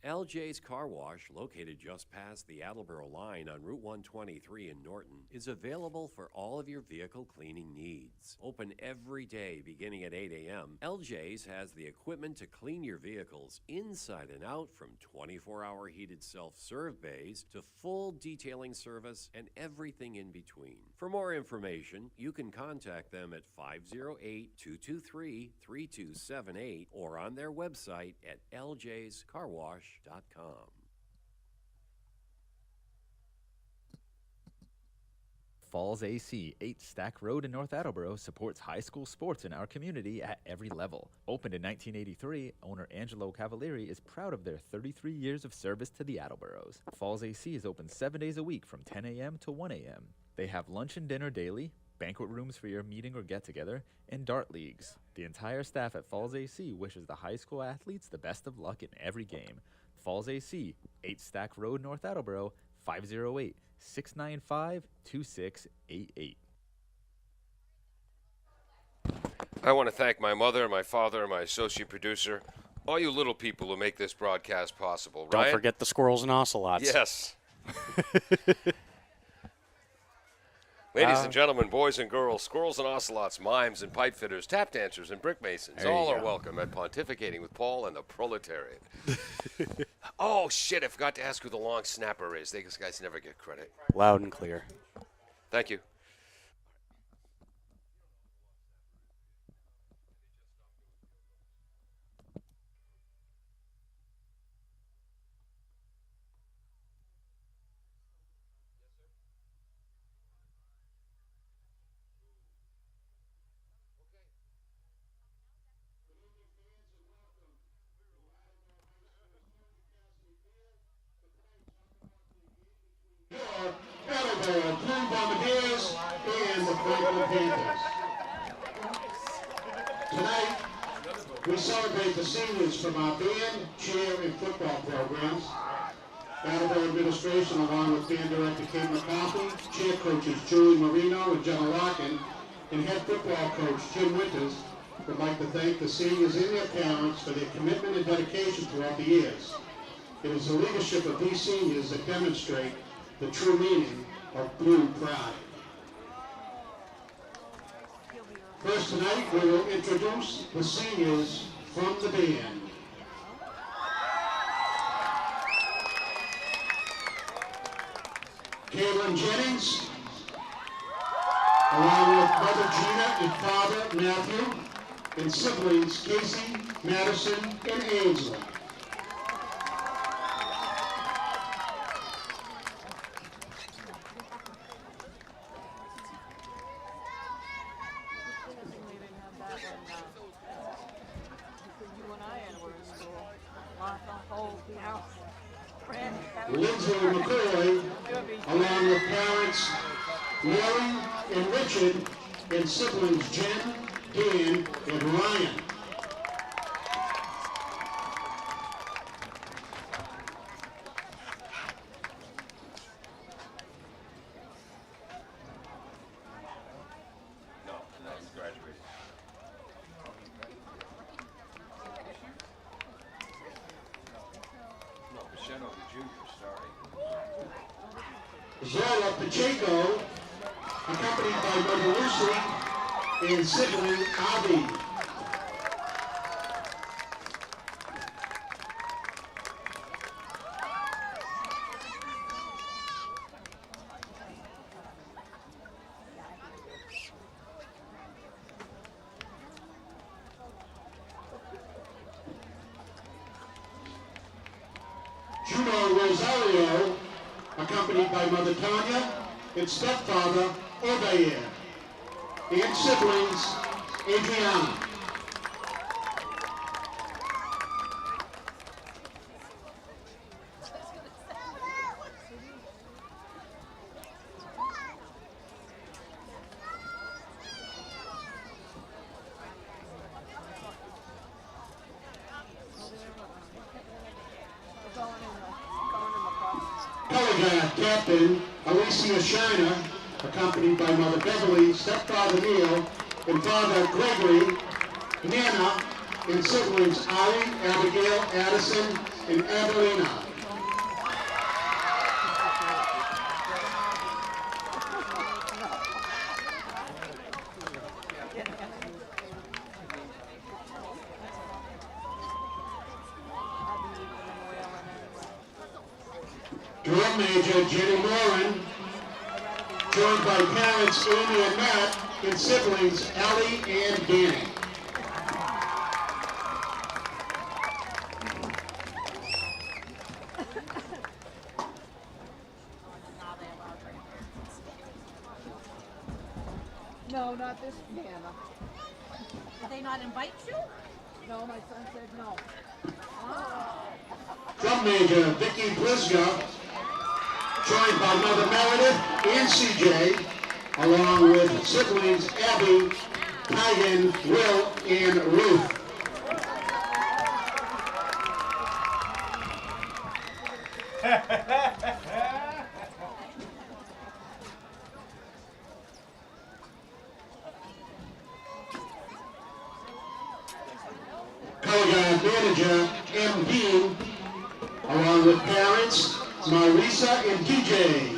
LJ's Car Wash, located just past the Attleboro line on Route 123 in Norton, is available for all of your vehicle cleaning needs. Open every day beginning at 8 a.m., LJ's has the equipment to clean your vehicles inside and out, from 24-hour heated self-serve bays to full detailing service and everything in between. For more information, you can contact them at 508-223-3278 or on their website at ljscarwash.com. Falls AC, 8 Stack Road in North Attleboro, supports high school sports in our community at every level. Opened in 1983, owner Angelo Cavalieri is proud of their 33 years of service to the Attleboros. Falls AC is open 7 days a week from 10 a.m. to 1 a.m. They have lunch and dinner daily, banquet rooms for your meeting or get-together, and dart leagues. The entire staff at Falls AC wishes the high school athletes the best of luck in every game. Falls AC, 8 Stack Road, North Attleboro, 508-695-2688. I want to thank my mother, my father, and my associate producer, all you little people who make this broadcast possible. Don't Ryan? forget the squirrels and ocelots. Yes. Ladies and gentlemen, boys and girls, squirrels and ocelots, mimes and pipe fitters, tap dancers and brick masons, all are welcome at Pontificating with Paul and the Proletariat. Oh, shit, I forgot to ask who the long snapper is. These guys never get credit. Loud and clear. Thank you. Attleboro, Blue Bombardiers and the Franklin Panthers. Tonight, we celebrate the seniors from our band, cheer, and football programs. Attleboro administration, along with band director Kate McCarthy, cheer coaches Julie Marino and Jenna Larkin, and head football coach Jim Winters, would like to thank the seniors and their parents for their commitment and dedication throughout the years. It is the leadership of these seniors that demonstrate the true meaning of Blue Pride. First tonight, we will introduce the seniors from the band. Caitlin Jennings, along with Mother Gina and Father Matthew, and siblings Casey, Madison, and Ainsley. Lindsay McCoy, along with parents Mary and Richard, and siblings Jen, Dan, and Ryan. Zola Pacheco, accompanied by Mother Lucy and sibling Avi. Juno Rosario, accompanied by Mother Tanya and stepfather Odair, and siblings Adriana. Telegraph Captain Alicia Shiner, accompanied by Mother Beverly, stepfather Neil, and Father Gregory, Nana, and siblings Ari, Abigail, Addison, and Evelina. Drum major Jenny Moran, joined by parents Amy and Matt and siblings Ellie and Danny. No, not this Nana. Did they not invite you? No, my son said no. Drum major Vicky Blisga, joined by Mother Meredith and CJ, along with siblings Abby, Kygan, Will, and Ruth. Color manager M. Dean, along with parents Marisa and DJ.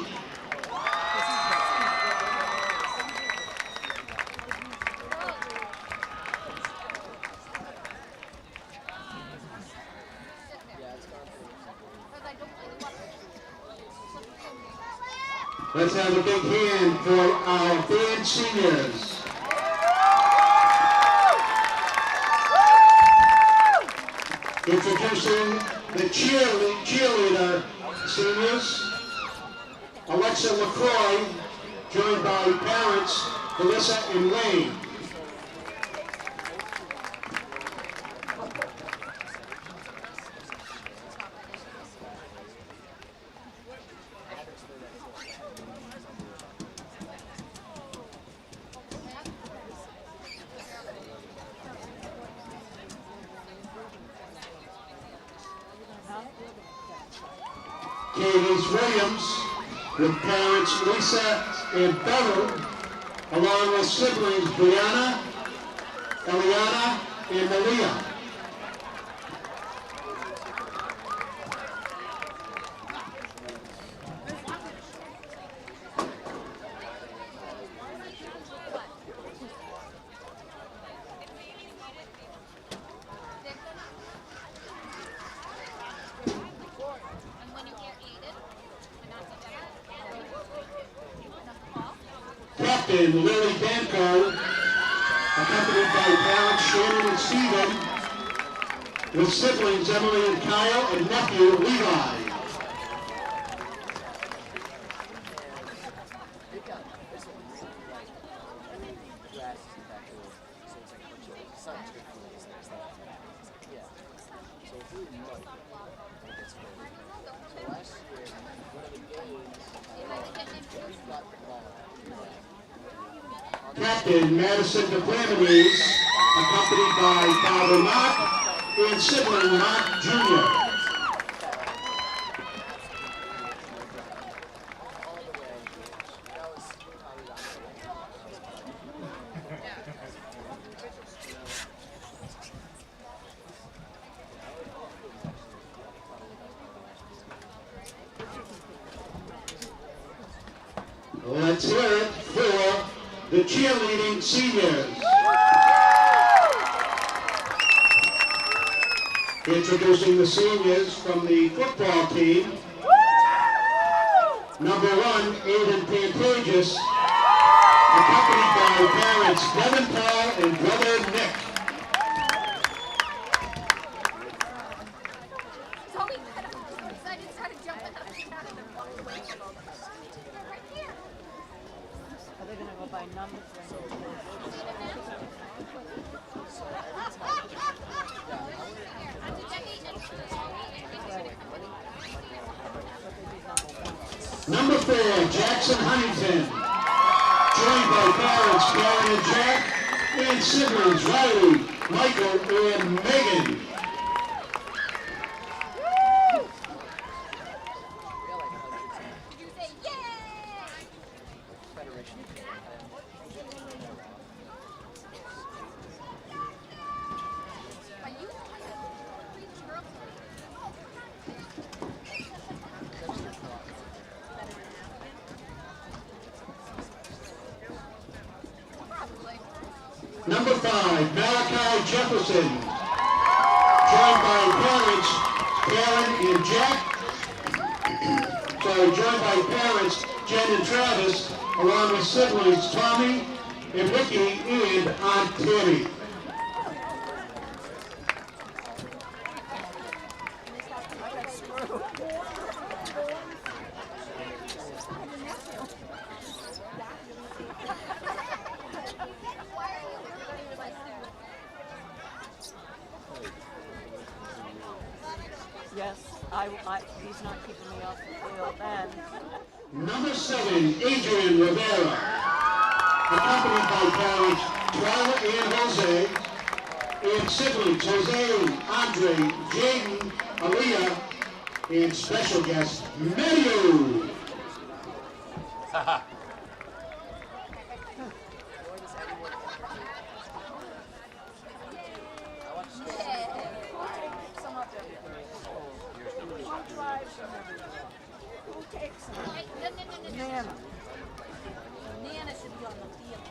Let's have a big hand for our band seniors. Introducing the cheerleader seniors, Alexa LaCroix, joined by parents Melissa and Wayne. Katie's Williams, with parents Lisa and Beryl, along with siblings Brianna, Eliana, and Malia. Captain Lily Danko, accompanied by parents Shannon and Stephen, with siblings Emily and Kyle and nephew Levi. Captain Madison DePlaminese, accompanied by Father Mark and sibling Mark Jr. Let's hear it for the cheerleading seniors. Introducing the seniors from the football team. Number 1, Aiden Pantages, accompanied by parents Devin Paul and brother Nick. Tommy got up so excited, started jumping up and down in the wrong way. They're right here. Are they gonna go by numbers? Number 4, Jackson Huntington, joined by parents Karen and Jack, and siblings Riley, Michael, and Megan. Did you say yay? Are you? Number 5, Malachi Jefferson, joined by parents Karen and Jack. Joined by parents Jen and Travis, along with siblings Tommy and Ricky and Aunt Tammy. Yes, he's not keeping me off the field. And Number 7, Adrian Rivera, accompanied by parents Twyla and Jose, and siblings Jose, Andre, Jaden, Aaliyah, and special guest Mario. Nana. Nana should be on the field.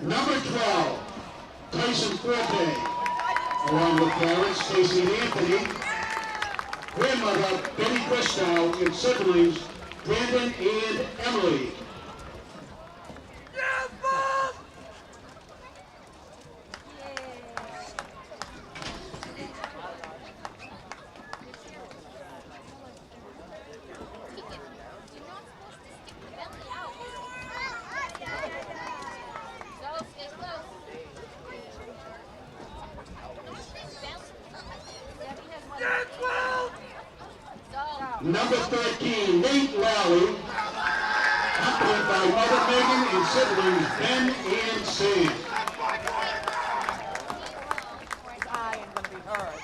Number 12, Tyson Forte, along with parents Stacy and Anthony, grandmother Betty Bristow, and siblings Brandon and Emily. Number 13, Nate Lally, accompanied by mother Megan and siblings Ben and Sam. I am going to be heard.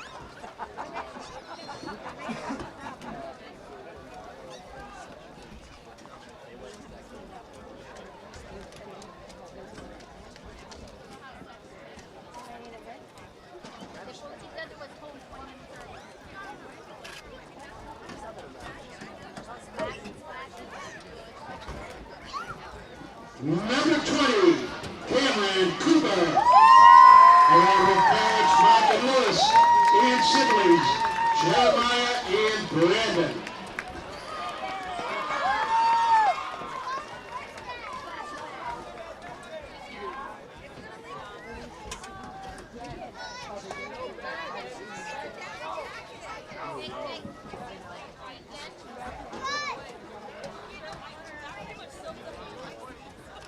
Number 20, Cameron Cooper, along with parents Mark and Lewis and siblings Jeremiah and Brandon.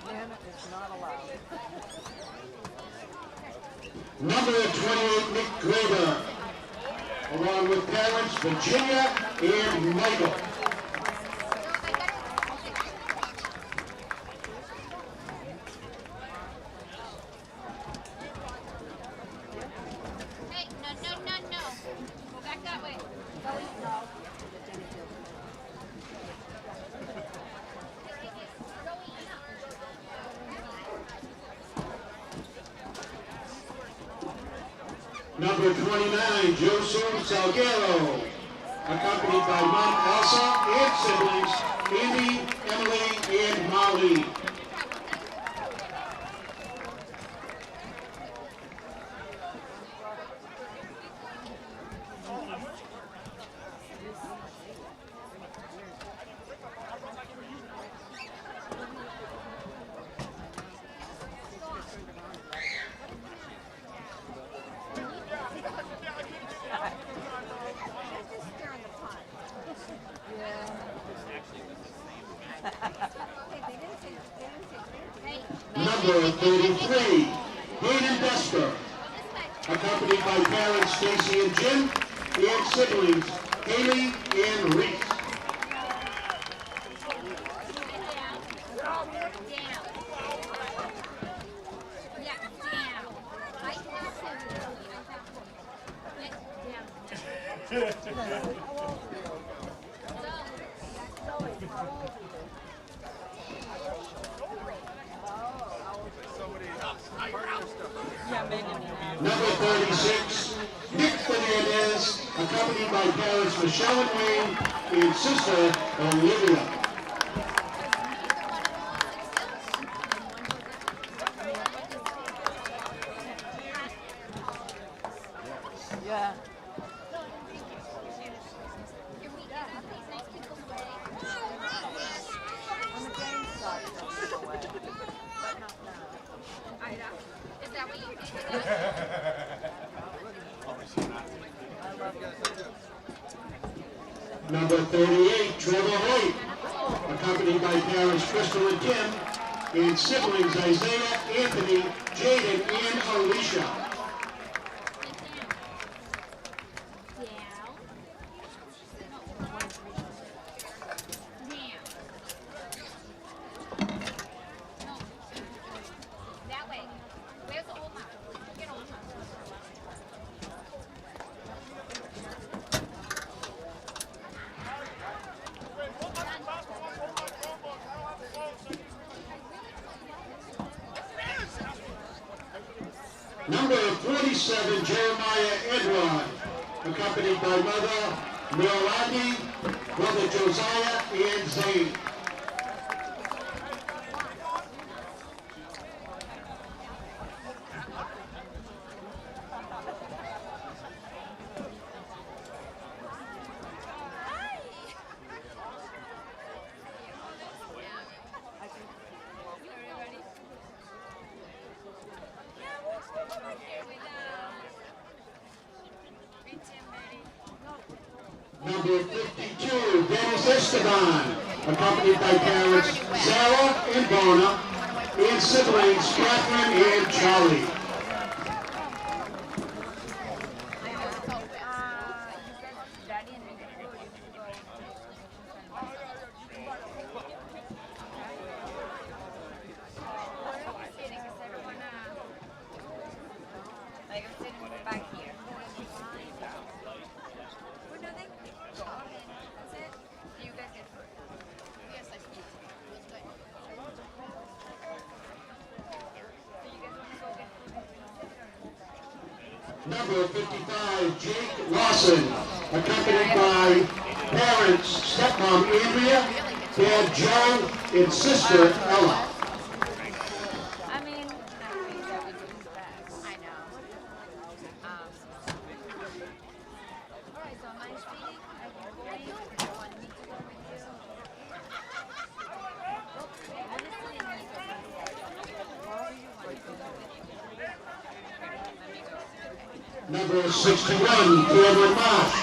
Nana is not allowed. Number 28, Nick Graber, along with parents Virginia and Michael. Hey, no. Go back that way. Number 29, Joseph Salguero, accompanied by Mom Elsa and siblings Andy, Emily, and Molly. Number 33, Hayden Desker, accompanied by parents Stacy and Jim, and siblings Haley and Reese. Number 36, Nick Fernandez, accompanied by parents Michelle and Wayne and sister Olivia. Number 38, Trevor Hoyt, accompanied by parents Crystal and Tim, and siblings Isaiah, Anthony, Jaden, and Alicia. Number 47, Jeremiah Edward, accompanied by mother Milady, brother Josiah, and Zane. Number 52, Dennis Esteban, accompanied by parents Sarah and Bona, and siblings Catherine and Charlie. Number 55, Jake Lawson, accompanied by parents, stepmom Andrea, dad Joe, and sister Ella. Number 61, Cameron Marsh,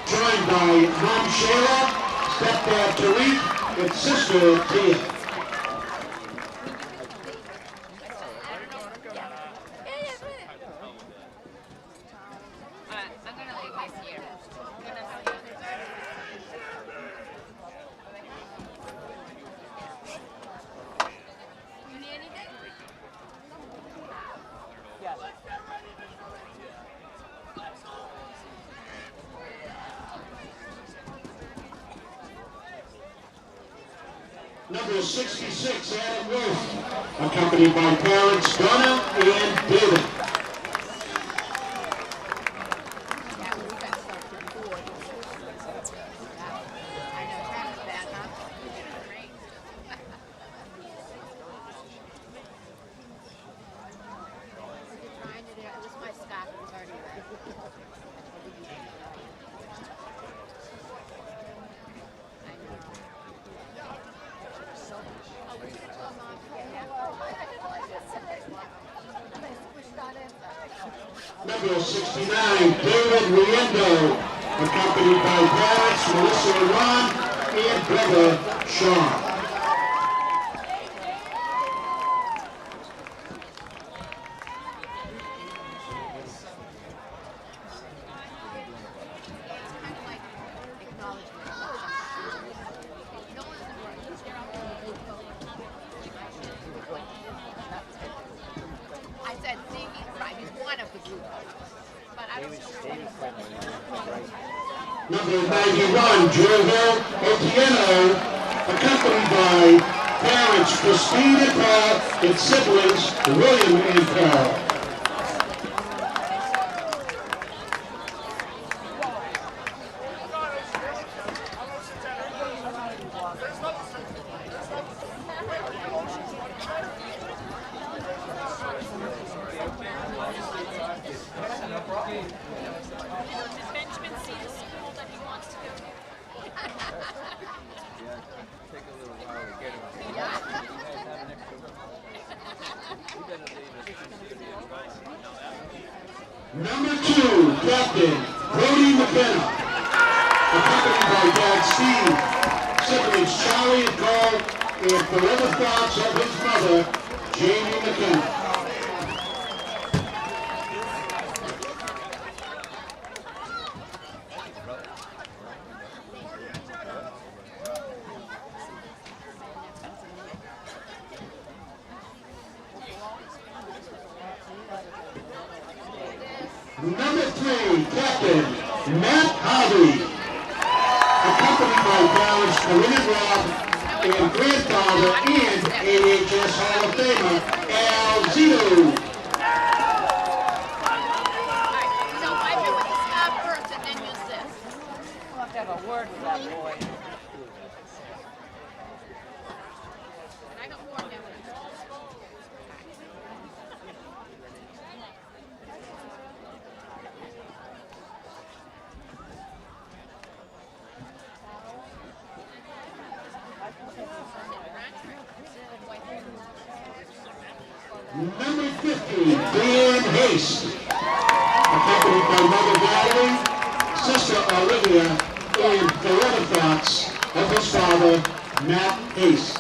joined by mom Shayla, stepdad Tariq, and sister Tia. Number 66, Adam Wolf, accompanied by parents Donna and David. Number 69, David Riendo, accompanied by parents Melissa and Ron and brother Sean. Number 91, Joel Otieno, accompanied by parents Christine and Paul and siblings William and Paul. Take a little while to get him. by Dad Steve, siblings Charlie and Cole, and forever thoughts of his mother, Jamie McKenna. Number 3, Captain Matt Harvey, accompanied by parents Corinne Robb and grandfather and AHS Hall of Famer Al Zito. So wipe it with the scalp first and then use this. We'll have to have a word with that boy. And I got warm down with it. Number 50, Dan Haste, accompanied by Mother Valerie, Sister Olivia, and forever thoughts of his father, Matt Haste.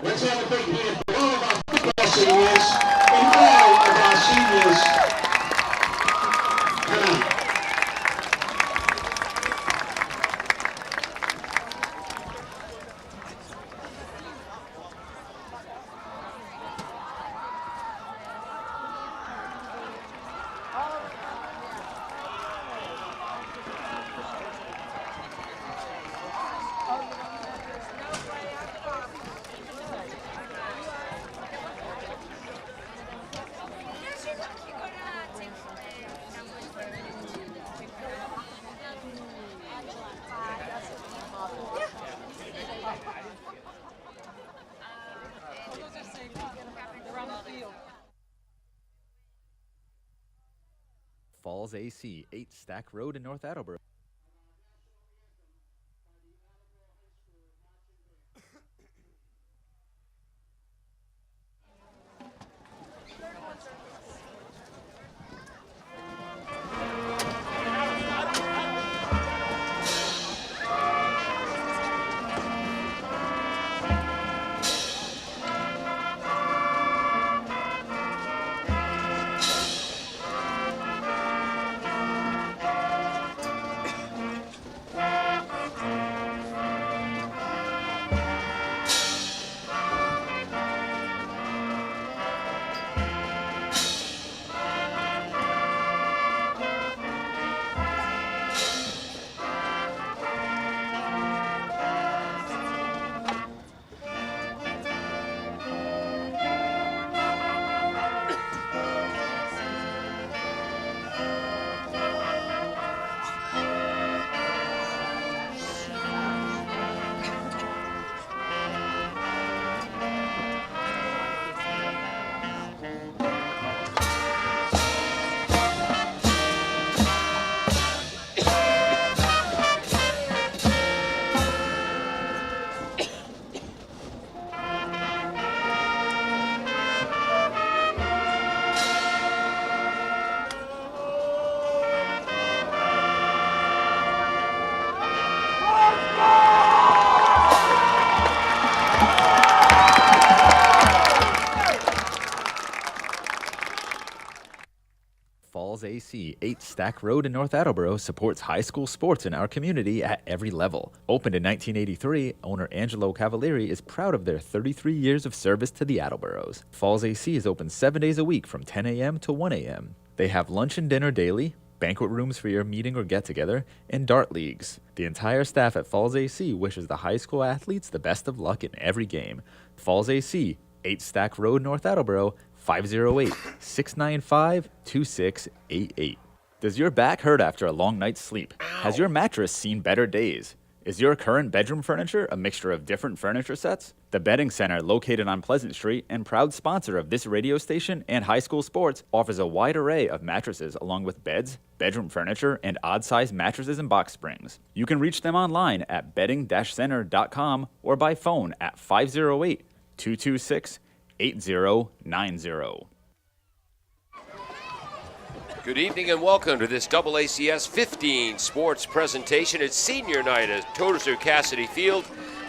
Let's have a big hand for all of our football seniors and all of our seniors tonight. Falls AC, 8 Stack Road in North Attleboro. Falls AC, 8 Stack Road in North Attleboro supports high school sports in our community at every level. Opened in 1983, owner Angelo Cavalieri is proud of their 33 years of service to the Attleboros. Falls AC is open 7 days a week from 10 a.m. to 1 a.m. They have lunch and dinner daily, banquet rooms for your meeting or get-together, and dart leagues. The entire staff at Falls AC wishes the high school athletes the best of luck in every game. Falls AC, 8 Stack Road, North Attleboro, 508-695-2688. Does your back hurt after a long night's sleep? Has your mattress seen better days? Is your current bedroom furniture a mixture of different furniture sets? The Bedding Center, located on Pleasant Street and proud sponsor of this radio station and high school sports, offers a wide array of mattresses along with beds, bedroom furniture, and odd-sized mattresses and box springs. You can reach them online at bedding-center.com or by phone at 508-226-8090. Good evening and welcome to this AACS 15 sports presentation. It's senior night at Tozer Cassidy Field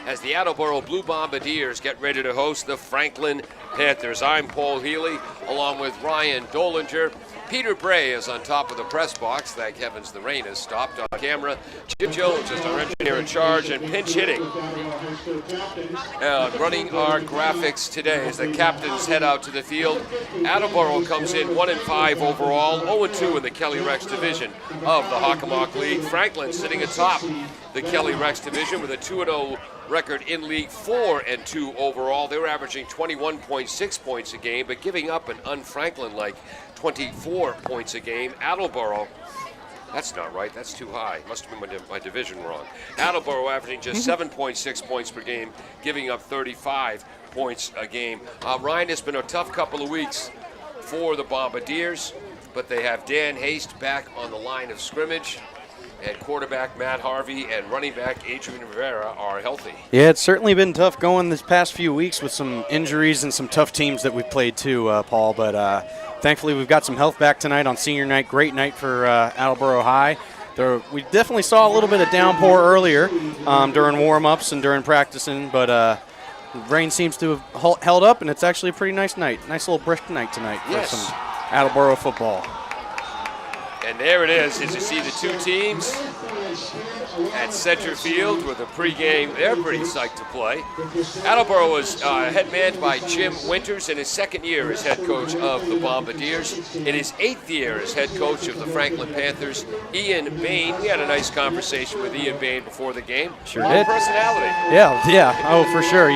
as the Attleboro Blue Bombardiers get ready to host the Franklin Panthers. I'm Paul Healy along with Ryan Dolinger. Peter Bray is on top of the press box. Thank heavens the rain has stopped on camera. Jim Jones is our engineer in charge, and pinch hitting. Running our graphics today as the captains head out to the field. Attleboro comes in 1-5 overall, 0-2 in the Kelly Rex division of the Hockomock League. Franklin sitting atop the Kelly Rex division with a 2-0 record in league, 4-2 overall. They're averaging 21.6 points a game, but giving up an un-Franklin-like 24 points a game. Attleboro, that's not right, that's too high. Must have been my division wrong. Attleboro averaging just 7.6 points per game, giving up 35 points a game. Ryan, it's been a tough couple of weeks for the Bombardiers, but they have Dan Haste back on the line of scrimmage, and quarterback Matt Harvey and running back Adrian Rivera are healthy. Yeah, it's certainly been tough going this past few weeks with some injuries and some tough teams that we've played too, Paul, but thankfully we've got some health back tonight on senior night. Great night for Attleboro High. We definitely saw a little bit of downpour earlier during warm-ups and during practicing, but rain seems to have held up, and it's actually a pretty nice night. Nice little brisk night tonight for some Attleboro football. And there it is, as you see the two teams at center field with a pregame. They're pretty psyched to play. Attleboro is head manned by Jim Winters in his second year as head coach of the Bombardiers. In his 8th year as head coach of the Franklin Panthers, Ian Bain. We had a nice conversation with Ian Bain before the game. Sure a lot did. of personality. Yeah. Oh, for sure.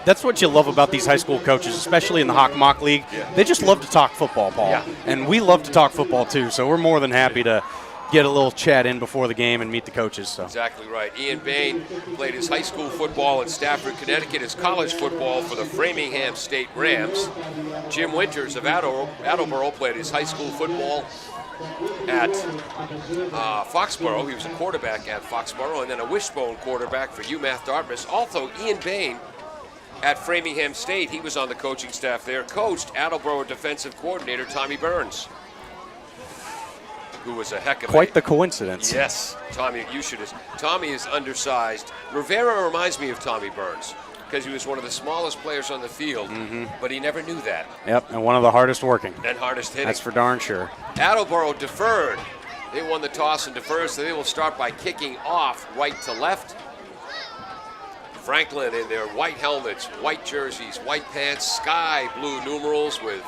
That's what you love about these high school coaches, especially in the Hockomock League. Yeah. They just love to talk football, Paul. Yeah. And we love to talk football too, so we're more than happy to get a little chat in before the game and meet the coaches. So. Exactly right. Ian Bain played his high school football in Stafford, Connecticut, his college football for the Framingham State Rams. Jim Winters of Attleboro played his high school football at Foxborough. He was a quarterback at Foxborough and then a wishbone quarterback for UMass Dartmouth. Also, Ian Bain at Framingham State, he was on the coaching staff there, coached Attleboro defensive coordinator Tommy Burns, who was a heck of Quite the coincidence. Yes, Tommy, Tommy is undersized. Rivera reminds me of Tommy Burns because he was one of the smallest players on the field, but he never knew that. Yep, and one of the hardest working. And hardest hitting. That's for darn sure. Attleboro deferred. They won the toss and deferred, so they will start by kicking off right to left. Franklin in their white helmets, white jerseys, white pants, sky blue numerals with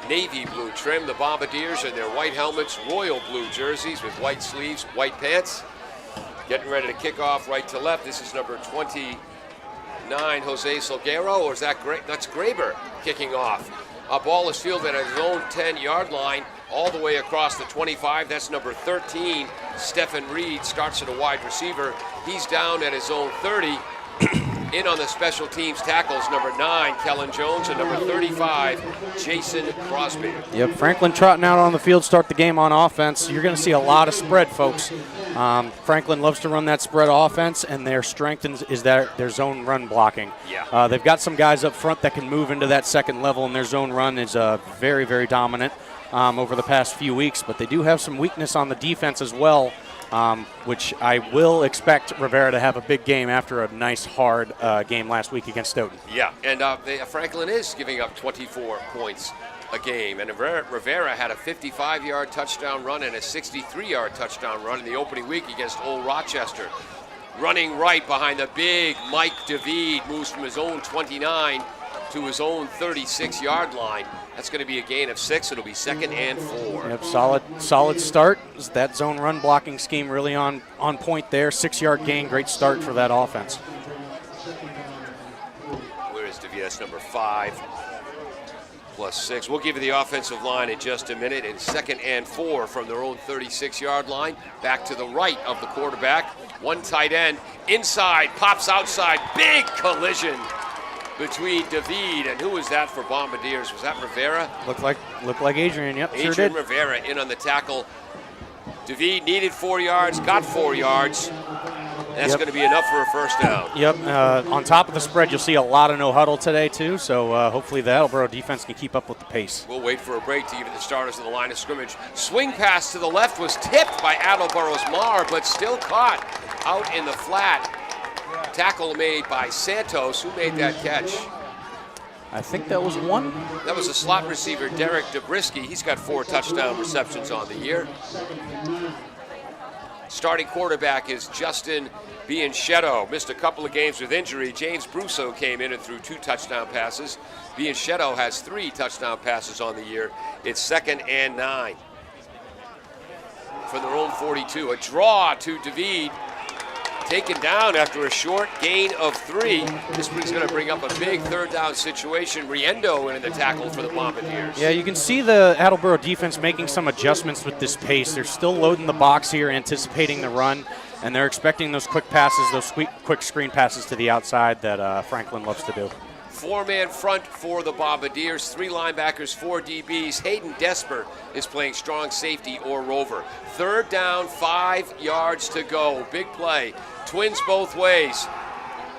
navy blue trim. The Bombardiers in their white helmets, royal blue jerseys with white sleeves, white pants. Getting ready to kick off right to left. This is number 29, Jose Salguero, or is that that's Graber kicking off. A ball is fielded at his own 10-yard line all the way across the 25. That's number 13, Stephen Reed, starts at a wide receiver. He's down at his own 30. In on the special teams tackles, number 9, Kellen Jones, and number 35, Jason Crosby. Yep, Franklin trotting out on the field, start the game on offense. You're going to see a lot of spread, folks. Franklin loves to run that spread offense, and their strength is their zone run blocking. Yeah. They've got some guys up front that can move into that second level, and their zone run is very, very dominant over the past few weeks. But they do have some weakness on the defense as well, which I will expect Rivera to have a big game after a nice, hard game last week against Stoughton. Yeah, and Franklin is giving up 24 points a game. And Rivera had a 55-yard touchdown run and a 63-yard touchdown run in the opening week against Old Rochester. Running right behind the big Mike David, moves from his own 29 to his own 36-yard line. That's going to be a gain of 6. It'll be 2nd and 4. Yep, solid start. That zone run blocking scheme really on point there. 6-yard gain, great start for that offense. Where is David? That's number 5. +6. We'll give you the offensive line in just a minute. And 2nd and 4 from their own 36-yard line. Back to the right of the quarterback. One tight end. Inside, pops outside. Big collision between David and who was that for Bombardiers? Was that Rivera? Looked like Adrian. Yep, Adrian sure did. Rivera in on the tackle. David needed 4 yards, got 4 yards. That's going to be enough for a first down. Yep. On top of the spread, you'll see a lot of no huddle today too. So hopefully the Attleboro defense can keep up with the pace. We'll wait for a break to give it the starters of the line of scrimmage. Swing pass to the left was tipped by Attleboro's Marr, but still caught out in the flat. Tackle made by Santos. Who made that catch? I think that was one. That was a slot receiver, Derek Dobrisky. He's got 4 touchdown receptions on the year. Starting quarterback is Justin Bianchetto. Missed a couple of games with injury. James Brusso came in and threw 2 touchdown passes. Bianchetto has 3 touchdown passes on the year. It's 2nd and 9. From their own 42. A draw to David. Taken down after a short gain of 3. This is going to bring up a big 3rd down situation. Riendo in the tackle for the Bombardiers. Yeah, you can see the Attleboro defense making some adjustments with this pace. They're still loading the box here, anticipating the run, and they're expecting those quick passes, those quick screen passes to the outside that Franklin loves to do. 4-man front for the Bombardiers, 3 linebackers, 4 DBs. Hayden Desper is playing strong safety or rover. 3rd down, 5 yards to go. Big play. Twins both ways.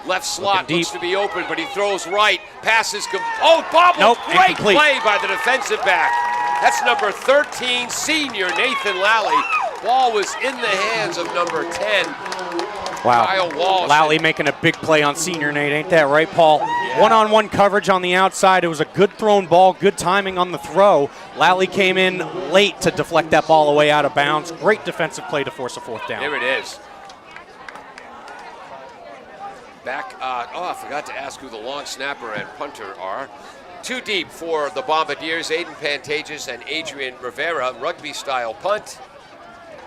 Left slot looks to be open, but he throws right. Passes. Bobble. Nope, Great incomplete. play by the defensive back. That's number 13, senior Nathan Lally. Ball was in the hands of number 10. Wow. Kyle Walsh. Lally making a big play on senior Nate, ain't that right, Paul? Yeah. One-on-one coverage on the outside. It was a good thrown ball, good timing on the throw. Lally came in late to deflect that ball away out of bounds. Great defensive play to force a 4th down. There it is. Back, I forgot to ask who the long snapper and punter are. 2 deep for the Bombardiers, Aiden Pantages and Adrian Rivera. Rugby-style punt.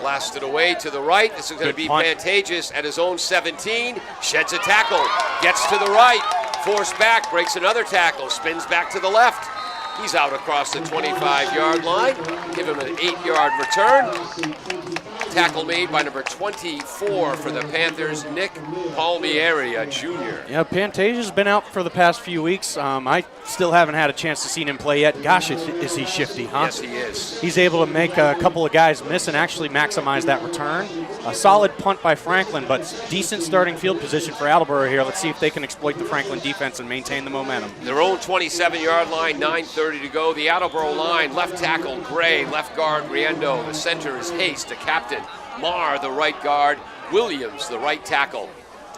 Blasted away to the right. This is going to be punt. Pantages at his own 17. Sheds a tackle. Gets to the right. Forced back. Breaks another tackle. Spins back to the left. He's out across the 25-yard line. Give him an 8-yard return. Tackle made by number 24 for the Panthers, Nick Palmieri, a junior. Yeah, Pantages has been out for the past few weeks. I still haven't had a chance to see him play yet. Gosh, is he shifty, huh? Yes, he is. He's able to make a couple of guys miss and actually maximize that return. A solid punt by Franklin, but decent starting field position for Attleboro here. Let's see if they can exploit the Franklin defense and maintain the momentum. Their own 27-yard line, 9:30 to go. The Attleboro line, left tackle Gray, left guard Riendo. The center is Hayes, the captain. Marr, the right guard. Williams, the right tackle.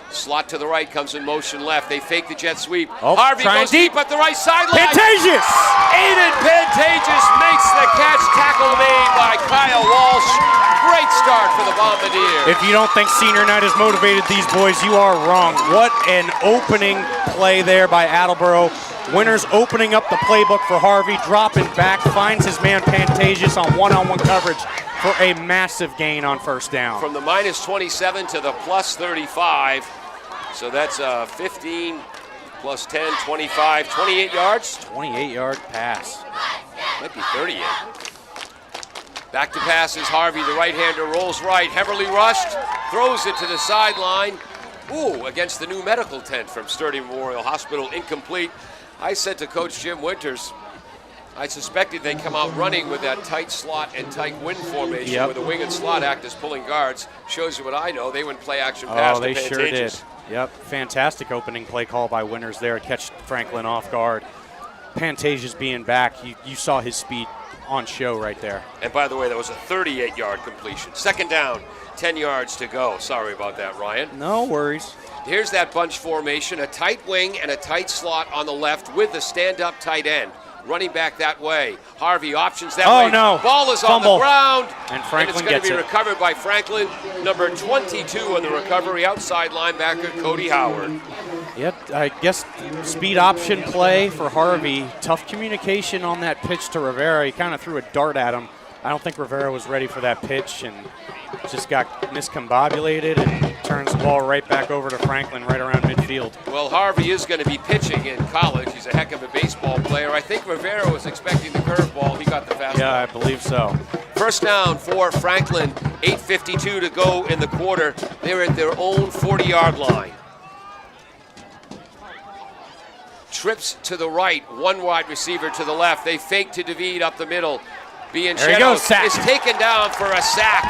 Slot to the right, comes in motion left. They fake the jet sweep. Harvey goes deep at the right sideline. Pantages! Aiden Pantages makes the catch. Tackle made by Kyle Walsh. Great start for the Bombardiers. If you don't think senior night has motivated these boys, you are wrong. What an opening play there by Attleboro. Winters opening up the playbook for Harvey, dropping back, finds his man Pantages on one-on-one coverage for a massive gain on 1st down. From the -27 to the +35. So that's 15 plus 10, 25, 28 yards. 28-yard pass. Might be 38. Back to passes. Harvey, the right-hander, rolls right. Heavily rushed. Throws it to the sideline. Ooh, against the new medical tent from Sturdy Memorial Hospital. Incomplete. I said to Coach Jim Winters, I suspected they'd come out running with that tight slot and tight wing formation where the wing and slot act as pulling guards. Shows you what I know. They went play action pass to Pantages. They sure did. Yep, fantastic opening play call by Winters there to catch Franklin off guard. Pantages being back, you saw his speed on show right there. And by the way, that was a 38-yard completion. 2nd down, 10 yards to go. Sorry about that, Ryan. No worries. Here's that bunch formation, a tight wing and a tight slot on the left with the stand-up tight end. Running back that way. Harvey options that way. Oh, no. Ball is Fumble. on the ground. And Franklin it's gets going to it. be recovered by Franklin. Number 22 on the recovery, outside linebacker Cody Howard. Yep, I guess speed option play for Harvey. Tough communication on that pitch to Rivera. He kind of threw a dart at him. I don't think Rivera was ready for that pitch and just got miscombobulated and turned turns the ball right back over to Franklin right around midfield. Well, Harvey is going to be pitching in college. He's a heck of a baseball player. I think Rivera was expecting the curveball. He got the fastball. Yeah, I believe so. First down for Franklin. 8:52 to go in the quarter. They're at their own 40-yard line. Trips to the right, one wide receiver to the left. They fake to David up the middle. Bianchetto is taken down for a sack.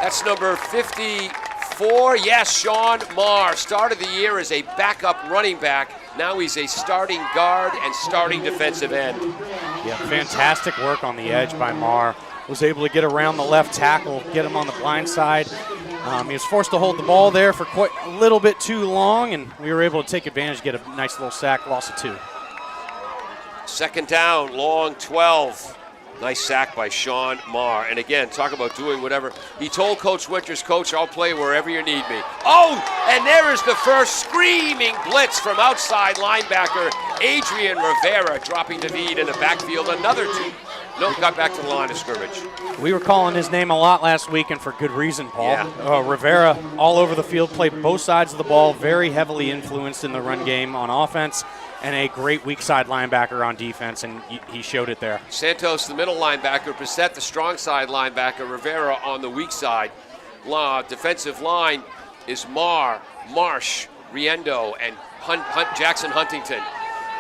That's number 54. Yes, Sean Marr. Start of the year as a backup running back. Now he's a starting guard and starting defensive end. Yeah, fantastic work on the edge by Marr. Was able to get around the left tackle, get him on the blind side. He was forced to hold the ball there for quite a little bit too long, and we were able to take advantage, get a nice little sack, loss of 2. Second down, long 12. Nice sack by Sean Marr. And again, talk about doing whatever. He told Coach Winters, Coach, I'll play wherever you need me. Oh, and there is the first screaming blitz from outside linebacker Adrian Rivera, dropping David in the backfield. Another 2. Nope, got back to the line of scrimmage. We were calling his name a lot last week, and for good reason, Paul. Yeah. Rivera all over the field, played both sides of the ball, very heavily influenced in the run game on offense, and a great weak side linebacker on defense, and he showed it there. Santos, the middle linebacker, Brissett, the strong side linebacker, Rivera on the weak side. Defensive line is Marr, Marsh, Riendo, and Jackson Huntington.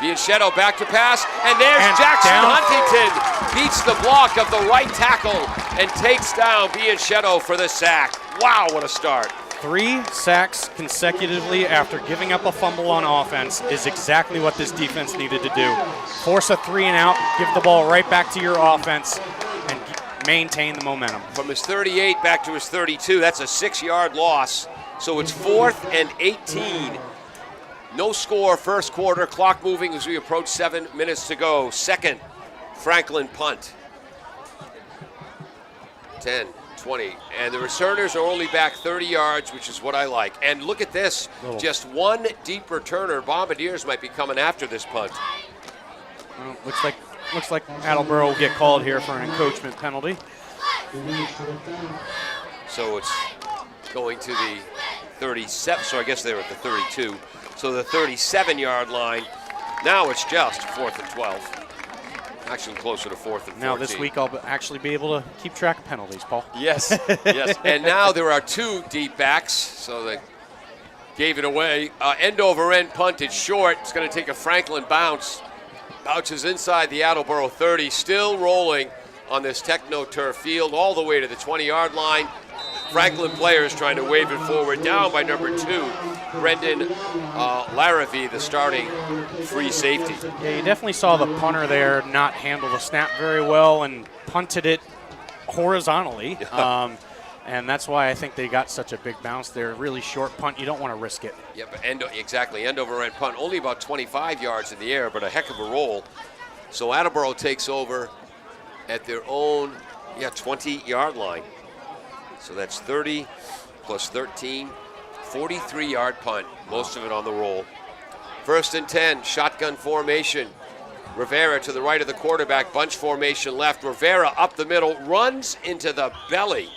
Bianchetto back to pass, and there's Jackson Huntington. Beats the block of the right tackle and takes down Bianchetto for the sack. Wow, what a start. 3 sacks consecutively after giving up a fumble on offense is exactly what this defense needed to do. Force a 3 and out, give the ball right back to your offense, and maintain the momentum. From his 38 back to his 32, that's a 6-yard loss. So it's 4th and 18. No score, first quarter, clock moving as we approach 7 minutes to go. Second, Franklin punt. 10, 20, and the returners are only back 30 yards, which is what I like. And look at this, just one deep returner. Bombardiers might be coming after this punt. Well, looks like Attleboro will get called here for an encroachment penalty. So it's going to the 37, so I guess they were at the 32. So the 37-yard line. Now it's just 4th and 12. Actually closer to 4th and 14. Now this week I'll actually be able to keep track of penalties, Paul. Yes, yes. And now there are 2 deep backs, so they gave it away. End over end punt, it's short. It's going to take a Franklin bounce. Bounces inside the Attleboro 30, still rolling on this Techno-Turf field all the way to the 20-yard line. Franklin players trying to wave it forward, down by number 2, Brendan Larrivee, the starting free safety. Yeah, you definitely saw the punter there not handle the snap very well and punted it horizontally. And that's why I think they got such a big bounce there. Really short punt, you don't want to risk it. Yeah, but end over end punt, only about 25 yards in the air, but a heck of a roll. So Attleboro takes over at their own 20-yard line. So that's 30 plus 13, 43-yard punt, most of it on the roll. 1st and 10, shotgun formation. Rivera to the right of the quarterback, bunch formation left. Rivera up the middle, runs into the belly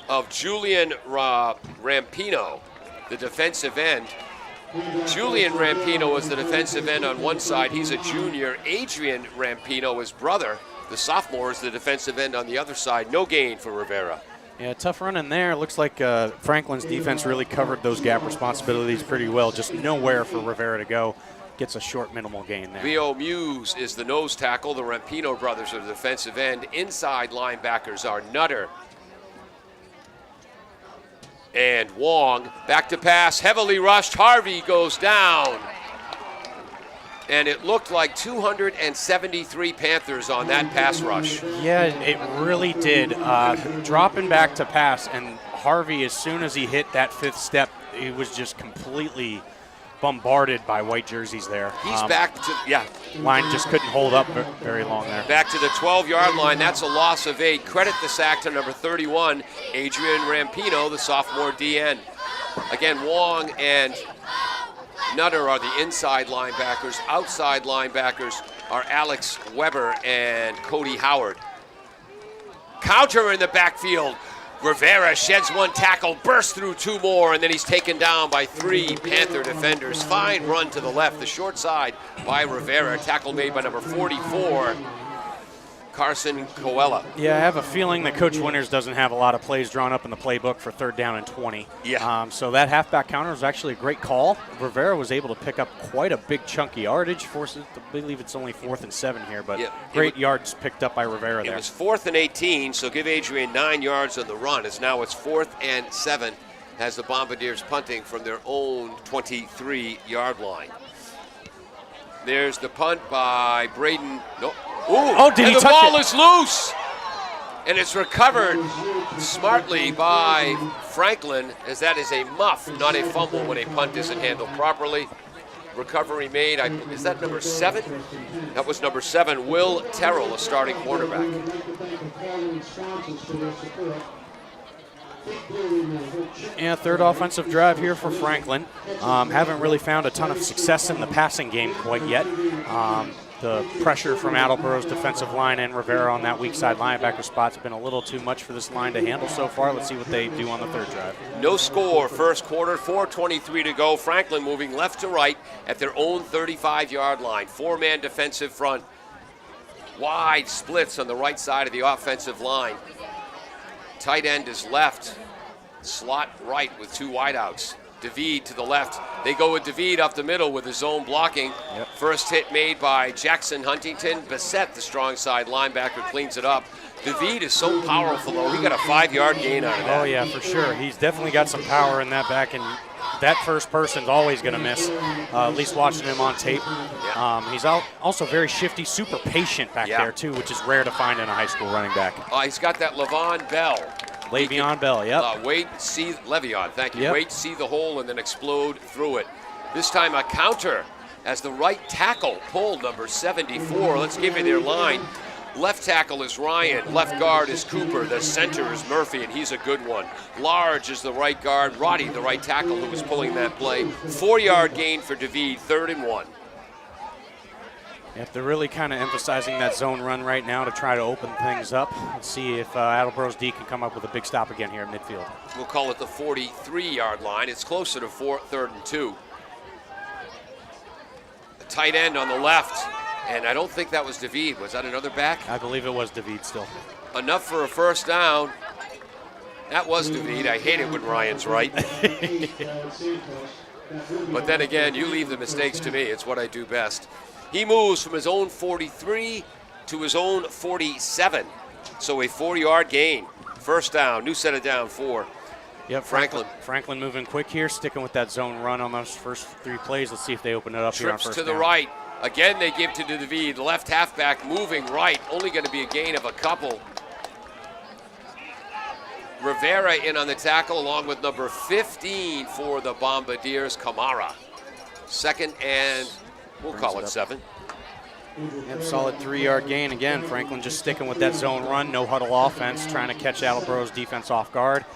of Julian Rampino, the defensive end. Julian Rampino was the defensive end on one side. He's a junior. Adrian Rampino, his brother, the sophomore, is the defensive end on the other side. No gain for Rivera. Yeah, tough run in there. Looks like Franklin's defense really covered those gap responsibilities pretty well. Just nowhere for Rivera to go. Gets a short minimal gain there. Leo Muse is the nose tackle. The Rampino brothers are the defensive end. Inside linebackers are Nutter and Wong. Back to pass, heavily rushed. Harvey goes down. And it looked like 273 Panthers on that pass rush. Yeah, it really did. Dropping back to pass, and Harvey, as soon as he hit that 5th step, he was just completely bombarded by white jerseys there. He's back to, Line just couldn't hold up very long there. Back to the 12-yard line. That's a loss of 8. Credit the sack to number 31, Adrian Rampino, the sophomore DN. Again, Wong and Nutter are the inside linebackers. Outside linebackers are Alex Weber and Cody Howard. Counter in the backfield. Rivera sheds one tackle, bursts through two more, and then he's taken down by three Panther defenders. Fine run to the left, the short side by Rivera. Tackle made by number 44, Carson Coella. Yeah, I have a feeling that Coach Winters doesn't have a lot of plays drawn up in the playbook for 3rd down and 20. Yeah. So that halfback counter was actually a great call. Rivera was able to pick up quite a big chunky yardage. Forces, I believe it's only 4th and 7 here, but great yards picked up by Rivera there. It was 4th and 18, so give Adrian 9 yards on the run. It's now 4th and 7 as the Bombardiers punting from their own 23-yard line. There's the punt by Braden. No. Oh, did he touch it? The ball is loose. And it's recovered smartly by Franklin, as that is a muff, not a fumble when a punt isn't handled properly. Recovery made. Is that number 7? That was number 7, Will Terrell, a starting quarterback. Yeah, 3rd offensive drive here for Franklin. Haven't really found a ton of success in the passing game quite yet. The pressure from Attleboro's defensive line and Rivera on that weak side linebacker spot's been a little too much for this line to handle so far. Let's see what they do on the 3rd drive. No score, first quarter, 4:23 to go. Franklin moving left to right at their own 35-yard line. 4-man defensive front. Wide splits on the right side of the offensive line. Tight end is left. Slot right with 2 wideouts. David to the left. They go with David up the middle with his zone blocking. Yep. First hit made by Jackson Huntington. Bassett, the strong side linebacker, cleans it up. David is so powerful, though. He got a 5-yard gain out of that. Oh, yeah, for sure. He's definitely got some power in that back, and that first person's always going to miss, at least watching him on tape. Yeah. He's also very shifty, super patient back there, too, which is rare to find in a high school running back. He's got that Levon Bell. Le'Veon Bell, yep. Wait, see, Le'Veon, thank you. Yep. Wait, see the hole, and then explode through it. This time a counter as the right tackle pulled number 74. Let's give you their line. Left tackle is Ryan. Left guard is Cooper. The center is Murphy, and he's a good one. Large is the right guard. Roddy, the right tackle, who was pulling that play. 4-yard gain for David, 3rd and 1. Yep, they're really kind of emphasizing that zone run right now to try to open things up. Let's see if Attleboro's D can come up with a big stop again here at midfield. We'll call it the 43-yard line. It's closer to 3rd and 2. The tight end on the left, and I don't think that was David. Was that another back? I believe it was David still. Enough for a first down. That was David. I hate it when Ryan's right. But then again, you leave the mistakes to me. It's what I do best. He moves from his own 43 to his own 47. So a 4-yard gain. First down, new set of down 4. Yep, Franklin moving quick here, sticking with that zone run on those first 3 plays. Let's see if they open it up here on trips first to the down. right. Again, they give to David. Left halfback moving right. Only going to be a gain of a couple. Rivera in on the tackle along with number 15 for the Bombardiers, Kamara. 2nd and we'll call it 7. Yep, solid 3-yard gain. Again, Franklin just sticking with that zone run, no huddle offense, trying to catch Attleboro's defense off guard.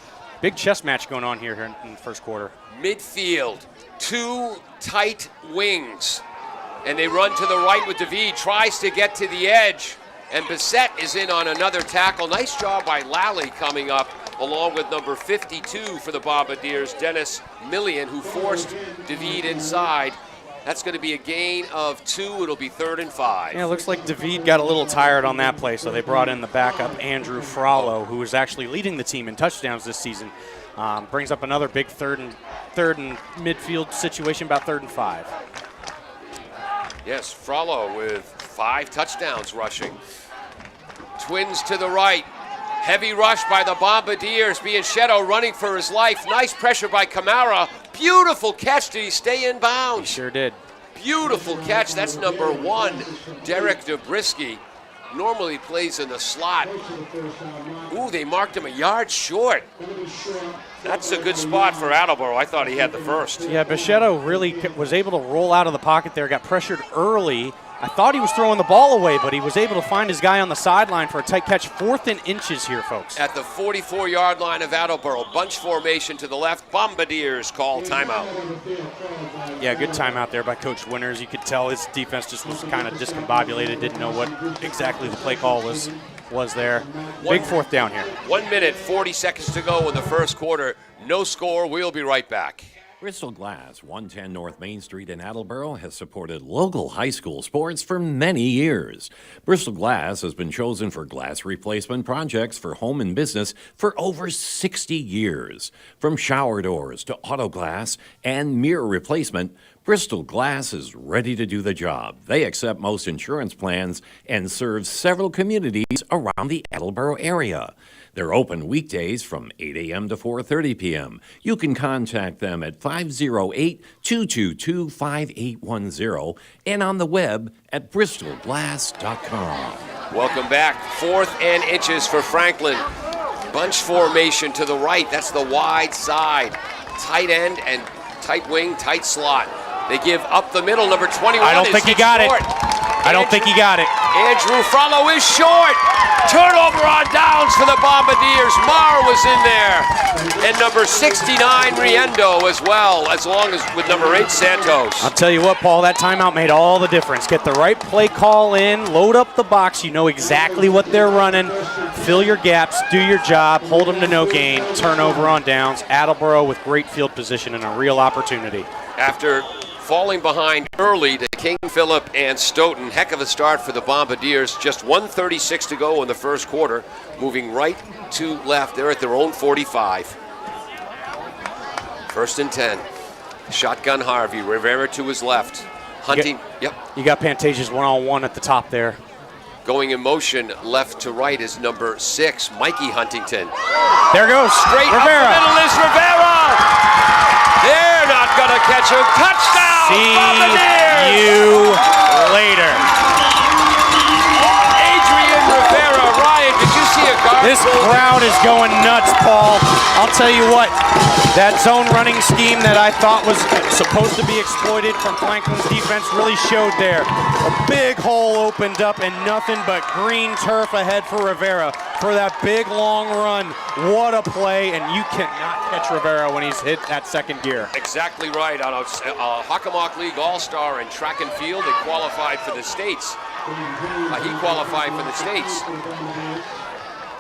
Big chess match going on here in the first quarter. Midfield, 2 tight wings. And they run to the right with David, tries to get to the edge. And Bassett is in on another tackle. Nice job by Lally coming up, along with number 52 for the Bombardiers, Dennis Millian, who forced David inside. That's going to be a gain of 2. It'll be 3rd and 5. Yeah, it looks like David got a little tired on that play, so they brought in the backup, Andrew Frollo, who is actually leading the team in touchdowns this season. Brings up another big third and midfield situation, about 3rd and 5. Yes, Frollo with 5 touchdowns rushing. Twins to the right. Heavy rush by the Bombardiers. Bianchetto running for his life. Nice pressure by Kamara. Beautiful catch. Did he stay in bounds? He sure did. Beautiful catch. That's number 1, Derek Dobrisky. Normally plays in the slot. Ooh, they marked him a yard short. That's a good spot for Attleboro. I thought he had the first. Yeah, Bianchetto really was able to roll out of the pocket there, got pressured early. I thought he was throwing the ball away, but he was able to find his guy on the sideline for a tight catch. 4th and inches here, folks. At the 44-yard line of Attleboro, bunch formation to the left. Bombardiers call timeout. Yeah, good timeout there by Coach Winters. You could tell his defense just was kind of discombobulated, didn't know what exactly the play call was. was there. Big fourth down here. 1 minute, 40 seconds to go in the first quarter. No score. We'll be right back. Bristol Glass, 110 North Main Street in Attleboro, has supported local high school sports for many years. Bristol Glass has been chosen for glass replacement projects for home and business for over 60 years. From shower doors to auto glass and mirror replacement, Bristol Glass is ready to do the job. They accept most insurance plans and serve several communities around the Attleboro area. They're open weekdays from 8 a.m. to 4:30 p.m. You can contact them at 508-222-5810 and on the web at bristolglass.com. Welcome back. 4th and inches for Franklin. Bunch formation to the right. That's the wide side. Tight end and tight wing, tight slot. They give up the middle. Number 21 I don't think he got it. I don't think he got it. Andrew Frollo is short. Turnover on downs for the Bombardiers. Marr was in there. And number 69, Riendo as well, as long as with number 8, Santos. I'll tell you what, Paul, that timeout made all the difference. Get the right play call in, load up the box. You know exactly what they're running. Fill your gaps, do your job, hold them to no gain, turnover on downs. Attleboro with great field position and a real opportunity. After falling behind early to King Philip and Stoughton. Heck of a start for the Bombardiers. Just 1:36 to go in the first quarter. Moving right to left. They're at their own 45. 1st and 10. Shotgun Harvey. Rivera to his left. Hunting. Yep. You got Pantages one-on-one at the top there. Going in motion left to right is number 6, Mikey Huntington. There goes Straight Rivera. up the middle is Rivera. They're not going to catch him. Touchdown! See Bombardiers! you later. Adrian Rivera. Ryan, did you see a guard? This crowd is going nuts, Paul. I'll tell you what, that zone running scheme that I thought was supposed to be exploited from Franklin's defense really showed there. A big hole opened up and nothing but green turf ahead for Rivera for that big long run. What a play, and you cannot catch Rivera when he's hit that second gear. Exactly right. On a Hockomock League All-Star in track and field, they qualified for the States. He qualified for the States,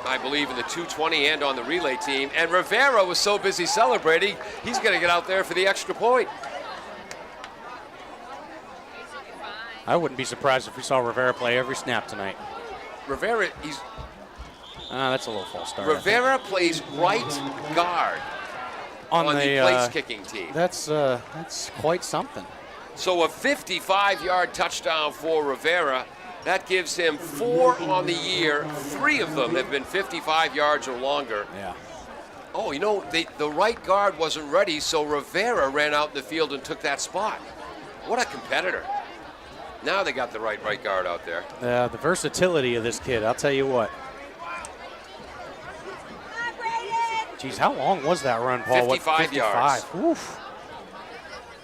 I believe, in the 220 and on the relay team. And Rivera was so busy celebrating, he's going to get out there for the extra point. I wouldn't be surprised if we saw Rivera play every snap tonight. Rivera, That's a little false start. Rivera plays right guard on the place kicking team. That's quite something. So a 55-yard touchdown for Rivera. That gives him 4 on the year. 3 of them have been 55 yards or longer. Yeah. Oh, the right guard wasn't ready, so Rivera ran out in the field and took that spot. What a competitor. Now they got the right guard out there. The versatility of this kid, I'll tell you what. Geez, how long was that run, Paul? 55 yards. Oof.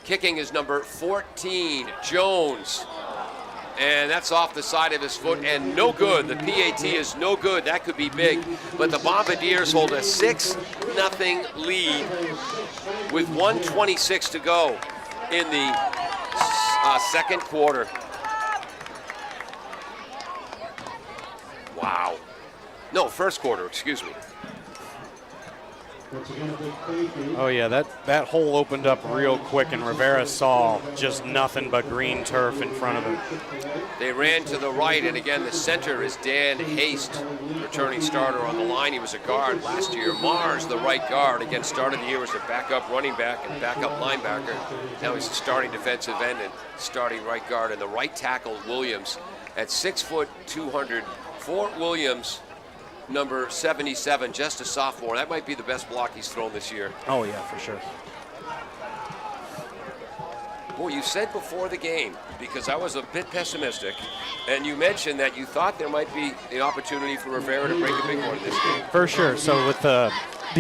Kicking is number 14, Jones. And that's off the side of his foot and no good. The PAT is no good. That could be big. But the Bombardiers hold a 6-0 lead with 1:26 to go in the second quarter. Wow. No, first quarter, excuse me. Oh yeah, that hole opened up real quick, and Rivera saw just nothing but green turf in front of him. They ran to the right, and again, the center is Dan Haste, returning starter on the line. He was a guard last year. Mars, the right guard, again, started the year as a backup running back and backup linebacker. Now he's a starting defensive end and starting right guard. And the right tackle, Williams, at 6 foot 200. Fort Williams, number 77, just a sophomore. That might be the best block he's thrown this year. Oh yeah, for sure. Boy, you said before the game, because I was a bit pessimistic, and you mentioned that you thought there might be the opportunity for Rivera to break a big one in this game. For sure. So with the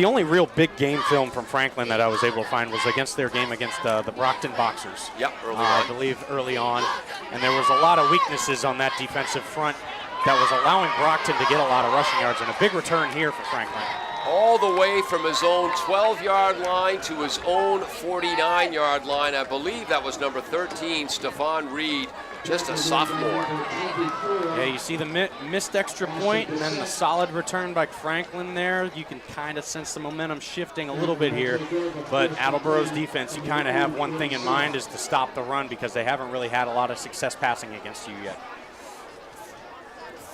only real big game film from Franklin that I was able to find was against their game against the Brockton Boxers. Yep, early on. I believe early on. And there was a lot of weaknesses on that defensive front that was allowing Brockton to get a lot of rushing yards, and a big return here for Franklin. All the way from his own 12-yard line to his own 49-yard line. I believe that was number 13, Stephon Reed, Just a sophomore. Yeah, you see the missed extra point and then the solid return by Franklin there. You can kind of sense the momentum shifting a little bit here. But Attleboro's defense, you kind of have one thing in mind, is to stop the run because they haven't really had a lot of success passing against you yet.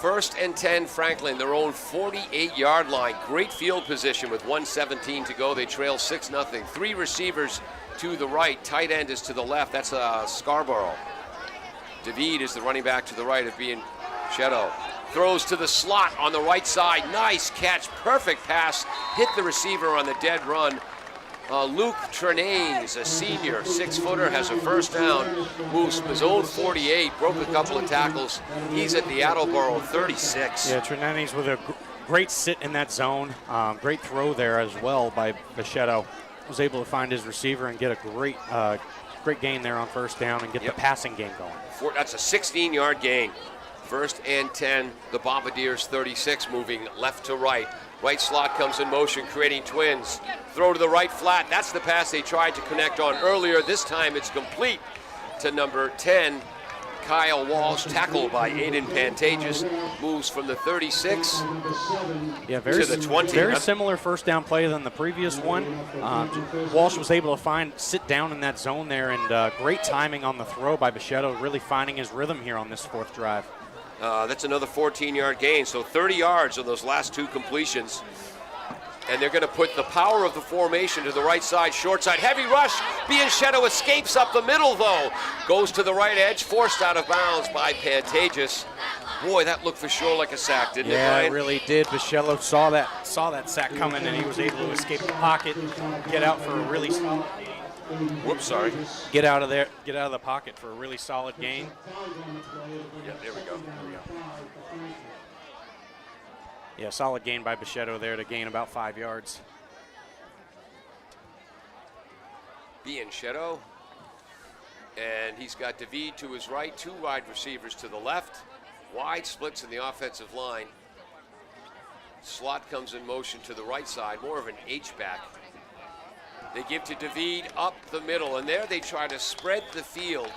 1st and 10, Franklin, their own 48-yard line. Great field position with 1:17 to go. They trail 6-0. 3 receivers to the right. Tight end is to the left. That's Scarborough. David is the running back to the right of being Shadow. Throws to the slot on the right side. Nice catch. Perfect pass. Hit the receiver on the dead run. Luke Trenanes, a senior, 6-footer, has a first down. Moves from his own 48. Broke a couple of tackles. He's at the Attleboro 36. Yeah, Trenanes with a great sit in that zone. Great throw there as well by Bichette. Was able to find his receiver and get a great gain there on first down and get the passing game going. That's a 16-yard gain. 1st and 10, the Bombardiers 36, moving left to right. Right slot comes in motion, creating twins. Throw to the right flat. That's the pass they tried to connect on earlier. This time it's complete to number 10, Kyle Walsh, tackled by Aiden Pantages. Moves from the 36 to the 20. Very similar first down play than the previous one. Walsh was able to sit down in that zone there, and great timing on the throw by Bichette, really finding his rhythm here on this 4th drive. That's another 14-yard gain, so 30 yards on those last 2 completions. And they're going to put the power of the formation to the right side, short side. Heavy rush. Bianchetto escapes up the middle, though. Goes to the right edge, forced out of bounds by Pantages. Boy, that looked for sure like a sack, didn't it, Brian? Yeah, it really did. Bichette saw that sack coming, and he was able to escape the pocket, get out for a really solid gain. Whoops, sorry. Get out of the pocket for a really solid gain. Yeah, there we go. Yeah, solid gain by Bichette there to gain about 5 yards. Bianchetto. And he's got David to his right, 2 wide receivers to the left. Wide splits in the offensive line. Slot comes in motion to the right side, more of an H-back. They give to David up the middle, and there they try to spread the field.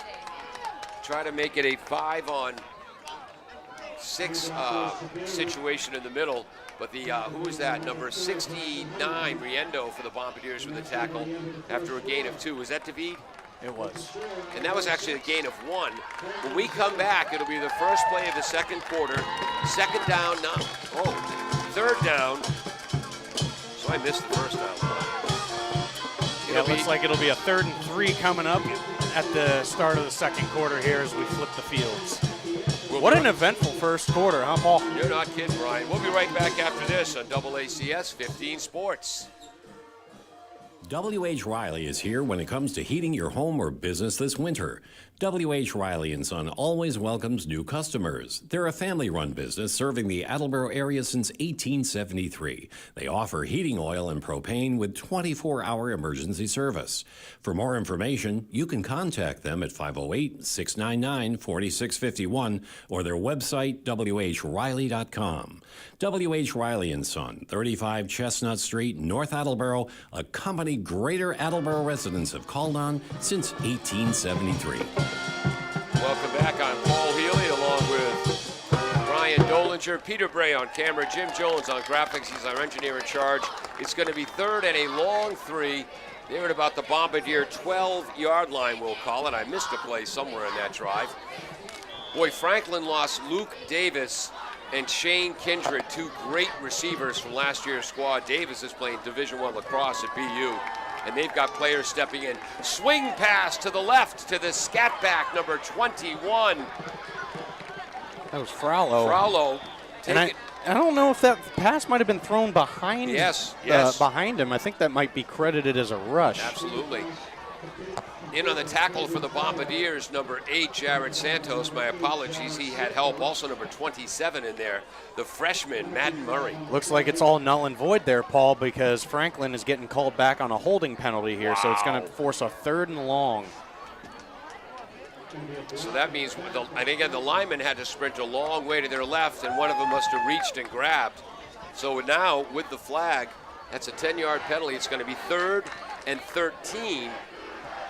Try to make it a 5-on-6 situation in the middle. But the, who is that? Number 69, Riendo for the Bombardiers with a tackle after a gain of 2. Was that David? It was. And that was actually a gain of 1. When we come back, it'll be the first play of the 2nd quarter. 2nd down, 3rd down. So I missed the first down. Yeah, it looks like it'll be a 3rd and 3 coming up at the start of the 2nd quarter here as we flip the fields. What an eventful first quarter, huh, Paul? You're not kidding, Ryan. We'll be right back after this on AACS 15 Sports. W.H. Riley is here when it comes to heating your home or business this winter. W.H. Riley & Son always welcomes new customers. They're a family-run business serving the Attleboro area since 1873. They offer heating oil and propane with 24-hour emergency service. For more information, you can contact them at 508-699-4651 or their website, whriley.com. W.H. Riley & Son, 35 Chestnut Street, North Attleboro, a company Greater Attleboro residents have called on since 1873. Welcome back. I'm Paul Healy along with Brian Dolinger, Peter Bray on camera, Jim Jones on graphics. He's our engineer in charge. It's going to be 3rd and a long 3. They're at about the Bombardier 12-yard line, we'll call it. I missed a play somewhere in that drive. Boy, Franklin lost Luke Davis and Shane Kindred, 2 great receivers from last year's squad. Davis is playing Division I lacrosse at BU, and they've got players stepping in. Swing pass to the left to the scat back, number 21. That was Frollo. Frollo. And I don't know if that pass might have been thrown behind. Yes. Behind him. I think that might be credited as a rush. Absolutely. In on the tackle for the Bombardiers, number 8, Jared Santos. My apologies, he had help. Also number 27 in there, the freshman, Madden Murray. Looks like it's all null and void there, Paul, because Franklin is getting called back on a holding penalty here, so it's going to force a 3rd and long. So that means, and again, the linemen had to sprint a long way to their left, and one of them must have reached and grabbed. So now, with the flag, that's a 10-yard penalty. It's going to be 3rd and 13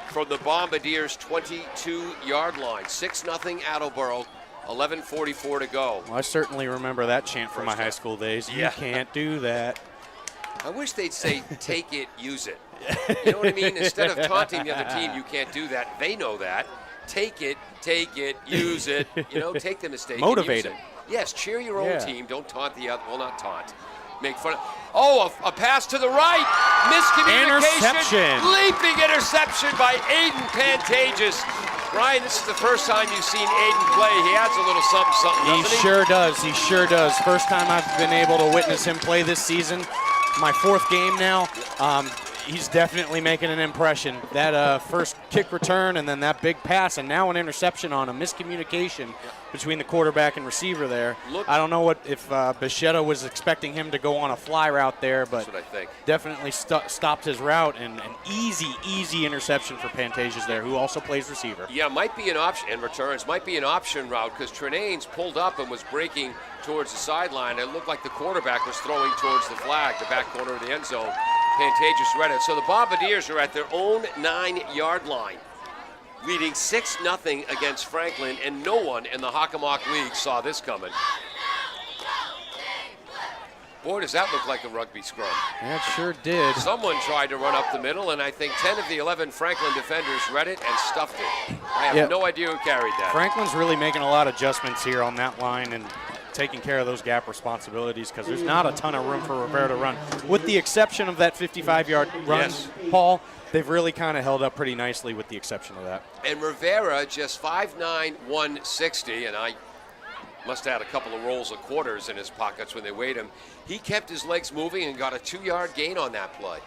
from the Bombardiers' 22-yard line. 6-0 Attleboro, 11:44 to go. Well, I certainly remember that chant from my high school days. Yeah. You can't do that. I wish they'd say, take it, use it. You know what I mean? Instead of taunting the other team, you can't do that. They know that. Take it, use it. You know, take the mistake. Motivate and use it. Yes, cheer your own Yeah. team. Don't taunt the other. Well, not taunt. Make fun of. Oh, a pass to the right. Miscommunication. Interception. Leaping interception by Aiden Pantages. Ryan, this is the first time you've seen Aiden play. He adds a little something, He doesn't he? sure does. He sure does. First time I've been able to witness him play this season. My 4th game now. He's definitely making an impression. That first kick return and then that big pass and now an interception on a miscommunication between the quarterback and receiver there. I don't know if Bichetta was expecting him to go on a fly route there, but That's what I think. definitely stopped his route, and an easy interception for Pantages there, who also plays receiver. Yeah, might be an option, and returns, might be an option route because Trenane's pulled up and was breaking towards the sideline. It looked like the quarterback was throwing towards the flag, the back corner of the end zone. Pantages read it. So the Bombardiers are at their own 9-yard line, leading 6-0 against Franklin, and no one in the Hockomock League saw this coming. Boy, does that look like a rugby scrum. That sure did. Someone tried to run up the middle, and I think 10 of the 11 Franklin defenders read it and stuffed it. I have no idea who carried that. Franklin's really making a lot of adjustments here on that line and taking care of those gap responsibilities because there's not a ton of room for Rivera to run. With the exception of that 55-yard run, Yes. Paul, they've really kind of held up pretty nicely with the exception of that. And Rivera just 5'9", 160, and I must have had a couple of rolls of quarters in his pockets when they weighed him. He kept his legs moving and got a 2-yard gain on that play.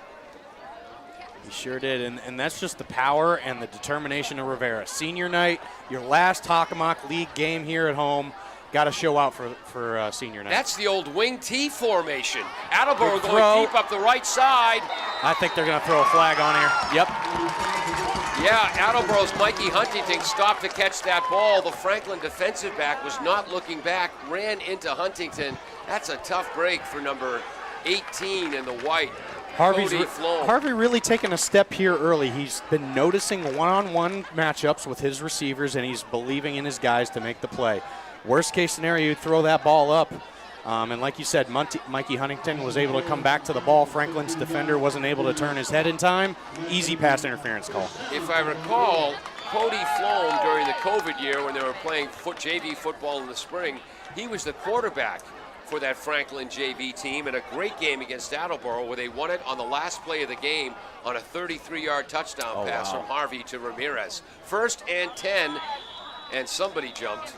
He sure did, and that's just the power and the determination of Rivera. Senior night, your last Hockomock League game here at home. Got to show out for senior night. That's the old wing T formation. Attleboro Good going throw. deep up the right side. I think they're going to throw a flag on here. Yep. Yeah, Attleboro's Mikey Huntington stopped to catch that ball. The Franklin defensive back was not looking back, ran into Huntington. That's a tough break for number 18 in the white. Cody Floam. Harvey really taking a step here early. He's been noticing one-on-one matchups with his receivers, and he's believing in his guys to make the play. Worst case scenario, you throw that ball up. And like you said, Mikey Huntington was able to come back to the ball. Franklin's defender wasn't able to turn his head in time. Easy pass interference call. If I recall, Cody Floam during the COVID year when they were playing JV football in the spring, he was the quarterback for that Franklin JV team in a great game against Attleboro where they won it on the last play of the game on a 33-yard touchdown pass from Harvey to Ramirez. 1st and 10, and somebody jumped.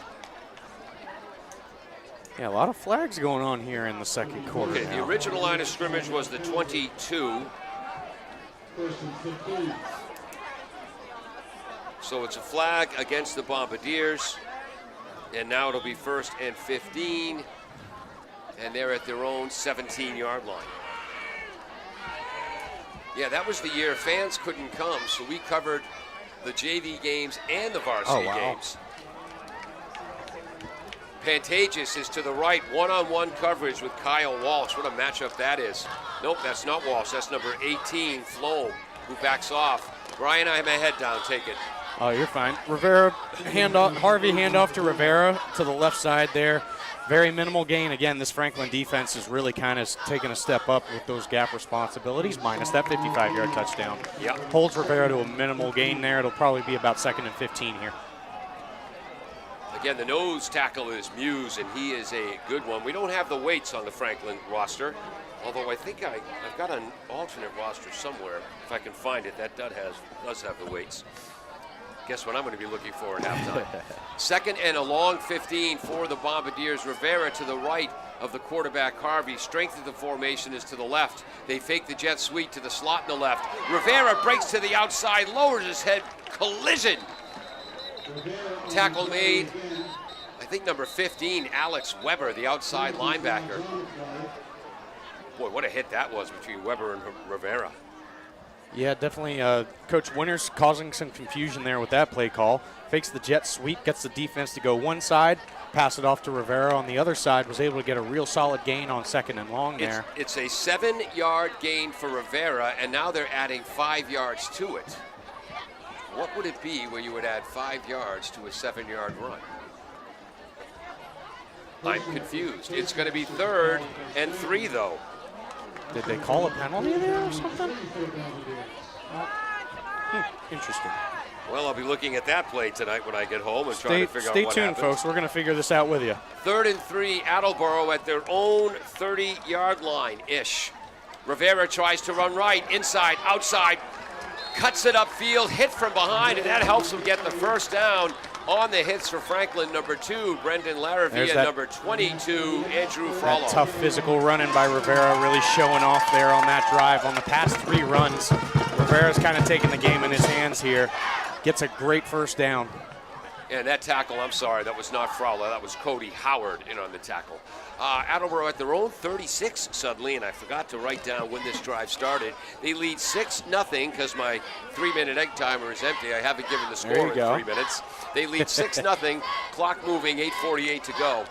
Yeah, a lot of flags going on here in the second quarter. Okay, the original line of scrimmage was the 22. 1st and 15. So it's a flag against the Bombardiers. And now it'll be 1st and 15. And they're at their own 17-yard line. Yeah, that was the year fans couldn't come, so we covered the JV games and the varsity games. Pantages is to the right, one-on-one coverage with Kyle Walsh. What a matchup that is. Nope, that's not Walsh. That's number 18, Floam, who backs off. Brian, I have my head down. Take it. Oh, you're fine. Rivera, Harvey handoff to Rivera to the left side there. Very minimal gain. Again, this Franklin defense is really kind of taking a step up with those gap responsibilities, minus that 55-yard touchdown. Yep. Holds Rivera to a minimal gain there. It'll probably be about 2nd and 15 here. Again, the nose tackle is Muse, and he is a good one. We don't have the weights on the Franklin roster, although I think I've got an alternate roster somewhere. If I can find it, that does have the weights. Guess what I'm going to be looking for at halftime. 2nd and a long 15 for the Bombardiers. Rivera to the right of the quarterback, Harvey. Strength of the formation is to the left. They fake the jet sweep to the slot in the left. Rivera breaks to the outside, lowers his head, collision. Tackle made, I think number 15, Alex Weber, the outside linebacker. Boy, what a hit that was between Weber and Rivera. Yeah, definitely. Coach Winters causing some confusion there with that play call. Fakes the jet sweep, gets the defense to go one side, pass it off to Rivera on the other side, was able to get a real solid gain on 2nd and long there. It's a 7-yard gain for Rivera, and now they're adding 5 yards to it. What would it be where you would add 5 yards to a 7-yard run? I'm confused. It's going to be 3rd and 3, though. Did they call a penalty there or something? Interesting. Well, I'll be looking at that play tonight when I get home and trying to figure out what Stay tuned, happens. folks. We're going to figure this out with you. 3rd and 3, Attleboro at their own 30-yard line-ish. Rivera tries to run right, inside, outside, cuts it upfield, hit from behind, and that helps him get the first down on the hits for Franklin, number 2, Brendan Laravia, and number 22, Andrew Frollo. That tough physical running by Rivera really showing off there on that drive. On the past 3 runs, Rivera's kind of taking the game in his hands here. Gets a great first down. And that tackle, I'm sorry, that was not Frollo. That was Cody Howard in on the tackle. Attleboro at their own 36 suddenly, and I forgot to write down when this drive started. They lead 6-0 because my 3-minute egg timer is empty. I haven't given the score in 3 minutes. They lead 6-0, clock moving, 8:48 to go.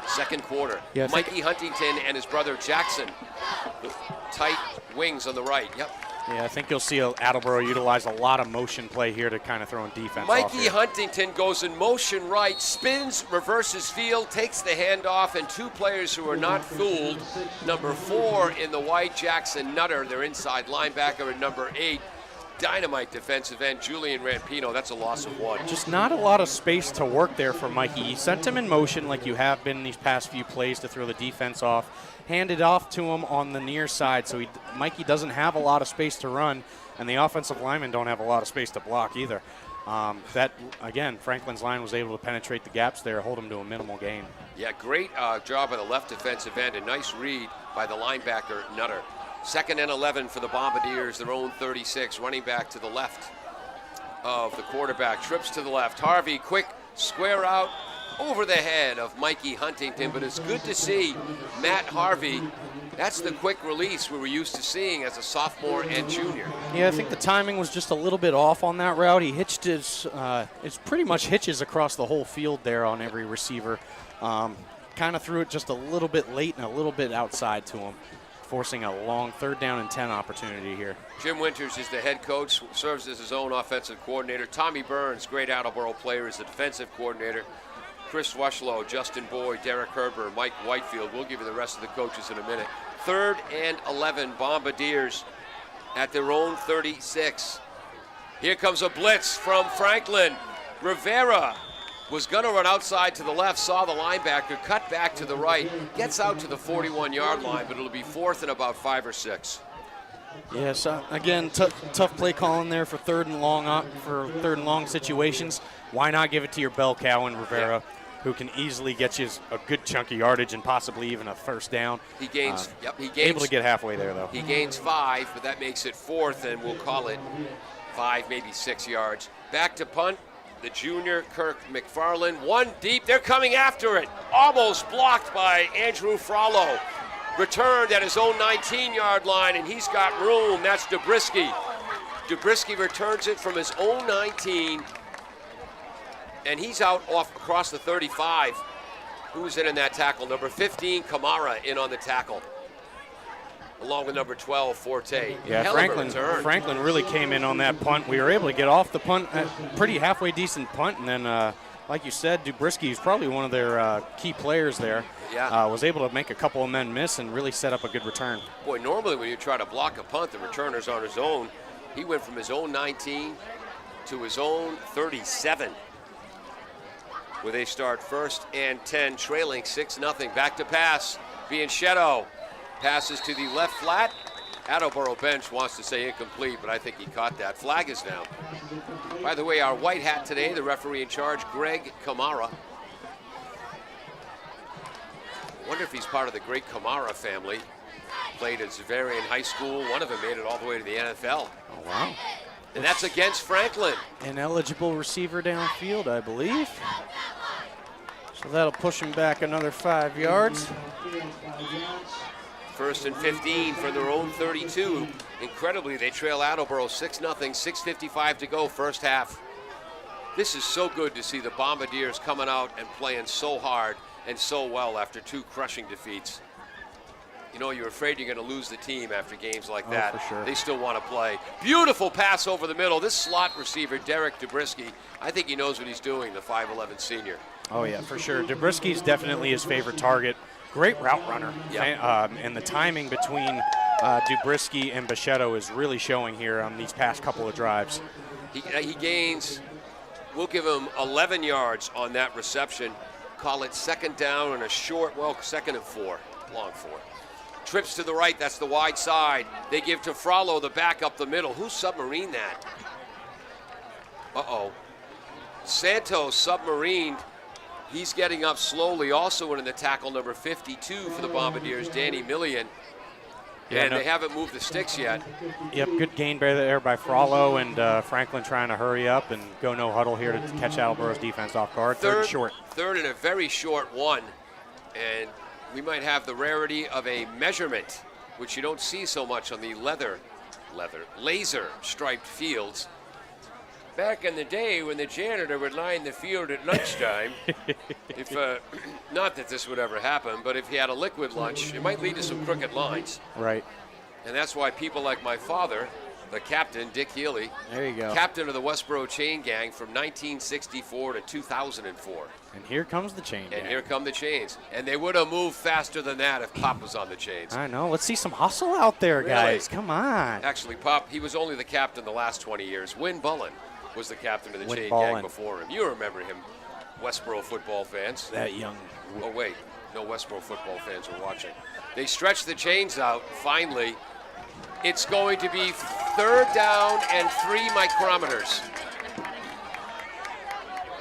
Second quarter. Yeah, Mikey Huntington and his brother Jackson, the tight wings on the right. Yep. Yeah, I think you'll see Attleboro utilize a lot of motion play here to kind of throw in defense. Mikey Huntington goes in motion right, spins, reverses field, takes the handoff, and 2 players who are not fooled. Number 4 in the white, Jackson Nutter, their inside linebacker, and number 8, dynamite defensive end, Julian Rampino. That's a loss of 1. Just not a lot of space to work there for Mikey. He sent him in motion like you have been in these past few plays to throw the defense off. Handed off to him on the near side, so Mikey doesn't have a lot of space to run, and the offensive linemen don't have a lot of space to block either. Again, Franklin's line was able to penetrate the gaps there, hold him to a minimal gain. Yeah, great job by the left defensive end. A nice read by the linebacker, Nutter. 2nd and 11 for the Bombardiers, their own 36, running back to the left of the quarterback. Trips to the left. Harvey, quick square out over the head of Mikey Huntington, but it's good to see Matt Harvey. That's the quick release we were used to seeing as a sophomore and junior. Yeah, I think the timing was just a little bit off on that route. He hitched it's pretty much hitches across the whole field there on every receiver. Kind of threw it just a little bit late and a little bit outside to him, forcing a long 3rd down and 10 opportunity here. Jim Winters is the head coach, serves as his own offensive coordinator. Tommy Burns, great Attleboro player, is the defensive coordinator. Chris Washlow, Justin Boyd, Derek Herber, Mike Whitefield. We'll give you the rest of the coaches in a minute. 3rd and 11, Bombardiers at their own 36. Here comes a blitz from Franklin. Rivera was going to run outside to the left, saw the linebacker, cut back to the right, gets out to the 41-yard line, but it'll be 4th and about 5 or 6. Yes, again, tough play calling there for 3rd and long situations. Why not give it to your bell cow in Rivera, who can easily get you a good chunk of yardage and possibly even a first down. He gains, able to get halfway there, though. He gains 5, but that makes it 4th, and we'll call it 5, maybe 6 yards. Back to punt, the junior Kirk McFarland. 1 deep, they're coming after it. Almost blocked by Andrew Frollo. Returned at his own 19-yard line, and he's got room. That's Dubrisky. Dubrisky returns it from his own 19, and he's out off across the 35. Who's in that tackle? Number 15, Kamara, in on the tackle, along with number 12, Forte. Yeah, Franklin really came in on that punt. We were able to get off the punt, pretty halfway decent punt, and then, like you said, Dubrisky is probably one of their key players there. Yeah. Was able to make a couple of men miss and really set up a good return. Boy, normally when you try to block a punt, the returner's on his own. He went from his own 19 to his own 37. Where they start 1st and 10, trailing 6-0. Back to pass. Bianchetto passes to the left flat. Attleboro bench wants to say incomplete, but I think he caught that. Flag is down. By the way, our white hat today, the referee in charge, Greg Kamara. Wonder if he's part of the great Kamara family. Played at Xaverian High School. One of them made it all the way to the NFL. Oh, wow. And that's against Franklin. An eligible receiver downfield, I believe. So that'll push him back another 5 yards. 1st and 15 for their own 32. Incredibly, they trail Attleboro 6-0, 6:55 to go, first half. This is so good to see the Bombardiers coming out and playing so hard and so well after 2 crushing defeats. you know, you're afraid you're going to lose the team after games like Oh, that. for sure. They still want to play. Beautiful pass over the middle. This slot receiver, Derek Dubrisky, I think he knows what he's doing, the 5'11 senior. Oh, yeah, for sure. Dubrisky's definitely his favorite target. Great route runner. Yeah. And the timing between Dubrisky and Bichette is really showing here on these past couple of drives. He gains, we'll give him 11 yards on that reception. Call it second down and a short, well, second and 4, long 4. Trips to the right, that's the wide side. They give to Frollo, the back up the middle. Who submarined that? Uh-oh. Santos submarined. He's getting up slowly, also in the tackle number 52 for the Bombardiers, Danny Millian. And they haven't moved the sticks yet. Yep, good gain there by Frollo, and Franklin trying to hurry up and go no huddle here to catch Attleboro's defense off guard. Third and short. Third and a very short one. And we might have the rarity of a measurement, which you don't see so much on the laser striped fields. Back in the day when the janitor would line the field at lunchtime, if not that this would ever happen, but if he had a liquid lunch, it might lead to some crooked lines. Right. And that's why people like my father, the captain, Dick Healy, there you go, captain of the Westboro Chain Gang from 1964 to 2004. And here comes the chain gang. And here come the chains. And they would have moved faster than that if Pop was on the chains. I know. Let's see some hustle out there, guys. Come on. Actually, Pop, he was only the captain the last 20 years. Win Bullen was the captain of the Chain Gang before him. You remember him, Westboro football fans. That young. Oh, wait. No Westboro football fans are watching. They stretch the chains out, finally. It's going to be third down and 3 micrometers.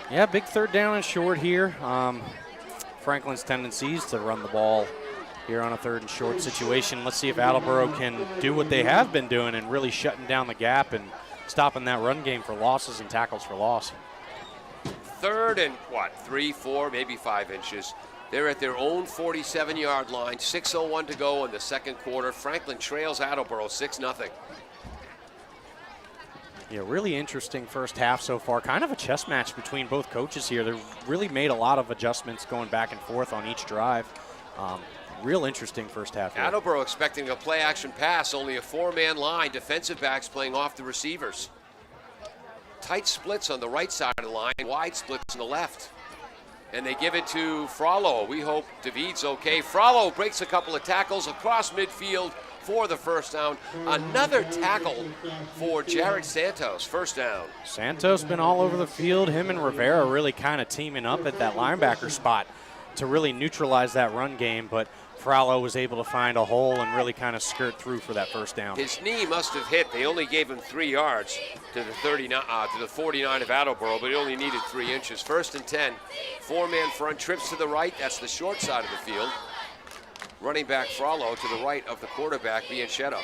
Yeah, big third down and short here. Franklin's tendencies to run the ball here on a third and short situation. Let's see if Attleboro can do what they have been doing and really shutting down the gap and stopping that run game for losses and tackles for loss. Third and 3, 4, maybe 5 inches. They're at their own 47-yard line. 6:01 to go in the second quarter. Franklin trails Attleboro 6-0. Yeah, really interesting first half so far. Kind of a chess match between both coaches here. They've really made a lot of adjustments going back and forth on each drive. Real interesting first half here. Attleboro expecting a play-action pass, only a 4-man line. Defensive backs playing off the receivers. Tight splits on the right side of the line, wide splits on the left. And they give it to Frollo. We hope David's okay. Frollo breaks a couple of tackles across midfield for the first down. Another tackle for Jared Santos, first down. Santos been all over the field. Him and Rivera really kind of teaming up at that linebacker spot to really neutralize that run game, but Frollo was able to find a hole and really kind of skirt through for that first down. His knee must have hit. They only gave him 3 yards to the 49 of Attleboro, but he only needed 3 inches. First and 10, 4-man front, trips to the right. That's the short side of the field. Running back Frollo to the right of the quarterback, Bianchetto.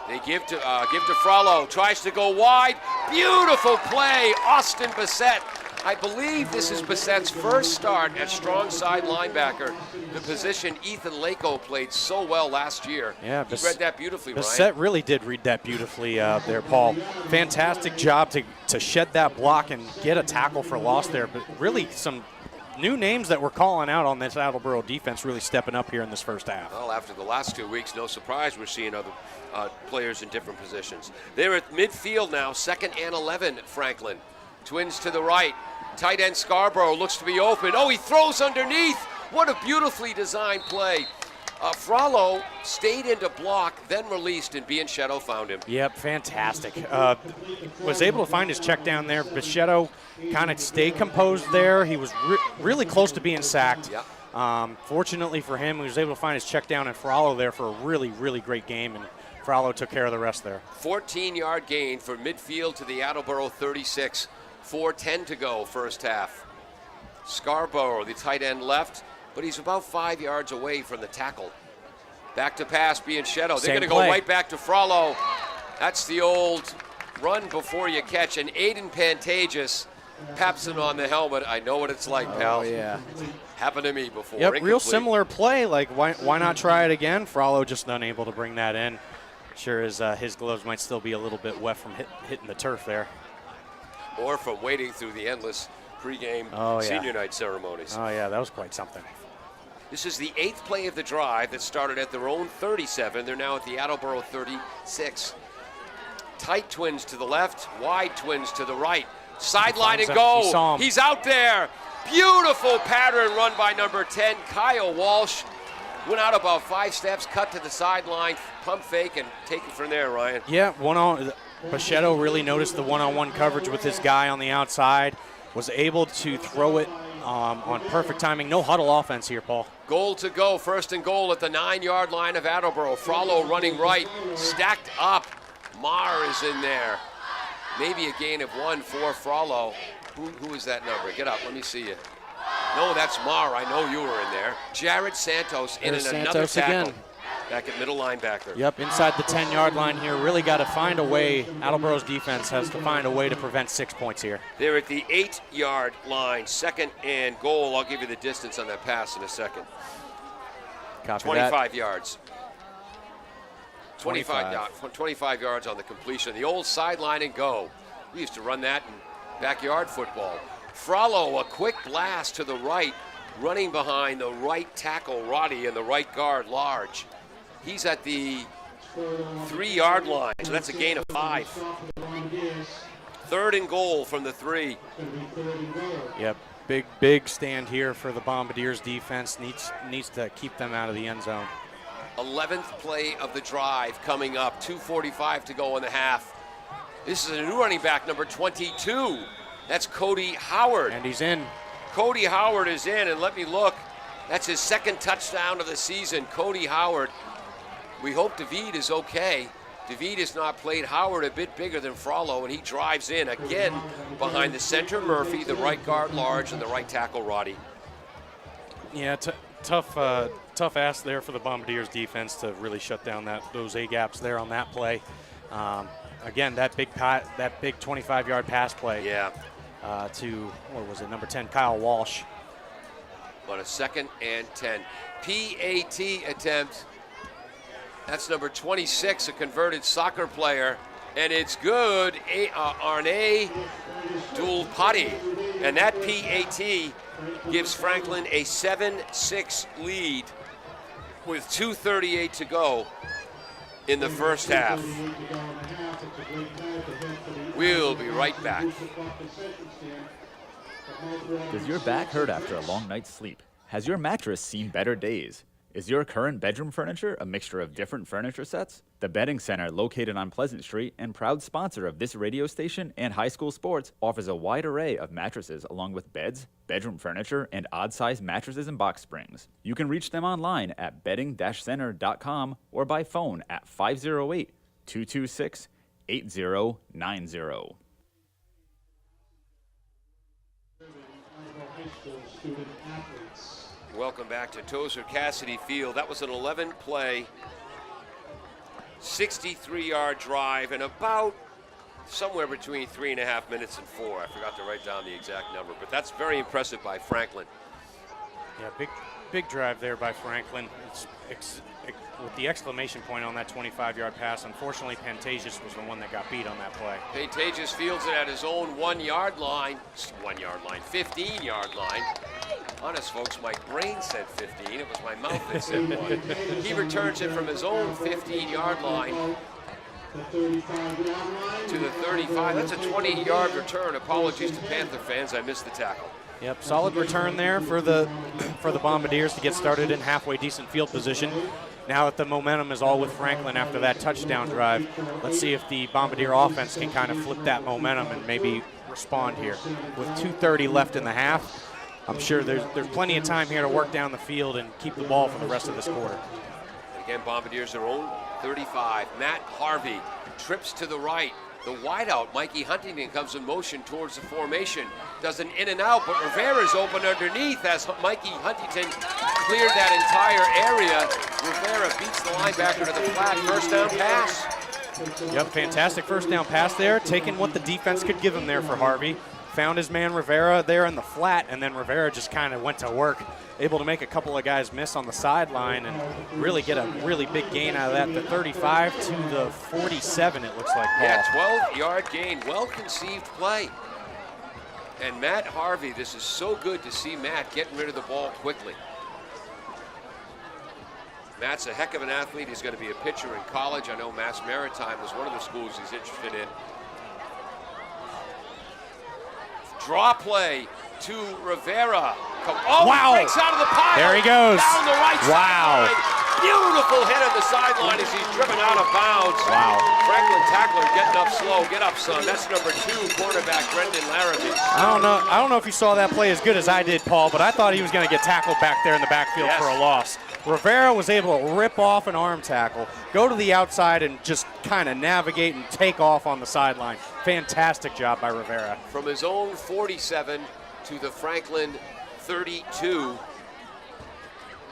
They give to Frollo, tries to go wide. Beautiful play, Austin Bissett. I believe this is Bissett's first start at strong side linebacker, the position Ethan Lako played so well last year. Yeah, he read that beautifully, Ryan. Bissett really did read that beautifully there, Paul. Fantastic job to shed that block and get a tackle for loss there, but really some new names that we're calling out on this Attleboro defense really stepping up here in this first half. Well, after the last 2 weeks, no surprise we're seeing other players in different positions. They're at midfield now, 2nd and 11 at Franklin. Twins to the right. Tight end Scarborough looks to be open. Oh, he throws underneath. What a beautifully designed play. Frollo stayed into block, then released, and Bianchetto found him. Yep, fantastic. Was able to find his check down there. Bianchetto kind of stayed composed there. He was really close to being sacked. Yep. Fortunately for him, he was able to find his check down and Frollo there for a really, really great game, and Frollo took care of the rest there. 14-yard gain from midfield to the Attleboro 36. 4:10 to go, first half. Scarborough, the tight end left, but he's about 5 yards away from the tackle. Back to pass, Bianchetto. They're going to go right back to Frollo. That's the old run before you catch. And Aiden Pantages, Papson on the helmet. I know what it's like, pal. Oh, yeah. Happened to me before. Yep, Incomplete. real similar play. Like, why not try it again? Frollo just unable to bring that in. Sure as his gloves might still be a little bit wet from hitting the turf there. Or from waiting through the endless pregame senior night ceremonies. Oh, yeah, that was quite something. This is the 8th play of the drive that started at their own 37. They're now at the Attleboro 36. Tight twins to the left, wide twins to the right. Sideline and go. He's out there. Beautiful pattern run by number 10, Kyle Walsh. Went out about 5 steps, cut to the sideline, pump fake, and take it from there, Ryan. Yeah, Pachetto really noticed the one-on-one coverage with his guy on the outside, was able to throw it on perfect timing. No huddle offense here, Paul. Goal to go, 1st and goal at the 9-yard line of Attleboro. Frollo running right, stacked up. Marr is in there. Maybe a gain of 1 for Frollo. Who is that number? Get up, let me see you. No, that's Marr. I know you were in there. Jared Santos in another tackle. Again. Back at middle linebacker. Yep, inside the 10-yard line here. Really got to find a way. Attleboro's defense has to find a way to prevent 6 points here. They're at the 8-yard line, 2nd and goal. I'll give you the distance on that pass in a second. Copy 25 that. yards. 25 yards on the completion. The old sideline and go. We used to run that in backyard football. Frollo, a quick blast to the right, running behind the right tackle, Roddy, and the right guard, Large. He's at the 3-yard line, so that's a gain of 5. 3rd and goal from the 3. Yep, big stand here for the Bombardiers defense. Needs to keep them out of the end zone. 11th play of the drive coming up, 2:45 to go in the half. This is a new running back, number 22. That's Cody Howard. And he's in. Cody Howard is in, and let me look. That's his 2nd touchdown of the season. Cody Howard. We hope David is okay. David has not played. Howard a bit bigger than Frollo, and he drives in again behind the center, Murphy, the right guard, Large, and the right tackle, Roddy. Yeah, tough ask there for the Bombardiers defense to really shut down those A-gaps there on that play. Again, that big 25-yard pass play. Yeah. To, what was it, number 10, Kyle Walsh. On a 2nd and 10. PAT attempt. That's number 26, a converted soccer player. And it's good, Arne Dulpati. And that PAT gives Franklin a 7-6 lead with 2:38 to go in the first half. We'll be right back. Does your back hurt after a long night's sleep? Has your mattress seen better days? Is your current bedroom furniture a mixture of different furniture sets? The Bedding Center, located on Pleasant Street and proud sponsor of this radio station and high school sports, offers a wide array of mattresses along with beds, bedroom furniture, and odd-sized mattresses and box springs. You can reach them online at bedding-center.com or by phone at 508-226-8090. Welcome back to Tozer Cassidy Field. That was an 11-play, 63-yard drive and about somewhere between 3.5 minutes and 4. I forgot to write down the exact number, but that's very impressive by Franklin. Yeah, big drive there by Franklin. With the exclamation point on that 25-yard pass, unfortunately, Pantages was the one that got beat on that play. Pantages fields it at his own 15-yard line. Honest, folks, my brain said 15. It was my mouth that said 1. He returns it from his own 15-yard line to the 35. That's a 20-yard return. Apologies to Panther fans. I missed the tackle. Yep, solid return there for the Bombardiers to get started in halfway decent field position. Now that the momentum is all with Franklin after that touchdown drive, let's see if the Bombardier offense can kind of flip that momentum and maybe respond here. With 2:30 left in the half, I'm sure there's plenty of time here to work down the field and keep the ball for the rest of this quarter. Again, Bombardiers their own 35. Matt Harvey trips to the right. The wideout, Mikey Huntington, comes in motion towards the formation. Does an in and out, but Rivera's open underneath as Mikey Huntington cleared that entire area. Rivera beats the linebacker to the flat. First down pass. Yep, fantastic first down pass there. Taking what the defense could give him there for Harvey. Found his man Rivera there in the flat, and then Rivera just kind of went to work, able to make a couple of guys miss on the sideline and really get a really big gain out of that. The 35 to the 47, it looks like, Paul. Yeah, 12-yard gain. Well-conceived play. And Matt Harvey, this is so good to see Matt getting rid of the ball quickly. Matt's a heck of an athlete. He's going to be a pitcher in college. I know Mass Maritime was one of the schools he's interested in. Draw play to Rivera. Oh, wow. He breaks out of the pile. There he goes. Down the right wow. sideline. Beautiful hit on the sideline as he's driven out of bounds. Wow. Franklin tackler getting up slow. Get up, son. That's number 2, cornerback Brendan Larrabee. I don't know if you saw that play as good as I did, Paul, but I thought he was going to get tackled back there in the backfield for a loss. Rivera was able to rip off an arm tackle, go to the outside, and just kind of navigate and take off on the sideline. Fantastic job by Rivera. From his own 47 to the Franklin 32.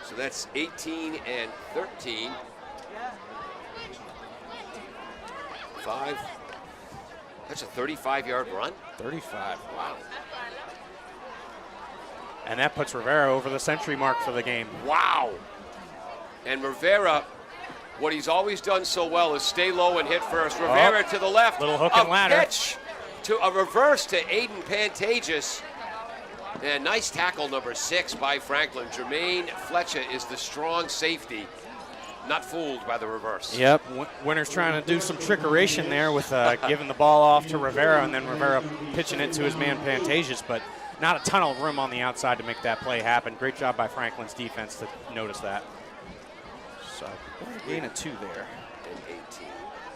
So that's 18 and 13. 5. That's a 35-yard run. 35. Wow. And that puts Rivera over the century mark for the game. Wow. And Rivera, what he's always done so well is stay low and hit first. Rivera to the left. Little hook and ladder. Pitch to a reverse to Aiden Pantages. And nice tackle number 6 by Franklin. Jermaine Fletcher is the strong safety. Not fooled by the reverse. Yep, Winter's trying to do some trickeration there with giving the ball off to Rivera and then Rivera pitching it to his man Pantages, but not a ton of room on the outside to make that play happen. Great job by Franklin's defense to notice that. So, gain of 2 there. And 18.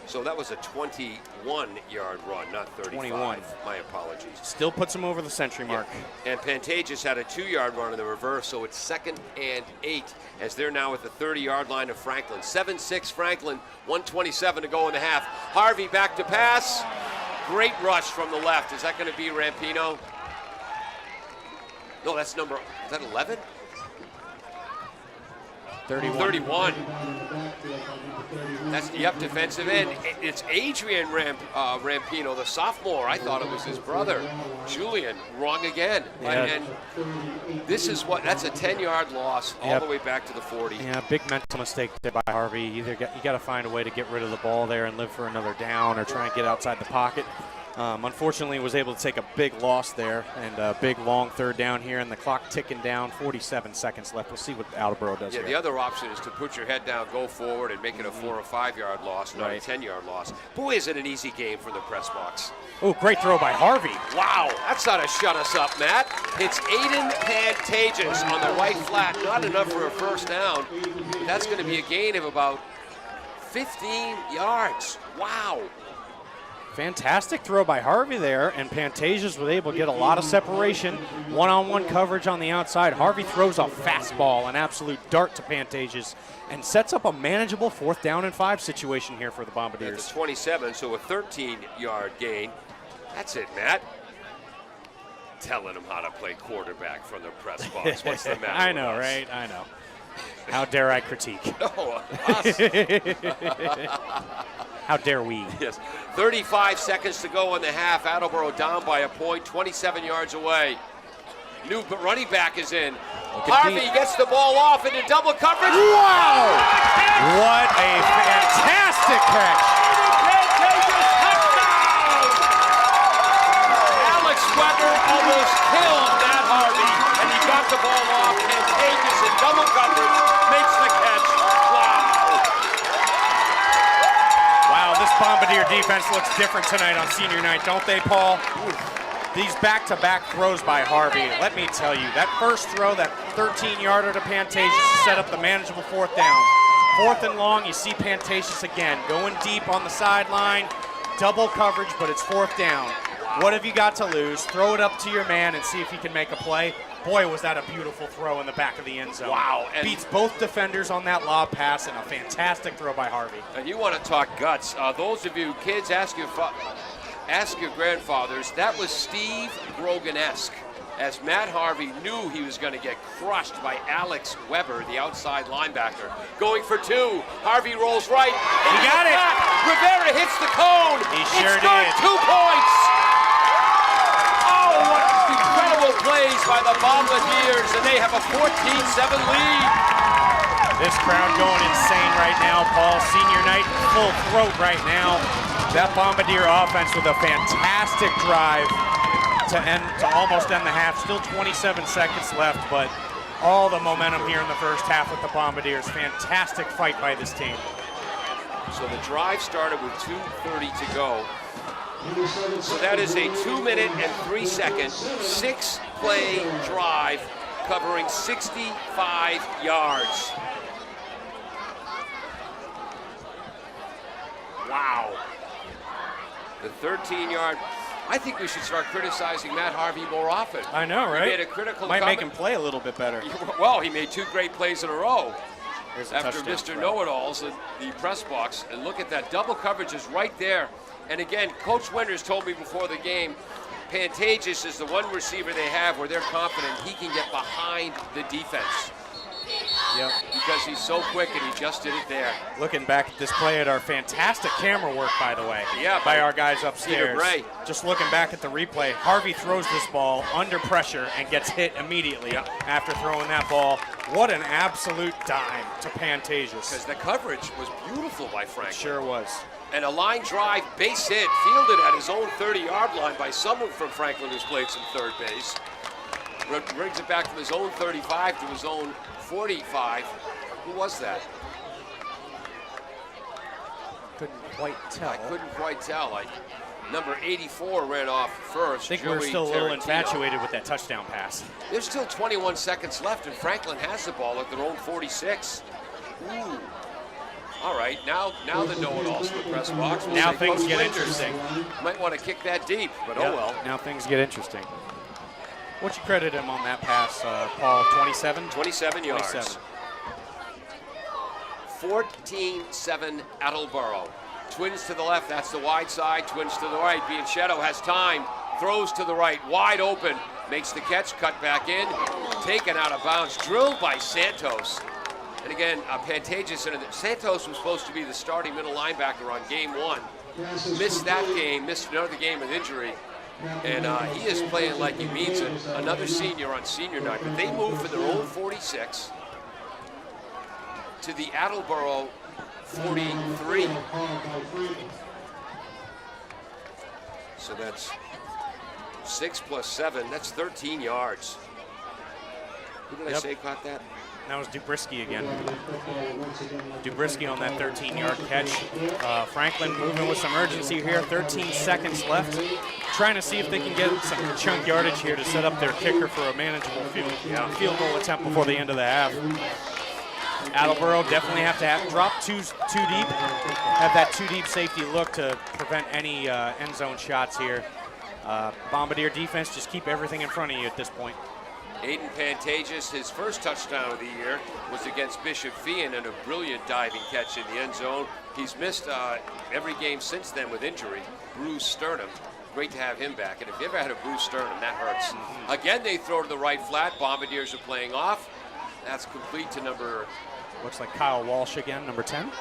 So that was a 21-yard run, not 35. 21. My apologies. Still puts him over the century mark. And Pantages had a 2-yard run in the reverse, so it's 2nd and 8 as they're now at the 30-yard line of Franklin. 7-6 Franklin, 1:27 to go in the half. Harvey back to pass. Great rush from the left. Is that going to be Rampino? No, that's is that 11? 31. That's the defensive end. It's Adrian Rampino, the sophomore. I thought it was his brother, Julian. Wrong again. Yeah. And this is that's a 10-yard loss all the way back to the 40. Yeah, big mental mistake there by Harvey. You got to find a way to get rid of the ball there and live for another down or try and get outside the pocket. Unfortunately, was able to take a big loss there and a big long 3rd down here, and the clock ticking down. 47 seconds left. We'll see what Attleboro does here. The other option is to put your head down, go forward, and make it a 4 or 5-yard loss, not a 10-yard loss. Boy, is it an easy game from the press box. Oh, great throw by Harvey. Wow, that's how to shut us up, Matt. It's Aiden Pantages on the right flat. Not enough for a first down. That's going to be a gain of about 15 yards. Wow. Fantastic throw by Harvey there, and Pantages was able to get a lot of separation, one-on-one coverage on the outside. Harvey throws a fastball, an absolute dart to Pantages, and sets up a manageable 4th down and 5 situation here for the Bombardiers. At the 27, so a 13-yard gain. That's it, Matt. Telling him how to play quarterback from the press box. What's the matter? I know, right? I know. How dare I critique? No, us. How dare we? Yes. 35 seconds to go in the half. Attleboro down by a point, 27 yards away. New running back is in. Harvey gets the ball off into double coverage. Wow! What a fantastic catch. Alex Weber almost killed Matt Harvey, and he got the ball off. Pantages in double coverage makes the catch. Wow, this Bombardier defense looks different tonight on senior night, don't they, Paul? These back-to-back throws by Harvey, let me tell you, that first throw, that 13-yarder to Pantages to set up the manageable 4th down. 4th and long, you see Pantages again, going deep on the sideline, double coverage, but it's 4th down. What have you got to lose? Throw it up to your man and see if he can make a play. Boy, was that a beautiful throw in the back of the end zone. Wow. Beats both defenders on that lob pass, and a fantastic throw by Harvey. And you want to talk guts. Those of you kids, ask your grandfathers. That was Steve Grogan-esque, as Matt Harvey knew he was going to get crushed by Alex Weber, the outside linebacker. Going for 2. Harvey rolls right. He got it. Rivera hits the cone. He sure it's good. did. 2 points. Oh, what incredible plays by the Bombardiers, and they have a 14-7 lead. This crowd going insane right now, Paul. Senior night, full throat right now. That Bombardier offense with a fantastic drive to almost end the half. Still 27 seconds left, but all the momentum here in the first half with the Bombardiers. Fantastic fight by this team. So the drive started with 2:30 to go. So that is a 2-minute and 3-second, 6-play drive covering 65 yards. Wow. The 13-yard. I think we should start criticizing Matt Harvey more often. I know, right? He made a critical Might make comment. him play a little bit better. Well, he made 2 great plays in a row. Here's a After touchdown Mr. throw. Know-it-alls in the press box. And look at that. Double coverage is right there. And again, Coach Winters told me before the game, Pantages is the one receiver they have where they're confident he can get behind the defense. Yep. Because he's so quick and he just did it there. Looking back at this play at our fantastic camera work, by the way, Yeah, by by our guys Peter upstairs. Bray. Just looking back at the replay, Harvey throws this ball under pressure and gets hit immediately after throwing that ball. What an absolute dime to Pantages. Because the coverage was beautiful by Franklin. Sure was. And a line drive, base hit, fielded at his own 30-yard line by someone from Franklin who's played some third base. Brings it back from his own 35 to his own 45. Who was that? Couldn't quite tell. I couldn't quite tell. Number 84 ran off first. I think we're Joey still a little Tarantino. infatuated with that touchdown pass. There's still 21 seconds left, and Franklin has the ball at their own 46. Ooh. All right, now the know-it-alls in the press box. We'll Now say things Coach get Winters interesting. Might want to kick that deep, but Yep. oh well. Now things get interesting. What you credit him on that pass, Paul? 27? 27 yards. 27. 14-7 Attleboro. Twins to the left, that's the wide side. Twins to the right. Bianchetto has time, throws to the right, wide open, makes the catch, cut back in, taken out of bounds, drilled by Santos. And again, Pantages, Santos was supposed to be the starting middle linebacker on game 1. Missed that game, missed another game with injury. And he is playing like he means it. Another senior on senior night. But they move for their own 46 to the Attleboro 43. So that's 6 plus 7. That's 13 yards. Who did I Yep. say caught that? That was Dubrisky again. Dubrisky on that 13-yard catch. Franklin moving with some urgency here. 13 seconds left. Trying to see if they can get some chunk yardage here to set up their kicker for a manageable field goal attempt before the end of the half. Attleboro definitely have to drop too deep. Have that too deep safety look to prevent any end zone shots here. Bombardier defense, just keep everything in front of you at this point. Aiden Pantages, his first touchdown of the year was against Bishop Fian and a brilliant diving catch in the end zone. He's missed every game since then with injury. Bruised sternum. Great to have him back. And if you ever had a bruised sternum, that hurts. Again, they throw to the right flat. Bombardiers are playing off. That's complete to number... Looks like Kyle Walsh again, number 10.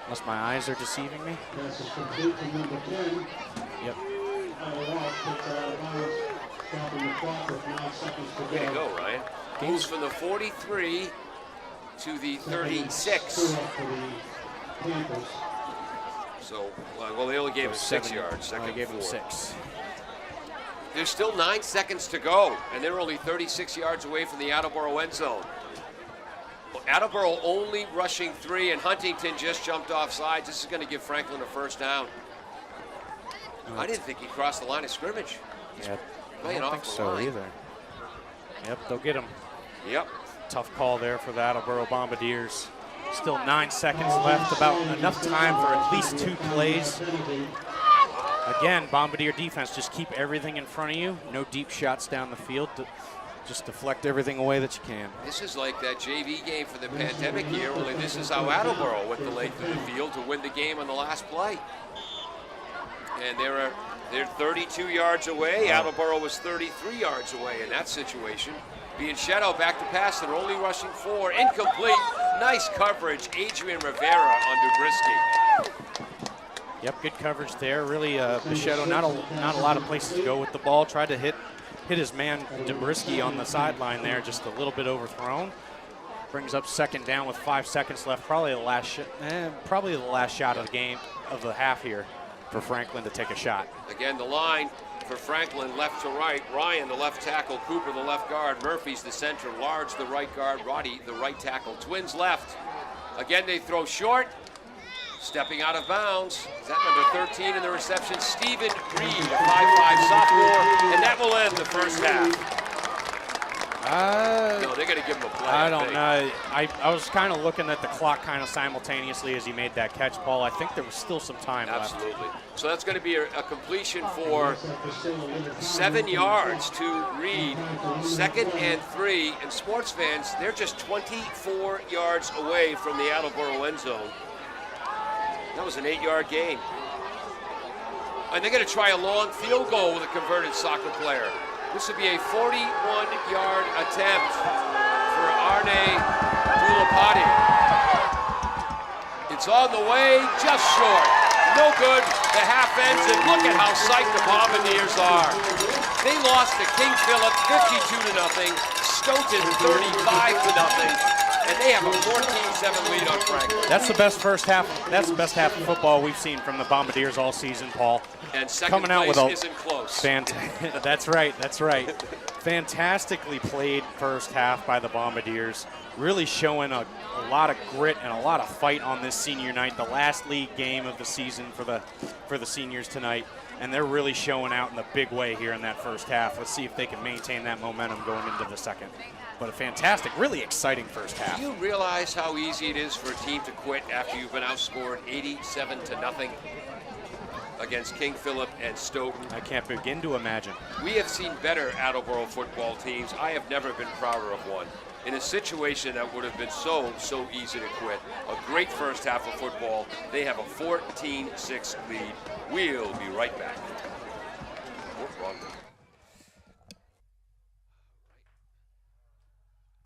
Unless my eyes are deceiving me. Pass is complete to number 10. Yep. Kyle Walsh puts it out of bounds, stopping the clock with 9 seconds to Way to go. go, Ryan. Moves from the 43 to the 36. Two up for the Panthers. So, well, they only gave him 6 yards. I Second gave him 4. 6. There's still 9 seconds to go, and they're only 36 yards away from the Attleboro end zone. Well, Attleboro only rushing 3, and Huntington just jumped off sides. This is going to give Franklin a first down. I didn't think he crossed the line of scrimmage. He's Yeah, I playing don't off think the so line. either. Yep, they'll get him. Yep. Tough call there for the Attleboro Bombardiers. Still 9 seconds left, about enough time for at least 2 plays. Again, Bombardier defense, just keep everything in front of you. No deep shots down the field. Just deflect everything away that you can. This is like that JV game for the pandemic year, only this is how Attleboro went the length of the field to win the game on the last play. And they're 32 yards away. Attleboro was 33 yards away in that situation. Bianchetto back to pass. They're only rushing 4. Incomplete. Nice coverage. Adrian Rivera on Dubrisky. Yep, good coverage there. Really, Bichette, not a lot of places to go with the ball. Tried to hit his man Dubrisky on the sideline there, just a little bit overthrown. Brings up second down with 5 seconds left. Probably the last shot of the game, of the half here, for Franklin to take a shot. Again, the line for Franklin, left to right. Ryan, the left tackle. Cooper, the left guard. Murphy's the center. Large, the right guard. Roddy, the right tackle. Twins left. Again, they throw short. Stepping out of bounds. Is that number 13 in the reception? Stephen Reed, a 5'5" sophomore. And that will end the first half. No, they're going to give him a play. I don't know. I was kind of looking at the clock kind of simultaneously as he made that catch, Paul. I think there was still some time left. Absolutely. So that's going to be a completion for 7 yards to Reed. 2nd and 3. And sports fans, they're just 24 yards away from the Attleboro end zone. That was an 8-yard gain. And they're going to try a long field goal with a converted soccer player. This would be a 41-yard attempt for Arne Dulapati. It's on the way, just short. No good. The half ends, and look at how psyched the Bombardiers are. They lost to King Philip 52-0, Stoughton 35-0. And they have a 14-7 lead on Franklin. That's the best first half. That's the best half of football we've seen from the Bombardiers all season, Paul. And second coming out place with isn't close. That's right. That's right. Fantastically played first half by the Bombardiers. Really showing a lot of grit and a lot of fight on this senior night. The last league game of the season for the seniors tonight. And they're really showing out in a big way here in that first half. Let's see if they can maintain that momentum going into the second. But a fantastic, really exciting first half. Do you realize how easy it is for a team to quit after you've been outscored 87-0 against King Philip and Stoughton? I can't begin to imagine. We have seen better Attleboro football teams. I have never been prouder of one. In a situation that would have been so easy to quit. A great first half of football. They have a 14-6 lead. We'll be right back.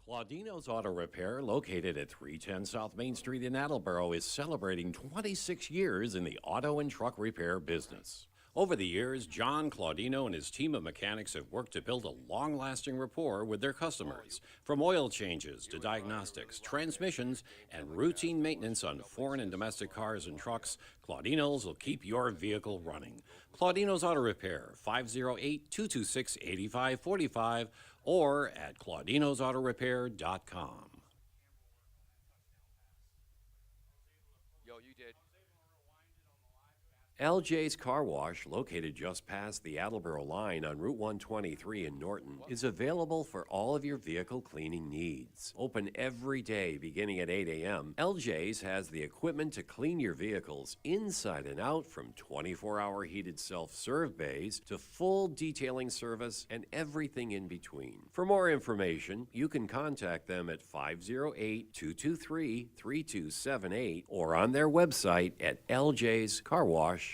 Claudino's Auto Repair, located at 310 South Main Street in Attleboro, is celebrating 26 years in the auto and truck repair business. Over the years, John Claudino and his team of mechanics have worked to build a long-lasting rapport with their customers. From oil changes to diagnostics, transmissions, and routine maintenance on foreign and domestic cars and trucks, Claudino's will keep your vehicle running. Claudino's Auto Repair, 508-226-8545, or at claudinosautorepair.com. LJ's Car Wash, located just past the Attleboro line on Route 123 in Norton, is available for all of your vehicle cleaning needs. Open every day beginning at 8 a.m., LJ's has the equipment to clean your vehicles inside and out, from 24-hour heated self-serve bays to full detailing service and everything in between. For more information, you can contact them at 508-223-3278 or on their website at ljscarwash.com.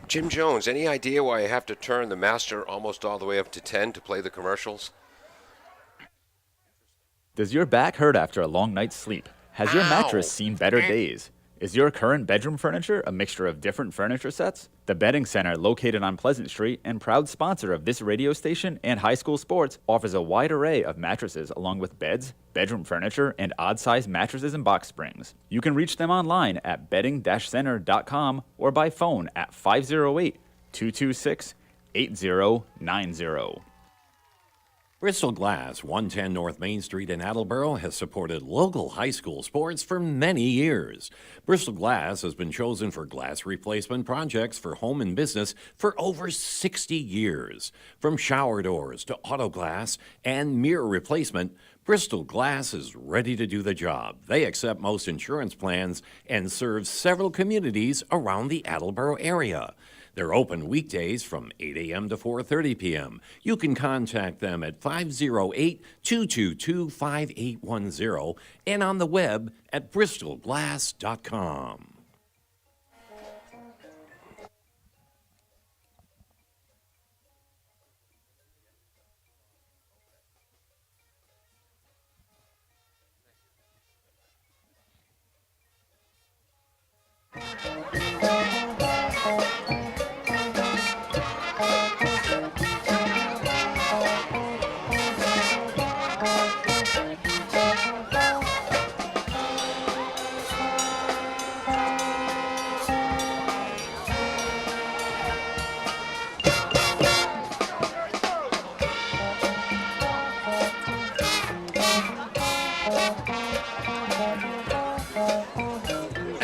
Jim Jones, any idea why I have to turn the master almost all the way up to 10 to play the commercials? Does your back hurt after a long night's sleep? Has your mattress seen better days? Is your current bedroom furniture a mixture of different furniture sets? The Bedding Center, located on Pleasant Street and proud sponsor of this radio station and high school sports, offers a wide array of mattresses along with beds, bedroom furniture, and odd-sized mattresses and box springs. You can reach them online at bedding-center.com or by phone at 508-226-8090. Bristol Glass, 110 North Main Street in Attleboro, has supported local high school sports for many years. Bristol Glass has been chosen for glass replacement projects for home and business for over 60 years. From shower doors to auto glass and mirror replacement, Bristol Glass is ready to do the job. They accept most insurance plans and serve several communities around the Attleboro area. They're open weekdays from 8 a.m. to 4:30 p.m. You can contact them at 508-222-5810 and on the web at bristolglass.com.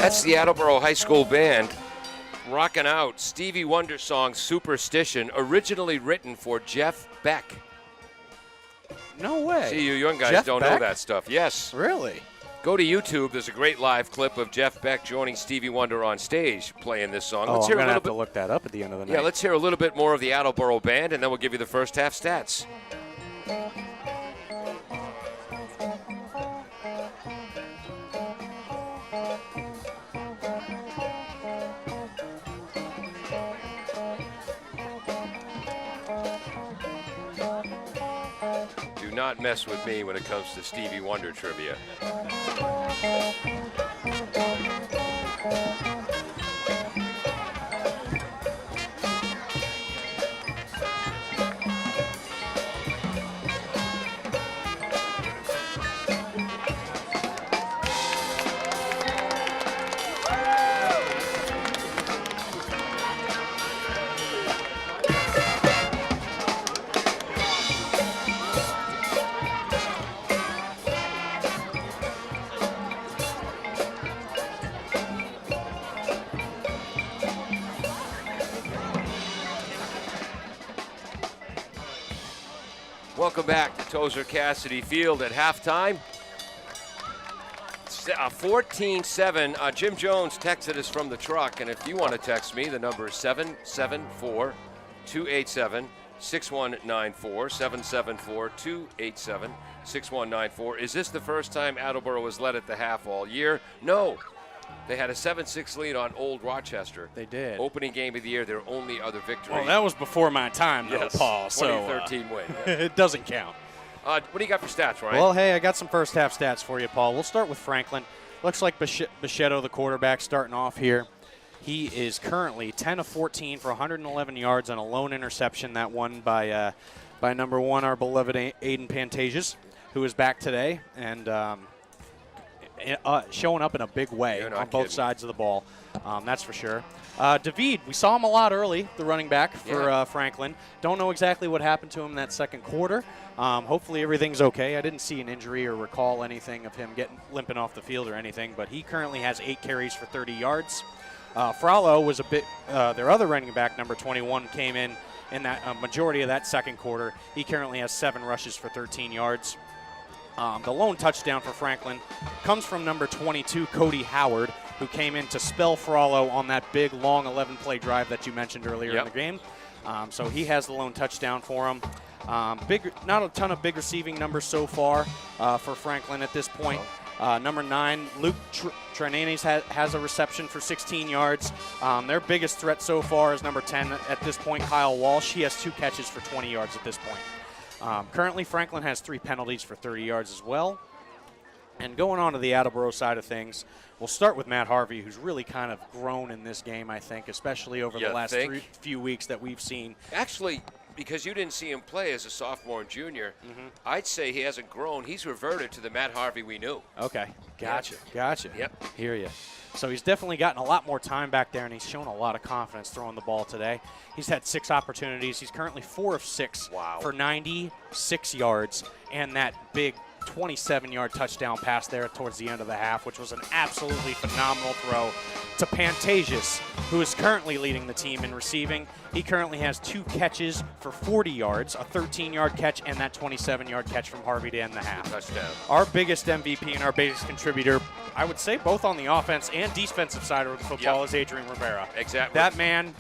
That's the Attleboro High School Band rocking out Stevie Wonder song Superstition, originally written for Jeff Beck. No way. See, you young guys Jeff don't Beck? know that stuff. Yes. Really? Go to YouTube. There's a great live clip of Jeff Beck joining Stevie Wonder on stage playing this song. Oh, Let's I'm hear going a to have little to bit. look that up at the end of the night. Yeah, let's hear a little bit more of the Attleboro Band, and then we'll give you the first half stats. Do not mess with me when it comes to Stevie Wonder trivia. Welcome back to Tozer Cassidy Field at halftime. 14-7. Jim Jones texted us from the truck, and if you want to text me, the number is 774-287-6194, 774-287-6194. Is this the first time Attleboro was led at the half all year? No. They had a 7-6 lead on Old Rochester. They did. Opening game of the year, their only other victory. Well, that was before my time, though, Yes, Paul. 2013 win. Yeah. It doesn't count. What do you got for stats, Ryan? Well, hey, I got some first half stats for you, Paul. We'll start with Franklin. Looks like Bichetto, the quarterback, starting off here. He is currently 10 of 14 for 111 yards on a lone interception, that one by number one, our beloved Aiden Pantages, who is back today and showing up in a big way on both sides of the ball. That's for sure. David, we saw him a lot early, the running back for Franklin. Don't know exactly what happened to him in that second quarter. Hopefully everything's okay. I didn't see an injury or recall anything of him limping off the field or anything, but he currently has 8 carries for 30 yards. Frollo was their other running back, number 21, came in that majority of that second quarter. He currently has 7 rushes for 13 yards. The lone touchdown for Franklin comes from number 22, Cody Howard, who came in to spell Frollo on that big, long 11-play drive that you mentioned earlier in the game. So he has the lone touchdown for him. Not a ton of big receiving numbers so far for Franklin at this point. Number 9, Luke Trenanes has a reception for 16 yards. Their biggest threat so far is number 10 at this point, Kyle Walsh. He has 2 catches for 20 yards at this point. Currently, Franklin has 3 penalties for 30 yards as well. And going on to the Attleboro side of things, we'll start with Matt Harvey, who's really kind of grown in this game, I think, especially over the last few weeks that we've seen. Actually, because you didn't see him play as a sophomore and junior, I'd say he hasn't grown. He's reverted to the Matt Harvey we knew. Okay, gotcha. Yep. Hear you. So he's definitely gotten a lot more time back there, and he's shown a lot of confidence throwing the ball today. He's had 6 opportunities. He's currently 4 of 6 for 96 yards, and that big 27-yard touchdown pass there towards the end of the half, which was an absolutely phenomenal throw to Pantages, who is currently leading the team in receiving. He currently has 2 catches for 40 yards, a 13-yard catch and that 27-yard catch from Harvey to end the half. Touchdown. Our biggest MVP and our biggest contributor, I would say both on the offense and defensive side of football, is Adrian Rivera. Exactly. That man,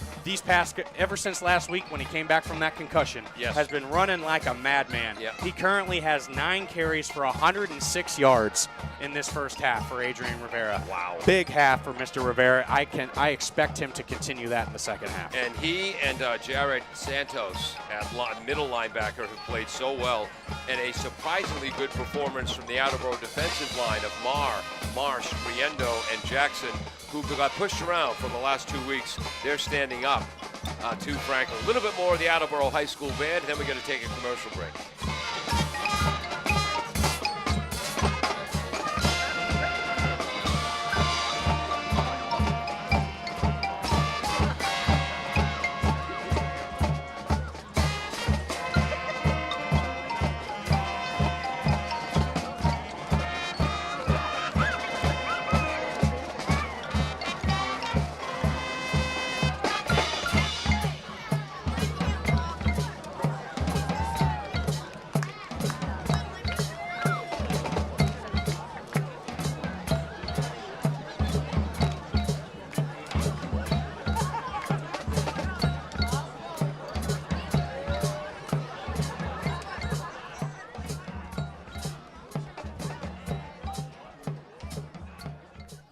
ever since last week when he came back from that concussion, has been running like a madman. He currently has 9 carries for 106 yards in this first half for Adrian Rivera. Wow. Big half for Mr. Rivera. I expect him to continue that in the second half. And he and Jared Santos at middle linebacker, who played so well, and a surprisingly good performance from the Attleboro defensive line of Marsh, Riendo, and Jackson, who got pushed around for the last 2 weeks. They're standing up to Franklin. A little bit more of the Attleboro High School Band, and then we're going to take a commercial break.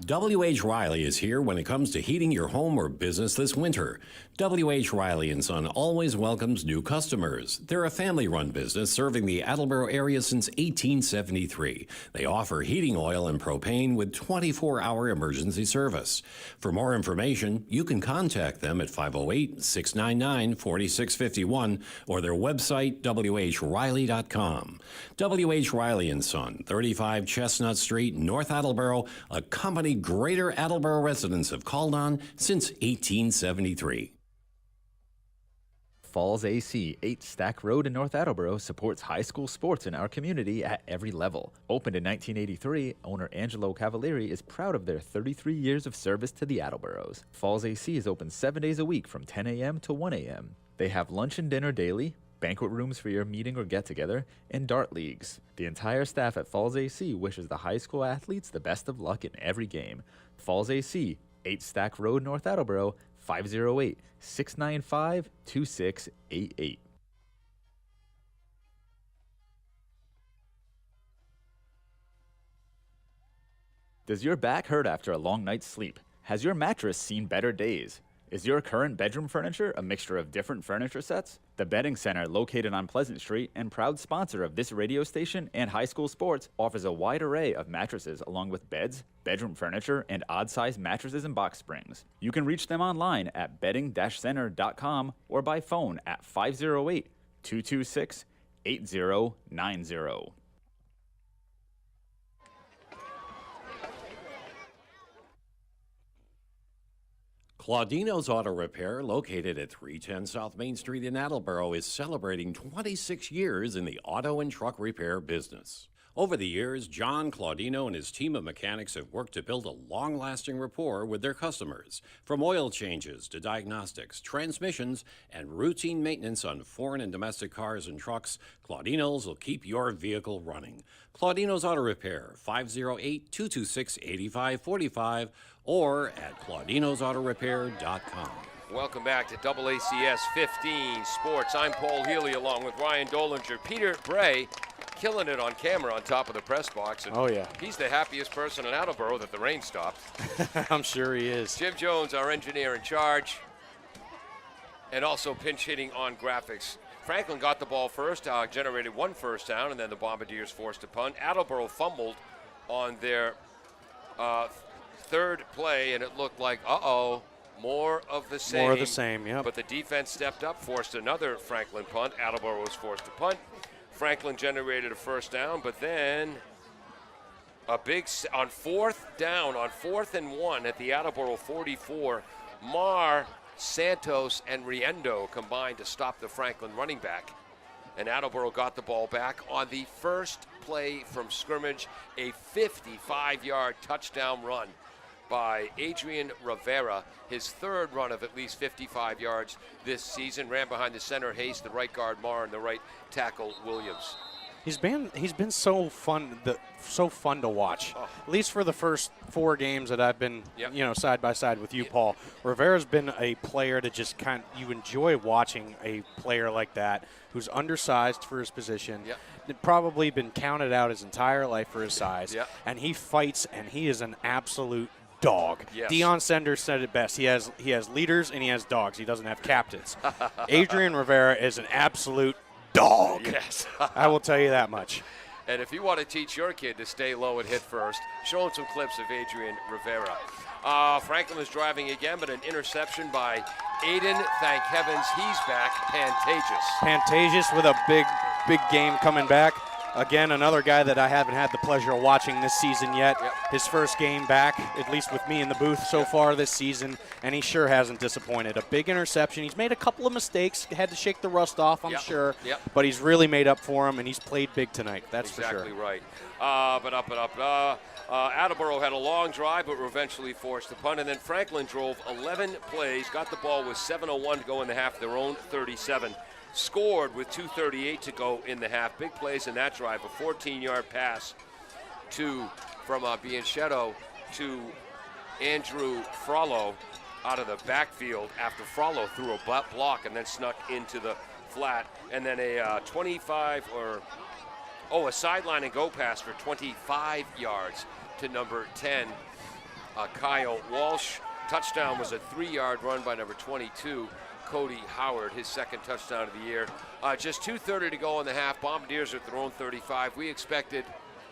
W.H. Riley is here when it comes to heating your home or business this winter. W.H. Riley & Son always welcomes new customers. They're a family-run business serving the Attleboro area since 1873. They offer heating oil and propane with 24-hour emergency service. For more information, you can contact them at 508-699-4651 or their website, whriley.com. W.H. Riley & Son, 35 Chestnut Street, North Attleboro, a company Greater Attleboro residents have called on since 1873. Falls AC, 8 Stack Road in North Attleboro, supports high school sports in our community at every level. Opened in 1983, owner Angelo Cavalieri is proud of their 33 years of service to the Attleboros. Falls AC is open 7 days a week from 10 a.m. to 1 a.m. They have lunch and dinner daily, banquet rooms for your meeting or get-together, and dart leagues. The entire staff at Falls AC wishes the high school athletes the best of luck in every game. Falls AC, 8 Stack Road, North Attleboro, 508-695-2688. Does your back hurt after a long night's sleep? Has your mattress seen better days? Is your current bedroom furniture a mixture of different furniture sets? The Bedding Center, located on Pleasant Street and proud sponsor of this radio station and high school sports, offers a wide array of mattresses along with beds, bedroom furniture, and odd-sized mattresses and box springs. You can reach them online at bedding-center.com or by phone at 508-226-8090. Claudino's Auto Repair, located at 310 South Main Street in Attleboro, is celebrating 26 years in the auto and truck repair business. Over the years, John Claudino and his team of mechanics have worked to build a long-lasting rapport with their customers. From oil changes to diagnostics, transmissions, and routine maintenance on foreign and domestic cars and trucks, Claudino's will keep your vehicle running. Claudino's Auto Repair, 508-226-8545, or at claudinosautorepair.com. Welcome back to AACS 15 Sports. I'm Paul Healy along with Ryan Dolinger. Peter Bray killing it on camera on top of the press box. And oh, yeah. He's the happiest person in Attleboro that the rain stopped. I'm sure he is. Jim Jones, our engineer in charge, and also pinch hitting on graphics. Franklin got the ball first, generated one first down, and then the Bombardiers forced a punt. Attleboro fumbled on their third play, and it looked like, more of the same. More of the same, yep. But the defense stepped up, forced another Franklin punt. Attleboro was forced to punt. Franklin generated a first down, but then a big, on 4th down, on 4th and 1 at the Attleboro 44, Marr, Santos, and Riendo combined to stop the Franklin running back. And Attleboro got the ball back on the first play from scrimmage, a 55-yard touchdown run by Adrian Rivera, his third run of at least 55 yards this season. Ran behind the center Hayes, the right guard Marr, and the right tackle Williams. He's been so fun to watch. Oh. At least for the first 4 games that I've been side by side with you, Paul. Rivera's been a player that just you enjoy watching a player like that who's undersized for his position. Yep. Probably been counted out his entire life for his size. Yep. And he fights, and he is an absolute dog. Yes. Deion Sanders said it best. He has leaders and he has dogs. He doesn't have captains. Adrian Rivera is an absolute dog. Yes. I will tell you that much. And if you want to teach your kid to stay low and hit first, show him some clips of Adrian Rivera. Franklin is driving again, but an interception by Aiden. Thank heavens he's back. Pantages with a big game coming back. Again, another guy that I haven't had the pleasure of watching this season yet. Yep. His first game back, at least with me in the booth so far this season, and he sure hasn't disappointed. A big interception. He's made a couple of mistakes, had to shake the rust off, I'm sure. Yep. But he's really made up for him, and he's played big tonight. That's exactly for sure. Right. Attleboro had a long drive, but were eventually forced to punt. And then Franklin drove 11 plays, got the ball with 7:01 to go in the half, their own 37. Scored with 2:38 to go in the half. Big plays in that drive. A 14-yard pass from Bianchetto to Andrew Frollo out of the backfield after Frollo threw a block and then snuck into the flat. And then a sideline and go pass for 25 yards to number 10, Kyle Walsh. Touchdown was a 3-yard run by number 22, Cody Howard, his second touchdown of the year. Just 2:30 to go in the half. Bombardiers are at their own 35. We expected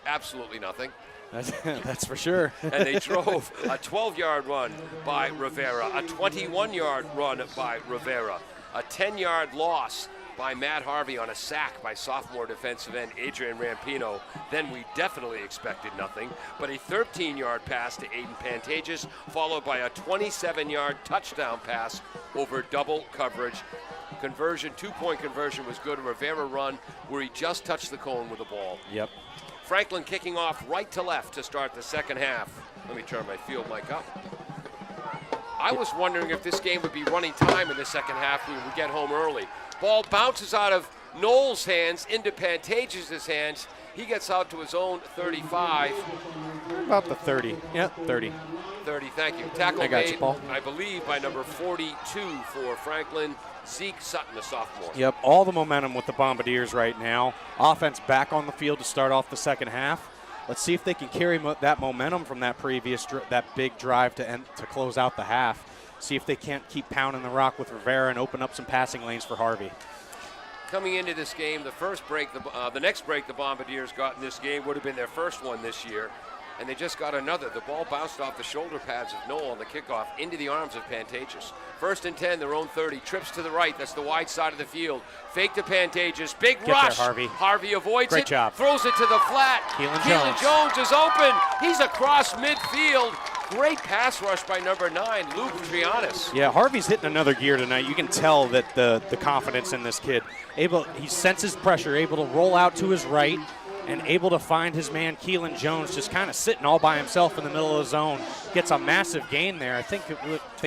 absolutely nothing. That's for sure. And they drove a 12-yard run by Rivera, a 21-yard run by Rivera, a 10-yard loss by Matt Harvey on a sack by sophomore defensive end Adrian Rampino. Then we definitely expected nothing, but a 13-yard pass to Aiden Pantages, followed by a 27-yard touchdown pass over double coverage. Conversion, 2-point conversion was good. A Rivera run where he just touched the cone with the ball. Yep. Franklin kicking off right to left to start the second half. Let me turn my field mic up. I was wondering if this game would be running time in the second half. We would get home early. Ball bounces out of Knowles' hands into Pantages' hands. He gets out to his own 35. About the 30. Yeah, 30. 30, thank you. Tackle I got made, you, Paul. I believe, by number 42 for Franklin, Zeke Sutton, the sophomore. Yep, all the momentum with the Bombardiers right now. Offense back on the field to start off the second half. Let's see if they can carry that momentum from that previous, that big drive to close out the half. See if they can't keep pounding the rock with Rivera and open up some passing lanes for Harvey. Coming into this game, the next break the Bombardiers got in this game would have been their first one this year, and they just got another. The ball bounced off the shoulder pads of Noel on the kickoff into the arms of Pantages. 1st and 10, their own 30. Trips to the right. That's the wide side of the field. Fake to Pantages. Big rush. There, Harvey. Harvey avoids Great it. job. Throws it to the flat. Keelan Jones is open. He's across midfield. Great pass rush by number 9, Luke Trianis. Yeah, Harvey's hitting another gear tonight. You can tell that the confidence in this kid. He senses pressure, able to roll out to his right, and able to find his man Keelan Jones just kind of sitting all by himself in the middle of the zone. Gets a massive gain there. I think they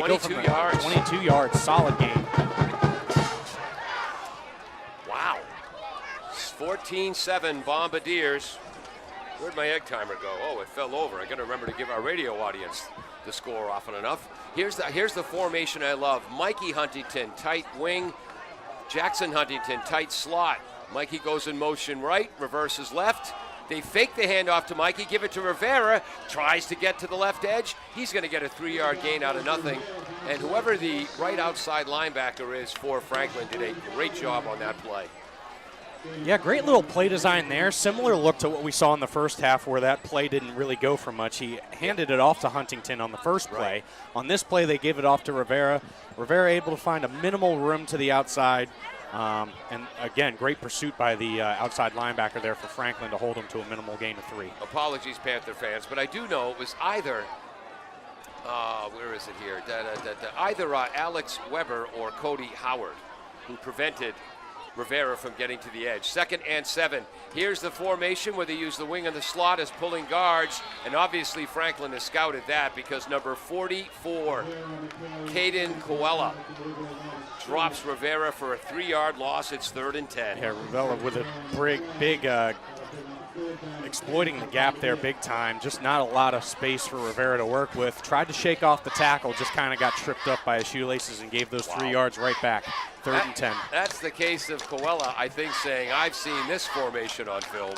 go from 22 yards. 22 yards, solid gain. Wow. 14-7 Bombardiers. Where'd my egg timer go? Oh, it fell over. I got to remember to give our radio audience the score often enough. Here's the formation I love. Mikey Huntington, tight wing. Jackson Huntington, tight slot. Mikey goes in motion right, reverses left. They fake the handoff to Mikey, give it to Rivera, tries to get to the left edge. He's going to get a 3-yard gain out of nothing. And whoever the right outside linebacker is for Franklin did a great job on that play. Yeah, great little play design there. Similar look to what we saw in the first half where that play didn't really go for much. He handed it off to Huntington on the first play. Right. On this play, they gave it off to Rivera. Rivera able to find a minimal room to the outside. And again, great pursuit by the outside linebacker there for Franklin to hold him to a minimal gain of 3. Apologies, Panther fans, but I do know it was either, where is it here? Either Alex Weber or Cody Howard who prevented Rivera from getting to the edge. 2nd and 7. Here's the formation where they use the wing and the slot as pulling guards, and obviously Franklin has scouted that because number 44, Caden Coella, drops Rivera for a 3-yard loss. It's 3rd and 10. Yeah, Rivera with a big exploiting the gap there big time. Just not a lot of space for Rivera to work with. Tried to shake off the tackle, just kind of got tripped up by his shoelaces and gave those 3 yards right back. 3rd and 10. That's the case of Coella, I think, saying, I've seen this formation on film.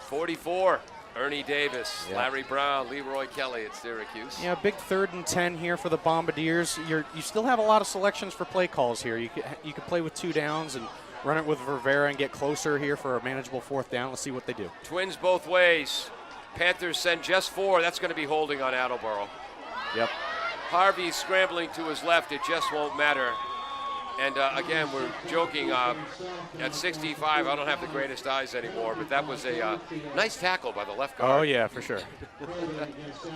44, Ernie Davis, Yeah. Larry Brown, Leroy Kelly at Syracuse. Yeah, big 3rd and 10 here for the Bombardiers. You still have a lot of selections for play calls here. You could play with 2 downs and run it with Rivera and get closer here for a manageable 4th down. Let's see what they do. Twins both ways. Panthers send just 4. That's going to be holding on Attleboro. Yep. Harvey scrambling to his left. It just won't matter. And again, we're joking. At 65, I don't have the greatest eyes anymore, but that was a nice tackle by the left guard. Oh, yeah, for sure.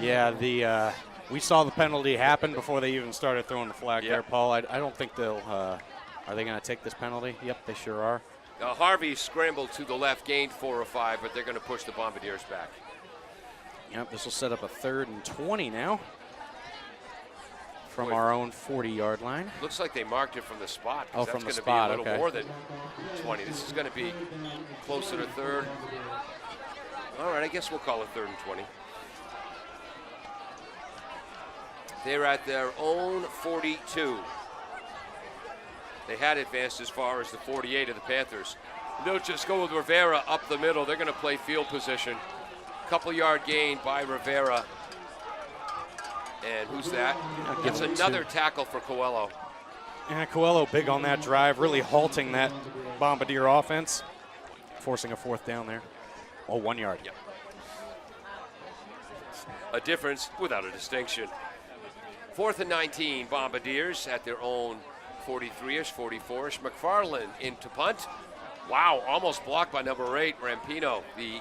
Yeah, we saw the penalty happen before they even started throwing the flag there, Paul. I don't think they'll are they going to take this penalty? Yep, they sure are. Harvey scrambled to the left, gained 4 or 5, but they're going to push the Bombardiers back. Yep, this will set up a 3rd and 20 now from our own 40-yard line. Looks like they marked it from the spot. Oh, from the spot, That's going to be a little okay. more than 20. This is going to be closer to 3rd. All right, I guess we'll call it 3rd and 20. They're at their own 42. They had advanced as far as the 48 of the Panthers. They'll just go with Rivera up the middle. They're going to play field position. Couple-yard gain by Rivera. And who's that? It's another tackle for Coelho. And Coelho big on that drive, really halting that Bombardier offense, forcing a fourth down there. Oh, 1 yard. Yep. A difference without a distinction. 4th and 19, Bombardiers at their own 43-ish, 44-ish. McFarland into punt. Wow, almost blocked by number 8, Rampino, the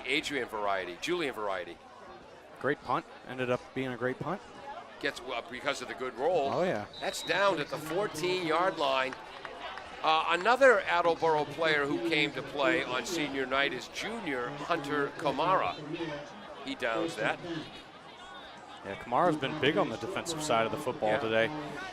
Julian variety. Great punt. Ended up being a great punt. Gets because of the good roll. Oh, yeah. That's down at the 14-yard line. Another Attleboro player who came to play on senior night is junior Hunter Kamara. He downs that. Yeah, Kamara's been big on the defensive side of the football today.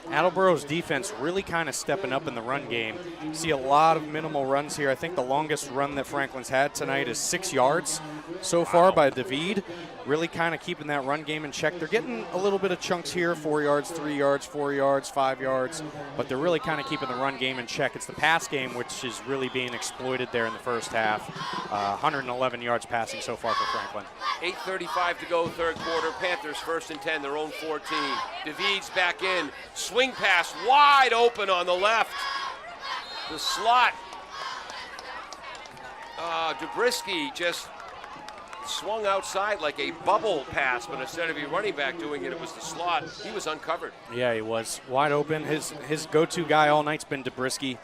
Attleboro's defense really kind of stepping up in the run game. See a lot of minimal runs here. I think the longest run that Franklin's had tonight is 6 yards so far by David. Really kind of keeping that run game in check. They're getting a little bit of chunks here, 4 yards, 3 yards, 4 yards, 5 yards, but they're really kind of keeping the run game in check. It's the pass game which is really being exploited there in the first half. 111 yards passing so far for Franklin. 8:35 to go, third quarter. Panthers 1st and 10, their own 14. David's back in. Swing pass wide open on the left. The slot. Dubrisky just swung outside like a bubble pass, but instead of your running back doing it, it was the slot. He was uncovered. Yeah, he was wide open. His go-to guy all night's been Dubrisky.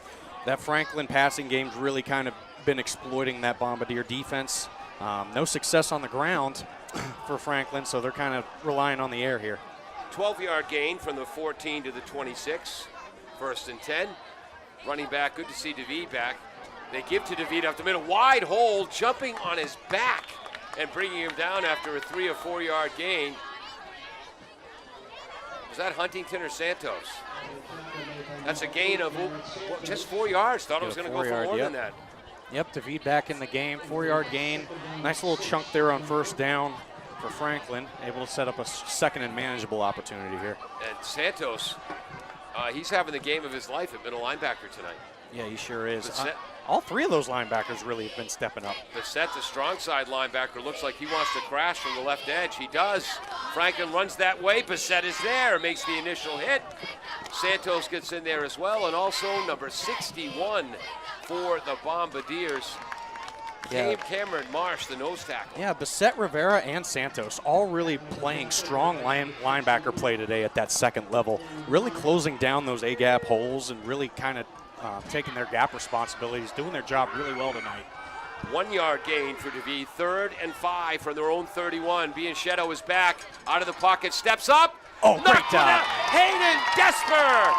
That Franklin passing game's really kind of been exploiting that Bombardier defense. No success on the ground for Franklin, so they're kind of relying on the air here. 12-yard gain from the 14 to the 26. 1st and 10. Running back, good to see David back. They give to David up the middle. Wide hole, jumping on his back and bringing him down after a 3 or 4 yard gain. Was that Huntington or Santos? That's a gain of just 4 yards. Thought it was going to go for more than that. Yep, David back in the game, 4 yard gain. Nice little chunk there on first down for Franklin. Able to set up a second and manageable opportunity here. And Santos, he's having the game of his life at middle linebacker tonight. Yeah, he sure is. All three of those linebackers really have been stepping up. Bissett, the strong side linebacker, looks like he wants to crash from the left edge. He does. Franklin runs that way. Bissett is there, makes the initial hit. Santos gets in there as well, and also number 61 for the Bombardiers. Cameron Marsh, the nose tackle. Yeah, Bissett, Rivera, and Santos all really playing strong linebacker play today at that second level. Really closing down those A-gap holes and really kind of taking their gap responsibilities, doing their job really well tonight. 1 yard gain for David. 3rd and 5 from their own 31. Bianchetto is back, out of the pocket, steps up. Oh, great job. Hayden Desper.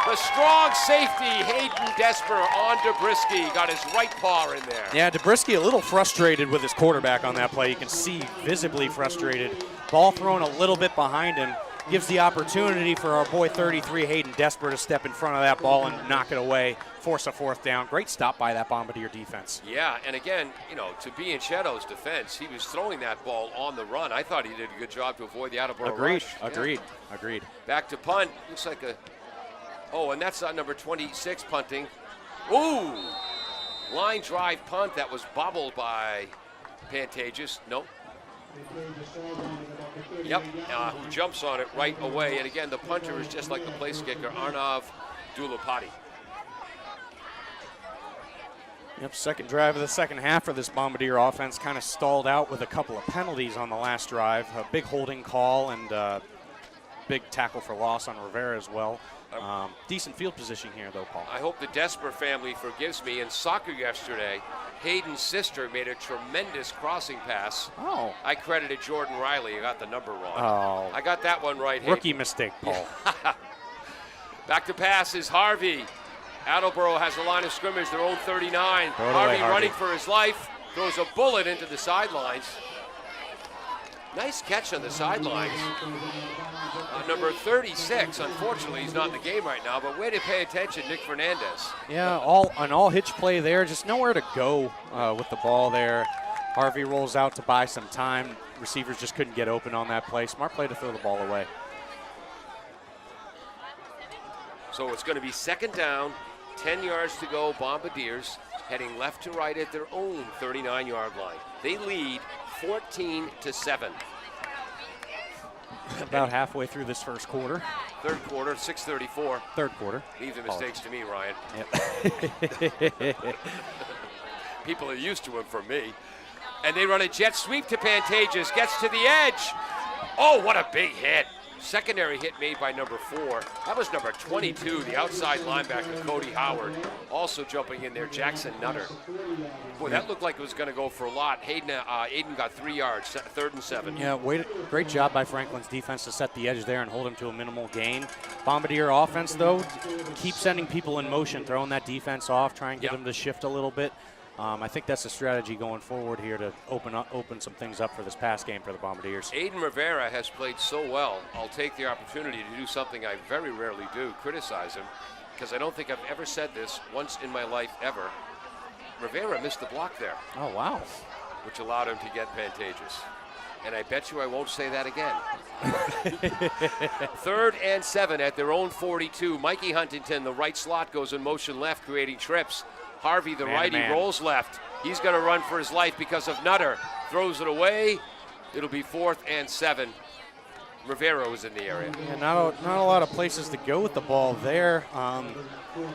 The strong safety, Hayden Desper on Dubrisky. Got his right paw in there. Yeah, Dubrisky a little frustrated with his quarterback on that play. You can see visibly frustrated. Ball thrown a little bit behind him. Gives the opportunity for our boy 33, Hayden Desper, to step in front of that ball and knock it away, force a fourth down. Great stop by that Bombardier defense. Yeah, and again, to Bianchetto's defense, he was throwing that ball on the run. I thought he did a good job to avoid the Attleboro rush. Agreed. Back to punt. Looks like and that's number 26 punting. Ooh! Line drive punt that was bobbled by Pantages. Nope. Yep, who jumps on it right away. And again, the punter is just like the place kicker, Arnav Dulapati. Yep, second drive of the second half for this Bombardier offense kind of stalled out with a couple of penalties on the last drive. A big holding call and big tackle for loss on Rivera as well. Decent field position here, though, Paul. I hope the Desper family forgives me. In soccer yesterday, Hayden's sister made a tremendous crossing pass. Oh. I credited Jordan Riley. I got the number wrong. Oh. I got that one right. Rookie mistake, Paul. Back to pass is Harvey. Attleboro has the line of scrimmage, their own 39. Harvey running for his life. Throws a bullet into the sidelines. Nice catch on the sidelines. Number 36, unfortunately, he's not in the game right now, but way to pay attention, Nick Fernandez. Yeah, all hitch play there, just nowhere to go with the ball there. Harvey rolls out to buy some time. Receivers just couldn't get open on that play. Smart play to throw the ball away. So it's going to be second down, 10 yards to go. Bombardiers heading left to right at their own 39-yard line. They lead 14-7. About halfway through this first quarter. Third quarter, 6:34. Third quarter. Leave the mistakes to me, Ryan. Yep. People are used to him from me. And they run a jet sweep to Pantages. Gets to the edge. Oh, what a big hit. Secondary hit made by number 4. That was number 22, the outside linebacker, Cody Howard. Also jumping in there, Jackson Nutter. Boy, that looked like it was going to go for a lot. Aiden got 3 yards, 3rd and 7. Yeah, great job by Franklin's defense to set the edge there and hold him to a minimal gain. Bombardier offense, though, keep sending people in motion, throwing that defense off, try and get them to shift a little bit. I think that's a strategy going forward here to open some things up for this pass game for the Bombardiers. Aiden Rivera has played so well. I'll take the opportunity to do something I very rarely do, criticize him, because I don't think I've ever said this once in my life ever. Rivera missed the block there. Oh, wow. Which allowed him to get Pantages. And I bet you I won't say that again. 3rd and 7 at their own 42. Mikey Huntington, the right slot, goes in motion left, creating trips. Harvey, the righty, rolls left. He's going to run for his life because of Nutter. Throws it away. It'll be 4th and 7. Rivera was in the area. Yeah, not a lot of places to go with the ball there.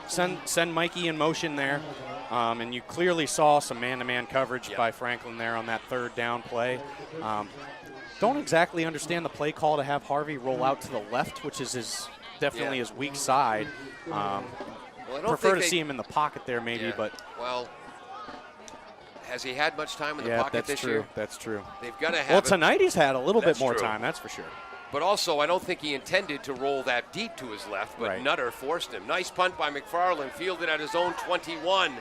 Send Mikey in motion there. And you clearly saw some man-to-man coverage by Franklin there on that 3rd down play. Don't exactly understand the play call to have Harvey roll out to the left, which is definitely his weak side. Well, I don't prefer to see him in the pocket there maybe, but. Well, has he had much time in the pocket this year? That's true. They've got to have. Well, tonight he's had a little bit more time, that's for sure. But also, I don't think he intended to roll that deep to his left, but Nutter forced him. Nice punt by McFarland, fielded at his own 21.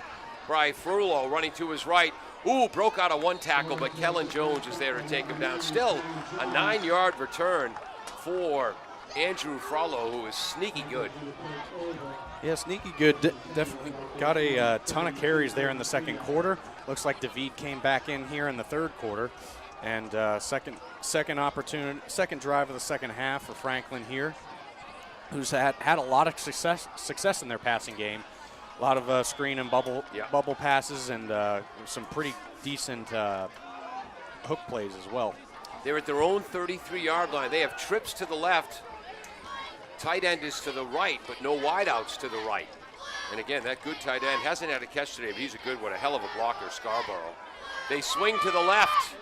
Bry Frullo running to his right. Ooh, broke out of one tackle, but Kellen Jones is there to take him down. Still, a 9-yard return for Andrew Frollo, who is sneaky good. Yeah, sneaky good. Definitely got a ton of carries there in the second quarter. Looks like David came back in here in the third quarter. And second drive of the second half for Franklin here, who's had a lot of success in their passing game. A lot of screen and bubble passes and some pretty decent hook plays as well. They're at their own 33-yard line. They have trips to the left. Tight end is to the right, but no wideouts to the right. And again, that good tight end hasn't had a catch today, but he's a good one, a hell of a blocker, Scarborough. They swing to the left.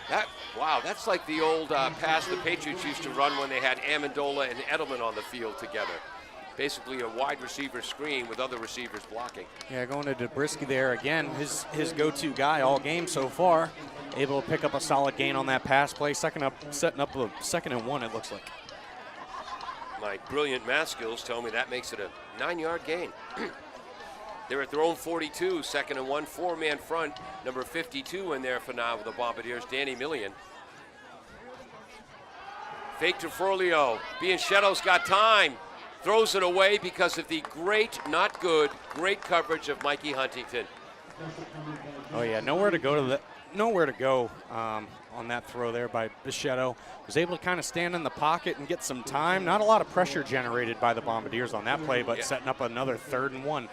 That's like the old pass the Patriots used to run when they had Amendola and Edelman on the field together. Basically a wide receiver screen with other receivers blocking. Yeah, going to Zabriskie there again, his go-to guy all game so far. Able to pick up a solid gain on that pass play. Setting up a 2nd and 1, it looks like. My brilliant math skills tell me that makes it a 9-yard gain. They're at their own 42, 2nd and 1, 4-man front. Number 52 in there for now with the Bombardiers, Danny Millian. Fake to Furlio. Biancheto's got time. Throws it away because of the great coverage of Mikey Huntington. Oh yeah, nowhere to go on that throw there by Bichette. Was able to kind of stand in the pocket and get some time. Not a lot of pressure generated by the Bombardiers on that play, but setting up another 3rd and 1.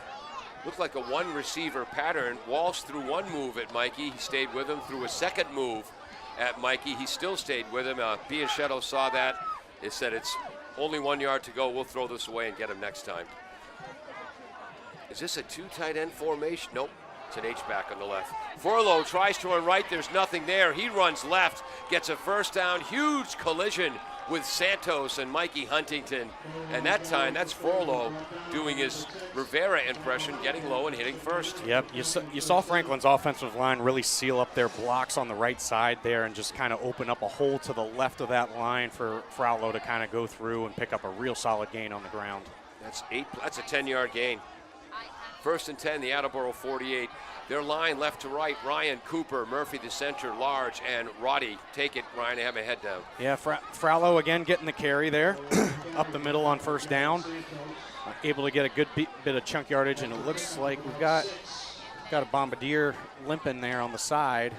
Looked like a one-receiver pattern. Walsh threw one move at Mikey. He stayed with him. Threw a second move at Mikey. He still stayed with him. Bianchette saw that. They said it's only 1 yard to go. We'll throw this away and get him next time. Is this a 2 tight end formation? Nope. It's an H-back on the left. Furlow tries to run right. There's nothing there. He runs left. Gets a first down. Huge collision with Santos and Mikey Huntington. And that time, that's Furlow doing his Rivera impression, getting low and hitting first. Yep, you saw Franklin's offensive line really seal up their blocks on the right side there and just kind of open up a hole to the left of that line for Frollo to kind of go through and pick up a real solid gain on the ground. That's a 10-yard gain. 1st and 10, the Attleboro 48. Their line left to right, Ryan, Cooper, Murphy the center, Large, and Roddy. Take it, Ryan, I have my head down. Yeah, Frollo again getting the carry there, up the middle on 1st down. Able to get a good bit of chunk yardage, and it looks like we've got a Bombardier limping there on the side.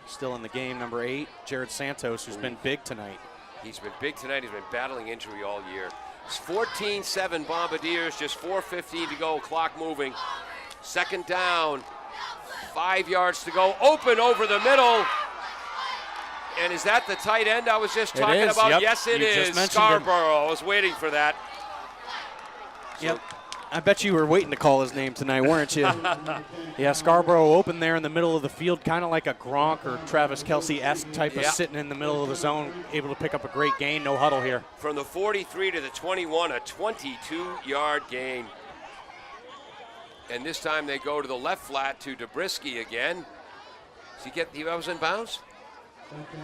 Still in the game, number 8, Jared Santos, who's been big tonight. He's been big tonight. He's been battling injury all year. It's 14-7 Bombardiers, just 4:15 to go, clock moving. 2nd down, 5 yards to go, open over the middle. And is that the tight end I was just talking is, about? yep. Yes, it You is. just mentioned him. Scarborough. I was waiting for that. Yep. I bet you were waiting to call his name tonight, weren't you? Yeah, Scarborough open there in the middle of the field, kind of like a Gronk or Travis Kelce-esque type of sitting in the middle of the zone, able to pick up a great gain. No huddle here. From the 43 to the 21, a 22-yard gain. And this time they go to the left flat to Zabriskie again. Does he was in bounds?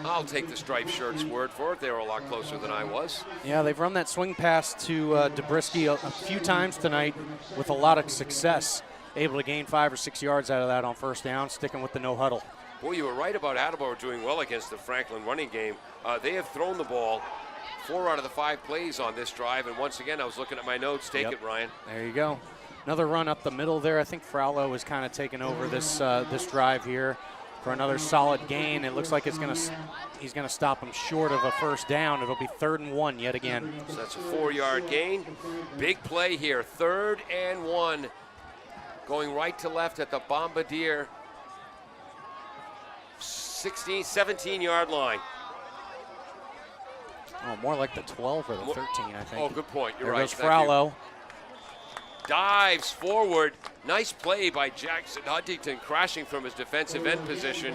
I'll take the striped shirt's word for it. They were a lot closer than I was. Yeah, they've run that swing pass to Zabriskie a few times tonight with a lot of success. Able to gain 5 or 6 yards out of that on first down, sticking with the no huddle. Boy, you were right about Attleboro doing well against the Franklin running game. They have thrown the ball 4 out of the 5 plays on this drive. And once again, I was looking at my notes. Take it, Ryan. There you go. Another run up the middle there. I think Fraulo is kind of taking over this drive here for another solid gain. It looks like he's going to stop him short of a first down. It'll be 3rd and 1 yet again. So that's a 4-yard gain. Big play here. 3rd and 1. Going right to left at the Bombardier 17-yard line. Oh, more like the 12 or the 13, I think. Oh, good point. You're there right. Goes Fraulo. Dives forward. Nice play by Jackson Huntington, crashing from his defensive end position.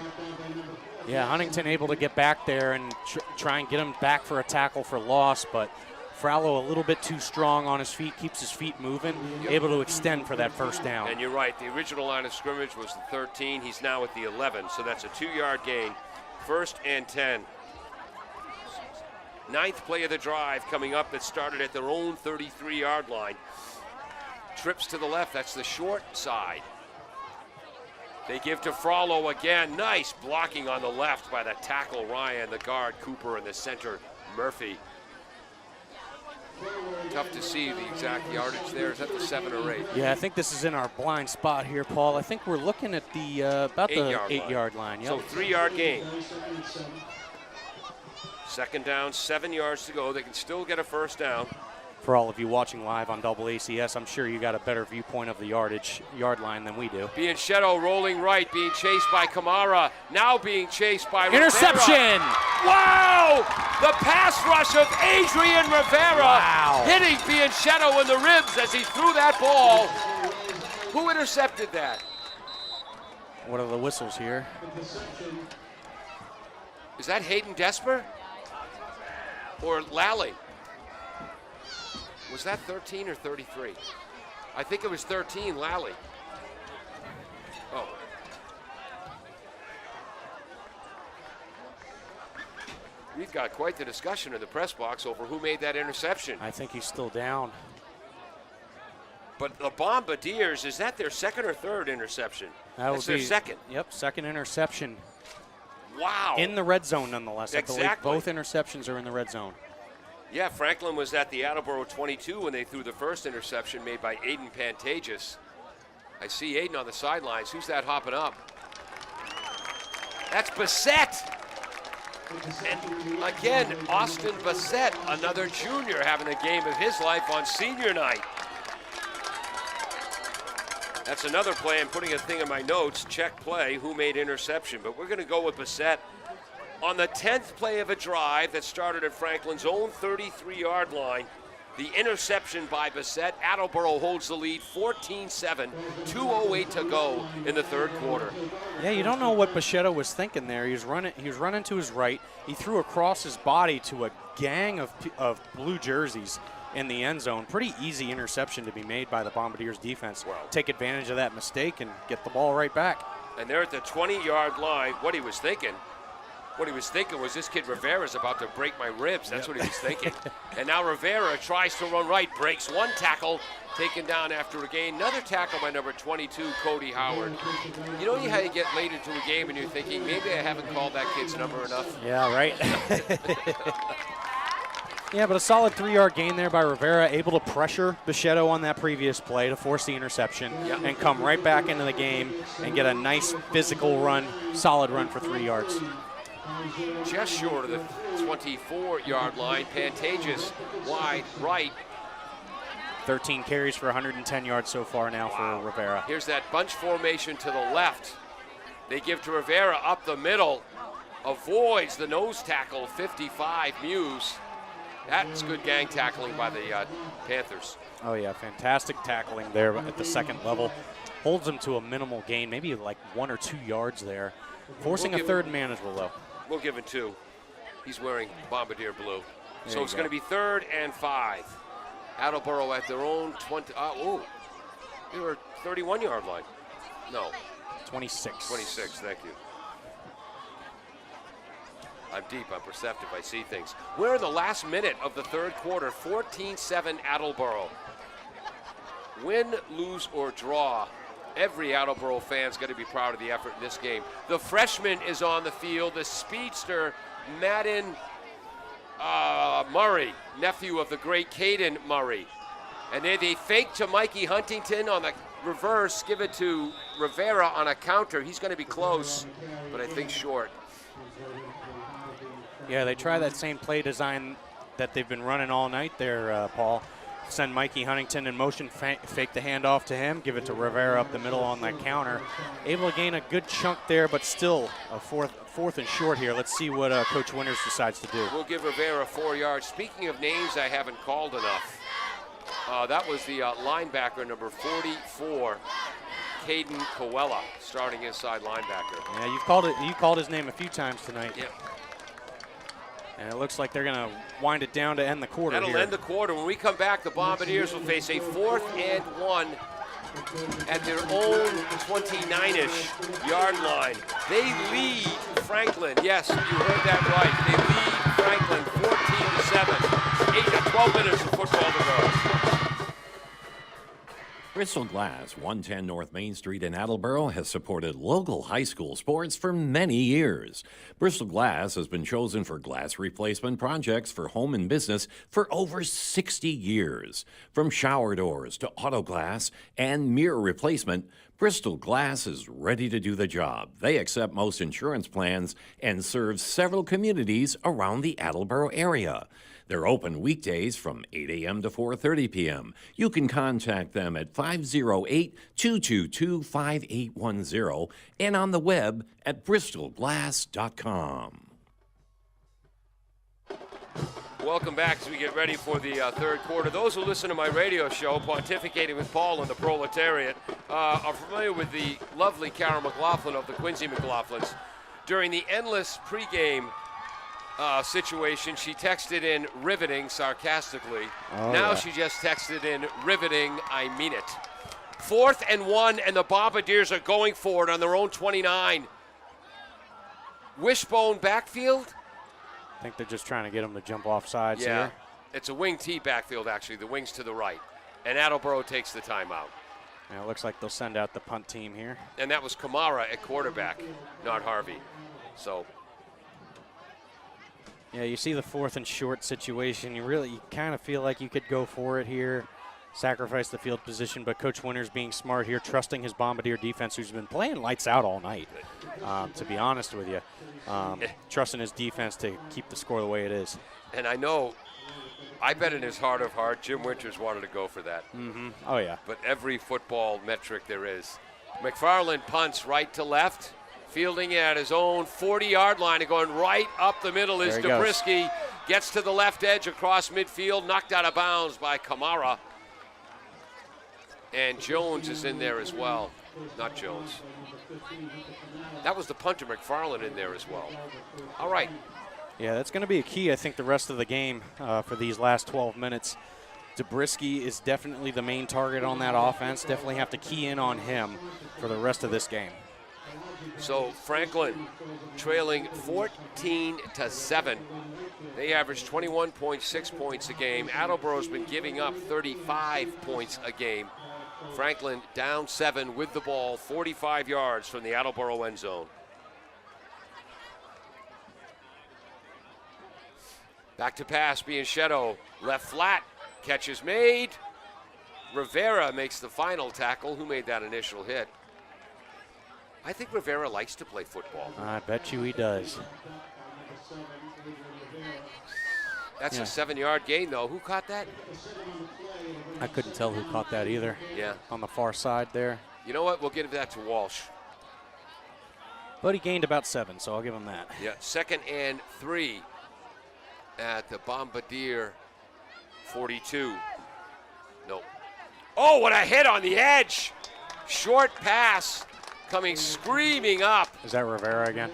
Yeah, Huntington able to get back there and try and get him back for a tackle for loss, but Fraulo a little bit too strong on his feet, keeps his feet moving, able to extend for that first down. And you're right, the original line of scrimmage was the 13. He's now at the 11, so that's a 2-yard gain. 1st and 10. 9th play of the drive coming up that started at their own 33-yard line. Trips to the left, that's the short side. They give to Fraulo again. Nice blocking on the left by the tackle Ryan, the guard Cooper, and the center Murphy. Tough to see the exact yardage there. Is that the 7 or 8? Yeah, I think this is in our blind spot here, Paul. I think we're looking at the about the 8-yard line. Yep. So 3-yard gain. 2nd down, 7 yards to go. They can still get a first down. For all of you watching live on double ACS, I'm sure you got a better viewpoint of the yard line than we do. Bianchetto rolling right, being chased by Kamara, now being chased by Interception! Rivera. Wow! The pass rush of Adrian Rivera hitting Bianchetto in the ribs as he threw that ball. Who intercepted that? What are the whistles here? Is that Hayden Desper? Or Lally? Was that 13 or 33? I think it was 13, Lally. Oh. We've got quite the discussion in the press box over who made that interception. I think he's still down. But the Bombardiers, is that their 2nd or 3rd interception? That's their 2nd. Yep, 2nd interception. Wow. In the red zone, nonetheless. Exactly. I believe both interceptions are in the red zone. Yeah, Franklin was at the Attleboro 22 when they threw the first interception made by Aiden Pantages. I see Aiden on the sidelines. Who's that hopping up? That's Bassett. And again, Austin Bassett, another junior, having a game of his life on senior night. That's another play. I'm putting a thing in my notes. Check play, who made interception. But we're going to go with Bassett. On the 10th play of a drive that started at Franklin's own 33-yard line, the interception by Bassett. Attleboro holds the lead 14-7, 2:08 to go in the 3rd quarter. Yeah, you don't know what Bianchetto was thinking there. He was running to his right. He threw across his body to a gang of blue jerseys in the end zone. Pretty easy interception to be made by the Bombardiers defense. Wow. Take advantage of that mistake and get the ball right back. And they're at the 20-yard line. What he was thinking was this kid Rivera's about to break my ribs. That's what he was thinking. And now Rivera tries to run right, breaks one tackle, taken down after a gain. Another tackle by number 22, Cody Howard. You know how you get late into a game and you're thinking, maybe I haven't called that kid's number enough? Yeah, right. Yeah, but a solid 3-yard gain there by Rivera, able to pressure Bianchetto on that previous play to force the interception and come right back into the game and get a nice physical run, solid run for 3 yards. Just short of the 24-yard line. Pantages wide right. 13 carries for 110 yards so far now for Rivera. Here's that bunch formation to the left. They give to Rivera up the middle. avoids the nose tackle, 55 Muse. That's good gang tackling by the Panthers. Oh, yeah, fantastic tackling there at the second level. Holds him to a minimal gain, maybe like 1 or 2 yards there. Forcing a third man as well, though. We'll give him 2. He's wearing Bombardier blue. There So you it's go. going to be 3rd and 5. Attleboro at their own 20. They were 31-yard line. No, 26. 26. Thank you. I'm deep. I'm perceptive. I see things. We're in the last minute of the third quarter. 14-7 Attleboro. Win, lose, or draw. Every Attleboro fan's got to be proud of the effort in this game. The freshman is on the field. The speedster, Madden Murray, nephew of the great Caden Murray. And they fake to Mikey Huntington on the reverse, give it to Rivera on a counter. He's going to be close, but I think short. Yeah, they try that same play design that they've been running all night there, Paul. Send Mikey Huntington in motion, fake the handoff to him, give it to Rivera up the middle on that counter. Able to gain a good chunk there, but still a fourth and short here. Let's see what Coach Winters decides to do. We'll give Rivera 4 yards. Speaking of names I haven't called enough, that was the linebacker, number 44, Caden Coella, starting inside linebacker. Yeah, you called his name a few times tonight. Yep. And it looks like they're going to wind it down to end the quarter. That'll here. end the quarter. When we come back, the Bombardiers will face a 4th and 1 at their own 29-ish yard line. They lead Franklin. Yes, you heard that right. They lead Franklin 14-7. 12 minutes of football to go. Bristol Glass, 110 North Main Street in Attleboro, has supported local high school sports for many years. Bristol Glass has been chosen for glass replacement projects for home and business for over 60 years. From shower doors to auto glass and mirror replacement, Bristol Glass is ready to do the job. They accept most insurance plans and serve several communities around the Attleboro area. They're open weekdays from 8 a.m. to 4:30 p.m. You can contact them at 508-222-5810 and on the web at bristolglass.com. Welcome back as we get ready for the third quarter. Those who listen to my radio show, Pontificating with Paul and the Proletariat, are familiar with the lovely Kara McLaughlin of the Quincy McLaughlins. During the endless pregame situation, she texted in riveting sarcastically. She just texted in riveting, I mean it. 4th and 1, and the Bombardiers are going for it on their own 29. Wishbone backfield? I think they're just trying to get them to jump off sides Yeah, here. it's a wing T backfield, actually. The wing's to the right. And Attleboro takes the timeout. Yeah, it looks like they'll send out the punt team here. And that was Kamara at quarterback, not Harvey. So, yeah, you see the 4th and short situation. You kind of feel like you could go for it here, sacrifice the field position, but Coach Winters being smart here, trusting his Bombardier defense, who's been playing lights out all night, to be honest with you. Trusting his defense to keep the score the way it is. and I bet in his heart of heart, Jim Winters wanted to go for that. Mm-hmm. Oh, yeah. But every football metric there is. McFarland punts right to left. Fielding it at his own 40-yard line and going right up the middle is Zabriskie. Gets to the left edge across midfield, knocked out of bounds by Kamara. And Jones is in there as well. Not Jones. That was the punter, McFarland, in there as well. All right. Yeah, that's going to be a key, I think, the rest of the game for these last 12 minutes. Zabriskie is definitely the main target on that offense. Definitely have to key in on him for the rest of this game. So Franklin trailing 14-7. They average 21.6 points a game. Attleboro's been giving up 35 points a game. Franklin down 7 with the ball, 45 yards from the Attleboro end zone. Back to pass, Bianchetto, left flat, catch is made. Rivera makes the final tackle. Who made that initial hit? I think Rivera likes to play football. I bet you he does. That's a 7-yard gain, though. Who caught that? I couldn't tell who caught that either. Yeah. On the far side there. You know what? We'll give that to Walsh. But he gained about 7, so I'll give him that. Yeah, 2nd and 3 at the Bombardier 42. No. Oh, what a hit on the edge. Short pass coming screaming up. Is that Rivera again?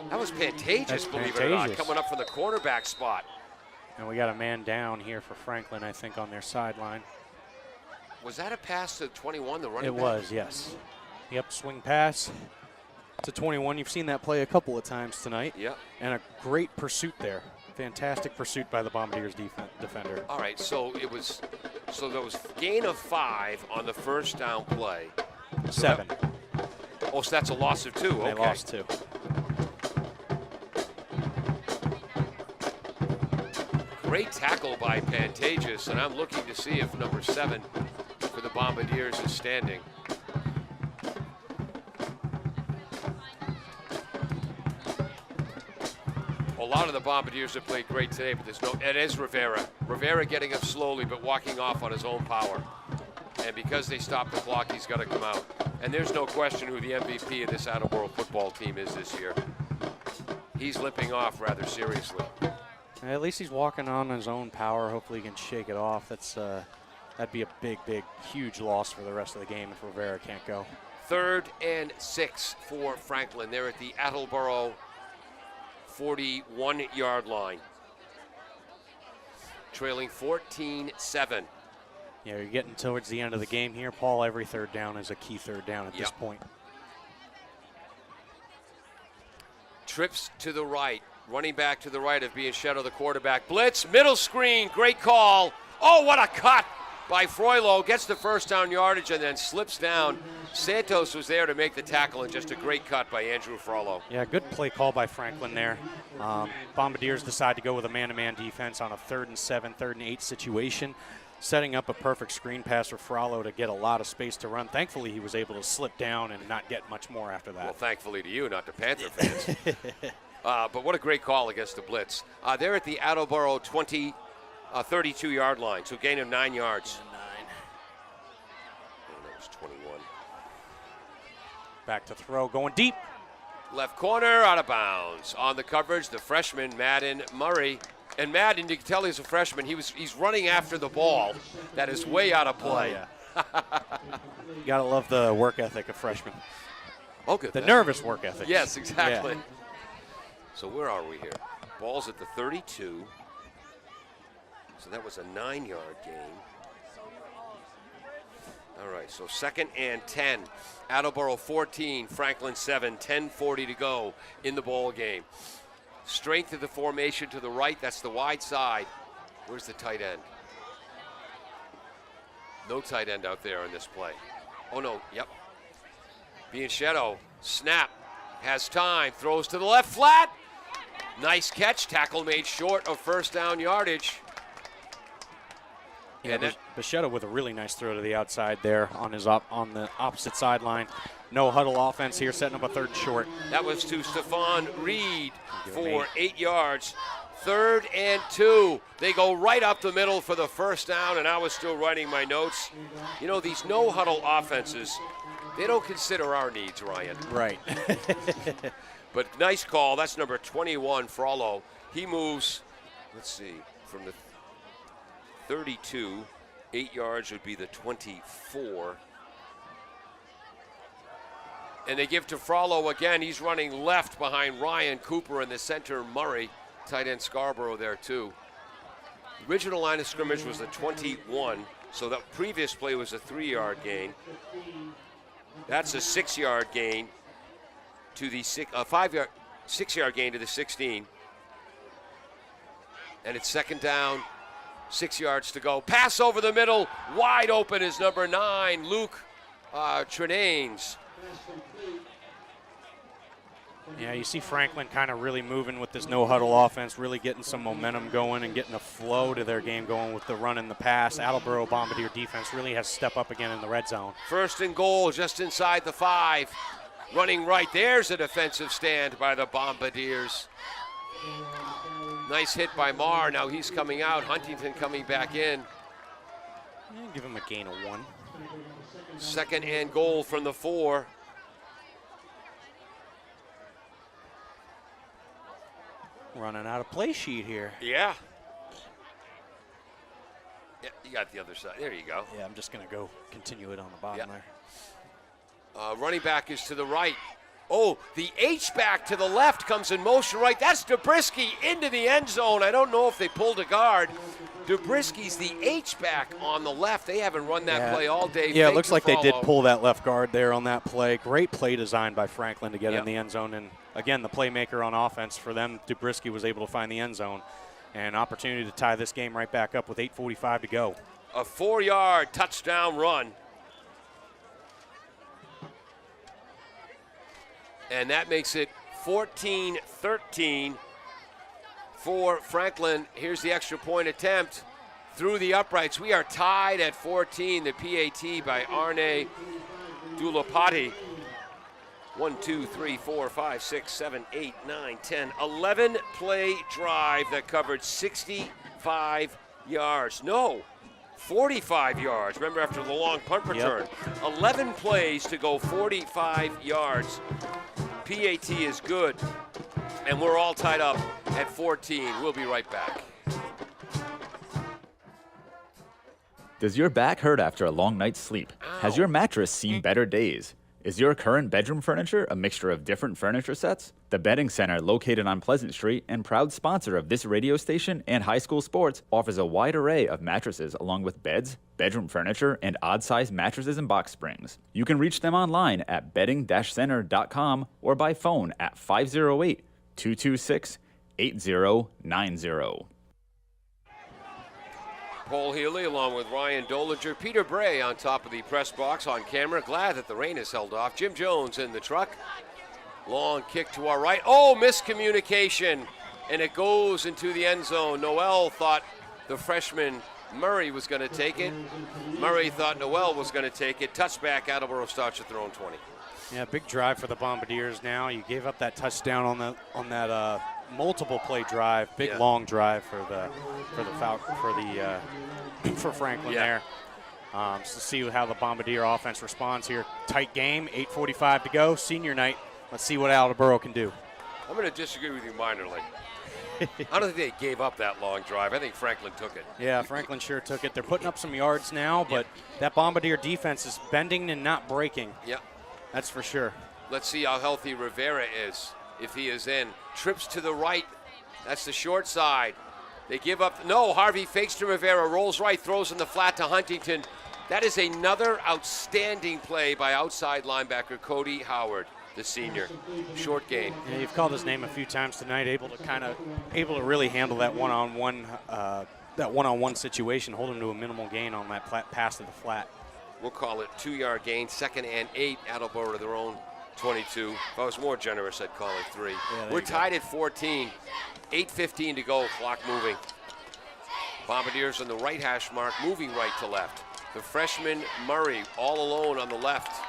That was Pantages, That's believe it or not, Pantages. coming up from the cornerback spot. And we got a man down here for Franklin, I think, on their sideline. Was that a pass to 21, the running It back? was, yes. Yep, swing pass to 21. You've seen that play a couple of times tonight. Yep. And a great pursuit there. Fantastic pursuit by the Bombardiers defender. All right, so there was gain of 5 on the first down play. 7. Oh, so that's a loss of 2. They Okay. lost 2. Great tackle by Pantages, and I'm looking to see if number 7 for the Bombardiers is standing. A lot of the Bombardiers have played great today, but it is Rivera. Rivera getting up slowly, but walking off on his own power. And because they stopped the clock, he's got to come out. And there's no question who the MVP of this Attleboro football team is this year. He's limping off rather seriously. At least he's walking on his own power. Hopefully he can shake it off. That'd be a big, huge loss for the rest of the game if Rivera can't go. 3rd and 6 for Franklin. They're at the Attleboro 41-yard line. Trailing 14-7. Yeah, you're getting towards the end of the game here. Paul, every 3rd down is a key 3rd down at this point. Trips to the right. Running back to the right of Bianchetto, the quarterback. Blitz, middle screen, great call. Oh, what a cut by Froilo. Gets the first down yardage and then slips down. Santos was there to make the tackle, and just a great cut by Andrew Froilo. Yeah, good play call by Franklin there. Bombardiers decide to go with a man-to-man defense on a 3rd and 7, 3rd and 8 situation, setting up a perfect screen pass for Froilo to get a lot of space to run. Thankfully, he was able to slip down and not get much more after that. Well, thankfully to you, not to Panther fans. But what a great call against the blitz. They're at the Attleboro 32-yard line, so gain of 9 yards. Oh, that was 21. Back to throw, going deep. Left corner, out of bounds. On the coverage, the freshman, Madden Murray. And Madden, you can tell he's a freshman. He's running after the ball. That is way out of play. Oh, yeah. You gotta love the work ethic of freshmen. Oh, good. The nervous work ethic. Yes, exactly. Yeah. So where are we here? Ball's at the 32. So that was a 9-yard gain. All right, so 2nd and 10. Attleboro 14, Franklin 7, 10:40 to go in the ball game. Strength of the formation to the right, that's the wide side. Where's the tight end? No tight end out there in this play. Oh, no, yep. Bianchetto, snap, has time, throws to the left flat. Nice catch, tackle made short of first down yardage. Yeah, Bichetta with a really nice throw to the outside there on the opposite sideline. No huddle offense here, setting up a 3rd short. That was to Stephon Reed for 8 yards. 3rd and 2. They go right up the middle for the first down, and I was still writing my notes. You know, these no huddle offenses, they don't consider our needs, Ryan. Right. But nice call. That's number 21, Frollo. He moves, let's see, from the 32. 8 yards would be the 24. And they give to Frollo again. He's running left behind Ryan Cooper in the center, Murray. Tight end Scarborough there, too. The original line of scrimmage was the 21, so that previous play was a 3-yard gain. That's a 6-yard gain to the 6-yard gain to the 16. And it's 2nd down, 6 yards to go. Pass over the middle, wide open is number 9, Luke Trenanes. Yeah, you see Franklin kind of really moving with this no-huddle offense, really getting some momentum going and getting a flow to their game going with the run and the pass. Attleboro Bombardier defense really has to step up again in the red zone. 1st and goal just inside the 5. Running right, there's a defensive stand by the Bombardiers. Nice hit by Marr, now he's coming out. Huntington coming back in. Give him a gain of 1. 2nd and goal from the 4. Running out of play sheet here. Yeah. Yeah, you got the other side. There you go. Yeah, I'm just going to go continue it on the bottom there. Running back is to the right. Oh, the H-back to the left comes in motion right. That's Zabriskie into the end zone. I don't know if they pulled a guard. Zabrisky's the H-back on the left. They haven't run that play all day. Yeah, it looks like they did pull that left guard there on that play. Great play design by Franklin to get in the end zone. And, again, the playmaker on offense for them, Zabriskie was able to find the end zone. And opportunity to tie this game right back up with 8:45 to go. A 4-yard touchdown run. And that makes it 14-13 for Franklin. Here's the extra point attempt through the uprights. We are tied at 14. The PAT by Arne Dulapati. 1, 2, 3, 4, 5, 6, 7, 8, 9, 10, 11 play drive that covered 65 yards. No, 45 yards. Remember, after the long punt return. 11 plays to go 45 yards. PAT is good, and we're all tied up at 14. We'll be right back. Does your back hurt after a long night's sleep? Has your mattress seen better days? Is your current bedroom furniture a mixture of different furniture sets? The Bedding Center, located on Pleasant Street and proud sponsor of this radio station and high school sports, offers a wide array of mattresses along with beds, bedroom furniture, and odd-sized mattresses and box springs. You can reach them online at bedding-center.com or by phone at 508-226-8090. Paul Healy along with Ryan Dolinger. Peter Bray on top of the press box on camera. Glad that the rain has held off. Jim Jones in the truck. Long kick to our right. Oh, miscommunication. And it goes into the end zone. Noel thought the freshman Murray was going to take it. Murray thought Noel was going to take it. Touchback, Attleboro starts at their own 20. Yeah, big drive for the Bombardiers now. You gave up that touchdown on that multiple play drive, big long drive for Franklin there. So see how the Bombardier offense responds here. Tight game, 8:45 to go, senior night. Let's see what Attleboro can do. I'm going to disagree with you minorly. I don't think they gave up that long drive. I think Franklin took it. Yeah, Franklin sure took it. They're putting up some yards now, but that Bombardier defense is bending and not breaking. Yep. That's for sure. Let's see how healthy Rivera is. If he is in. Trips to the right. That's the short side. They give up. No, Harvey fakes to Rivera, rolls right, throws in the flat to Huntington. That is another outstanding play by outside linebacker Cody Howard, the senior. Short gain. Yeah, you've called his name a few times tonight, able to really handle that one-on-one situation, hold him to a minimal gain on that pass to the flat. We'll call it 2-yard gain, 2nd and 8, Attleboro to their own 22. If I was more generous, I'd call it 3. Yeah, we're tied at 14. 8:15 to go, clock moving. Bombardiers on the right hash mark, moving right to left. The freshman Murray all alone on the left.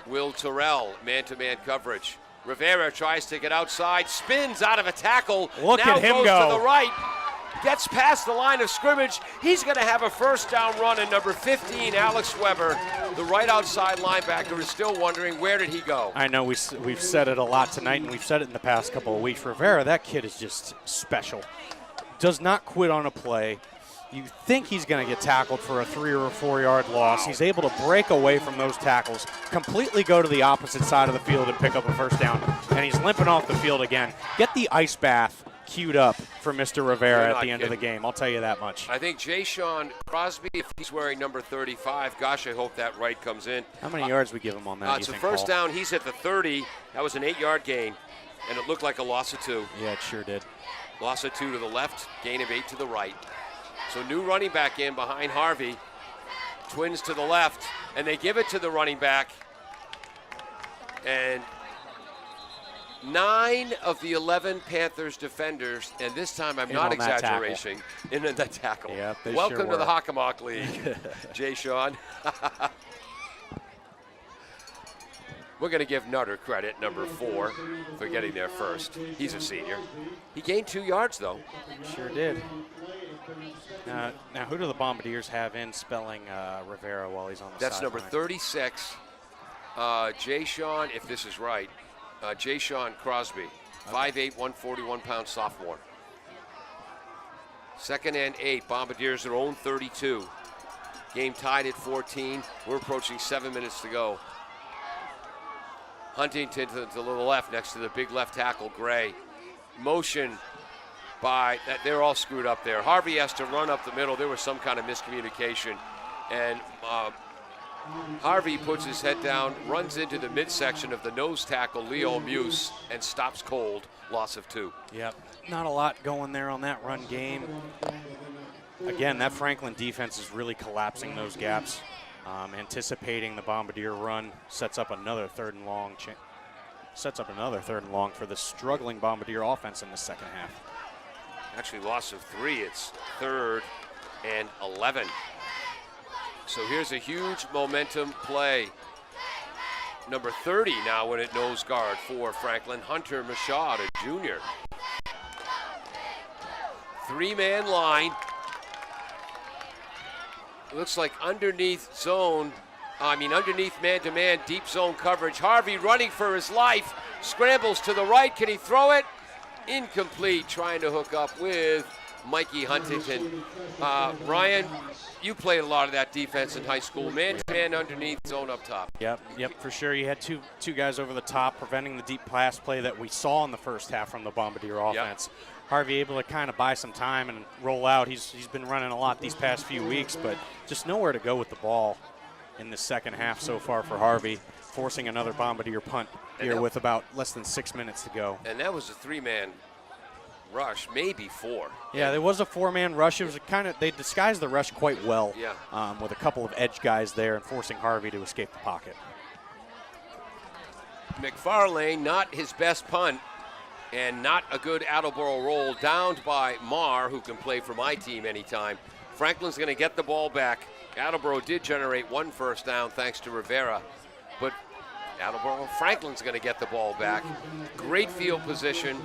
Will Terrell, man-to-man coverage. Rivera tries to get outside, spins out of a tackle. Look now at him goes go. to the right. Gets past the line of scrimmage. He's going to have a first down run, and number 15, Alex Weber, the right outside linebacker, is still wondering where did he go. I know we've said it a lot tonight, and we've said it in the past couple of weeks. Rivera, that kid is just special. Does not quit on a play. You think he's going to get tackled for a 3 or a 4-yard loss. He's able to break away from those tackles, completely go to the opposite side of the field and pick up a first down, and he's limping off the field again. Get the ice bath queued up for Mr. Rivera at the end of the game. I'll tell you that much. I think Jay-Sean Crosby, if he's wearing number 35, gosh, I hope that right comes in. How many yards we give him on that? It's a first down. He's at the 30. That was an 8-yard gain, and it looked like a loss of 2. Yeah, it sure did. Loss of 2 to the left, gain of 8 to the right. So new running back in behind Harvey. Twins to the left, and they give it to the running back. And 9 of the 11 Panthers defenders, and this time I'm not exaggerating, in the tackle. Yeah, Welcome to the Hockomock League, Jay Sean. We're going to give Nutter credit, number 4, for getting there first. He's a senior. He gained 2 yards, though. Sure did. Now, who do the Bombardiers have in spelling Rivera while he's on the That's sideline? number 36. Jay Sean, if this is right, Jay Sean Crosby. 5'8", 141-pound sophomore. 2nd and 8. Bombardiers their own 32. Game tied at 14. We're approaching 7 minutes to go. Huntington to the left next to the big left tackle, Gray. Motion by, they're all screwed up there. Harvey has to run up the middle. There was some kind of miscommunication. And Harvey puts his head down, runs into the midsection of the nose tackle, Leo Muse, and stops cold. Loss of 2. Yep, not a lot going there on that run game. Again, that Franklin defense is really collapsing those gaps. Anticipating the Bombardier run, sets up another third and long for the struggling Bombardier offense in the second half. Actually, loss of 3. It's 3rd and 11. So here's a huge momentum play. Number 30 now in at nose guard for Franklin, Hunter Mashad, a junior. 3-man line. Looks like underneath man-to-man, deep zone coverage. Harvey running for his life, scrambles to the right. Can he throw it? Incomplete, trying to hook up with Mikey Huntington. Ryan, you played a lot of that defense in high school. Man-to-man underneath, zone up top. Yep, for sure. You had two guys over the top, preventing the deep pass play that we saw in the first half from the Bombardier offense. Yep. Harvey able to kind of buy some time and roll out. He's been running a lot these past few weeks, but just nowhere to go with the ball in the second half so far for Harvey, forcing another Bombardier punt here with about less than 6 minutes to go. And that was a 3-man rush, maybe 4. Yeah, there was a 4-man rush. It was they disguised the rush quite well. Yeah. With a couple of edge guys there and forcing Harvey to escape the pocket. McFarlane, not his best punt, and not a good Attleboro roll, downed by Marr, who can play for my team anytime. Franklin's going to get the ball back. Attleboro did generate 1 first down thanks to Rivera, but Franklin's going to get the ball back. Great field position.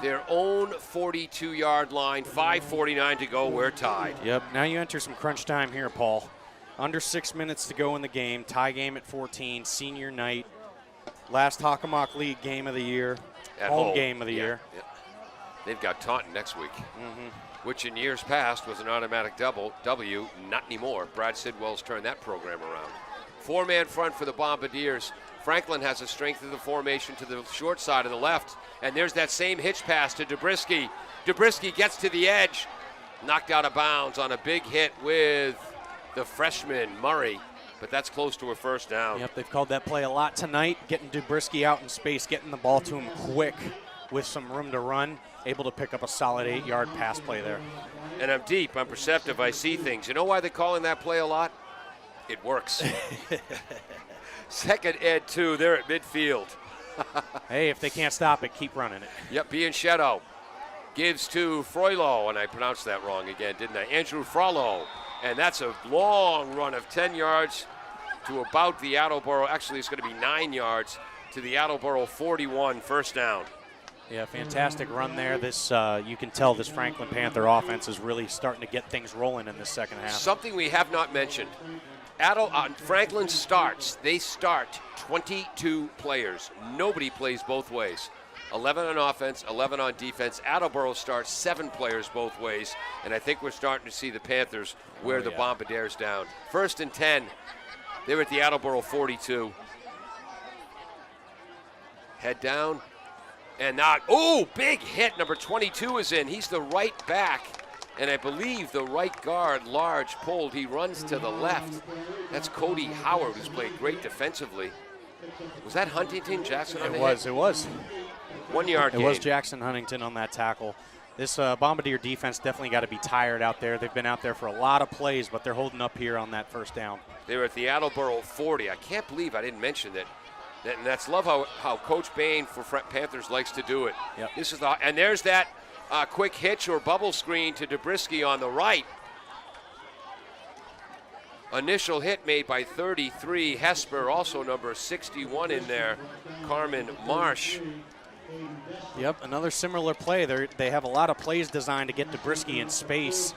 Their own 42-yard line, 5:49 to go. We're tied. Yep, now you enter some crunch time here, Paul. Under 6 minutes to go in the game. Tie game at 14, senior night. Last Hockomock League game of the year. Home game of the year. Yeah. They've got Taunton next week, which in years past was an automatic W. Not anymore. Brad Sidwell's turned that program around. 4-man front for the Bombardiers. Franklin has a strength of the formation to the short side of the left, and there's that same hitch pass to Dobrisky. Dobrisky gets to the edge, knocked out of bounds on a big hit with the freshman Murray, but that's close to a first down. Yep, they've called that play a lot tonight, getting Dobrisky out in space, getting the ball to him quick with some room to run, able to pick up a solid 8-yard pass play there. And I'm deep, I'm perceptive, I see things. You know why they're calling that play a lot? It works. 2nd and 2, they're at midfield. Hey, if they can't stop it, keep running it. Yep, Bianchetto gives to Froilo, and I pronounced that wrong again, didn't I? Andrew Frollo, and that's a long run of 10 yards to about the Attleboro. Actually, it's going to be 9 yards to the Attleboro 41, first down. Yeah, fantastic run there. This you can tell this Franklin Panther offense is really starting to get things rolling in the second half. Something we have not mentioned. Franklin starts. They start 22 players. Nobody plays both ways. 11 on offense, 11 on defense. Attleboro starts 7 players both ways, and I think we're starting to see the Panthers wear the Bombardiers down. 1st and 10. They're at the Attleboro 42. Head down. And not, big hit. Number 22 is in. He's the right back. And I believe the right guard, Large, pulled. He runs to the left. That's Cody Howard, who's played great defensively. Was that Huntington, Jackson on the hit? It was. 1 yard gain. It was Jackson Huntington on that tackle. This Bombardier defense definitely got to be tired out there. They've been out there for a lot of plays, but they're holding up here on that first down. They were at the Attleboro 40. I can't believe I didn't mention that. And that's love how Coach Bain for Panthers likes to do it. Yep. And there's that quick hitch or bubble screen to Dobrisky on the right. Initial hit made by 33 Hesper, also number 61 in there, Carmen Marsh. Yep, another similar play. They have a lot of plays designed to get Dobrisky in space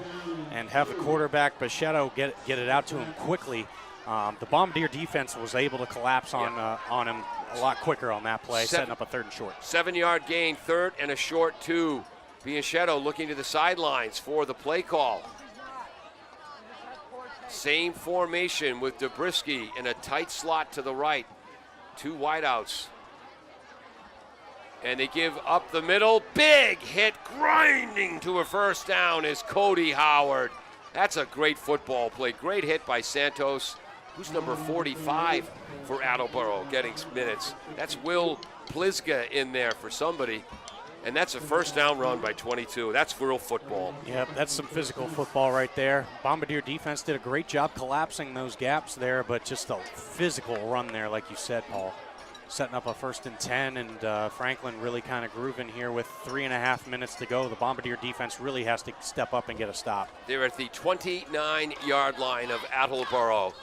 and have the quarterback, Bianchetto, get it out to him quickly. The Bombardier defense was able to collapse on him a lot quicker on that play, setting up a 3rd and short. 7-yard gain, 3rd and a short 2. Bianchetto looking to the sidelines for the play call. Same formation with Zabriskie in a tight slot to the right. 2 wideouts. And they give up the middle. Big hit, grinding to a first down is Cody Howard. That's a great football play. Great hit by Santos, who's number 45 for Attleboro, getting minutes. That's Will Plizga in there for somebody. And that's a first down run by 22. That's real football. Yep, that's some physical football right there. Bombardier defense did a great job collapsing those gaps there, but just a physical run there, like you said, Paul. Setting up a 1st and 10, and Franklin really kind of grooving here with 3.5 minutes to go. The Bombardier defense really has to step up and get a stop. They're at the 29-yard line of Attleboro.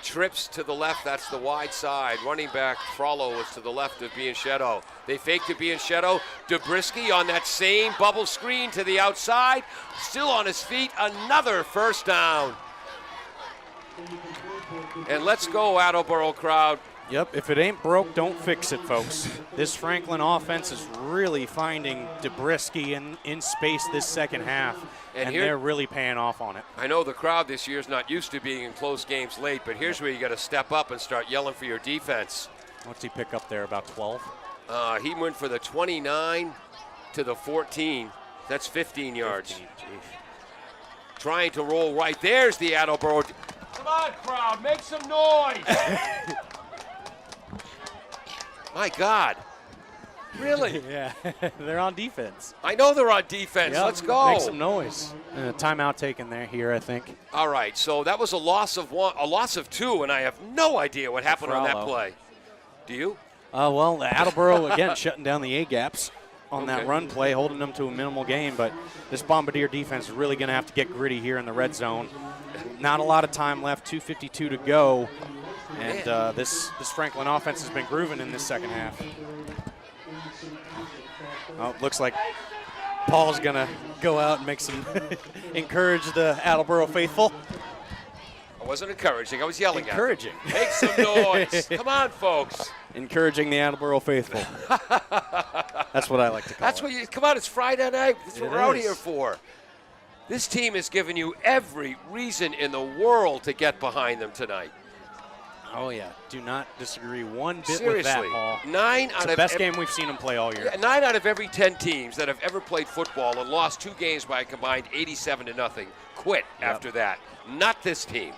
Trips to the left, that's the wide side. Running back Frollo is to the left of Bianchetto. They fake to Bianchetto. Zabriskie on that same bubble screen to the outside. Still on his feet, another first down. And let's go, Attleboro crowd. Yep, if it ain't broke, don't fix it, folks. This Franklin offense is really finding Zabriskie in space this second half, and they're really paying off on it. I know the crowd this year is not used to being in close games late, but here's where you got to step up and start yelling for your defense. What's he pick up there, about 12? He went for the 29 to the 14. That's 15 yards. 15, Trying to roll right. There's the Attleboro. Come on, crowd, make some noise. My God. Really? Yeah, they're on defense. I know they're on defense. Yep. Let's go. Make some noise. Timeout taken there here, I think. All right, so that was a loss of 1, a loss of 2, and I have no idea what happened on that play. Do you? Well, Attleboro, again, shutting down the A-gaps on that run play, holding them to a minimal gain, but this Bombardier defense is really going to have to get gritty here in the red zone. Not a lot of time left, 2:52 to go. And this Franklin offense has been grooving in this second half. Oh, it looks like Paul's going to go out and make some encourage the Attleboro faithful. I wasn't encouraging. I was yelling encouraging. at them. Make some noise. Come on, folks. Encouraging the Attleboro faithful. That's what I like to call it. Come on, it's Friday night. That's what we're out here for. This team has given you every reason in the world to get behind them tonight. Oh, yeah. Do not disagree one bit Seriously, with that, Paul. It's the best game we've seen them play all year. 9 out of every 10 teams that have ever played football and lost 2 games by a combined 87-0 quit after that. Not this team.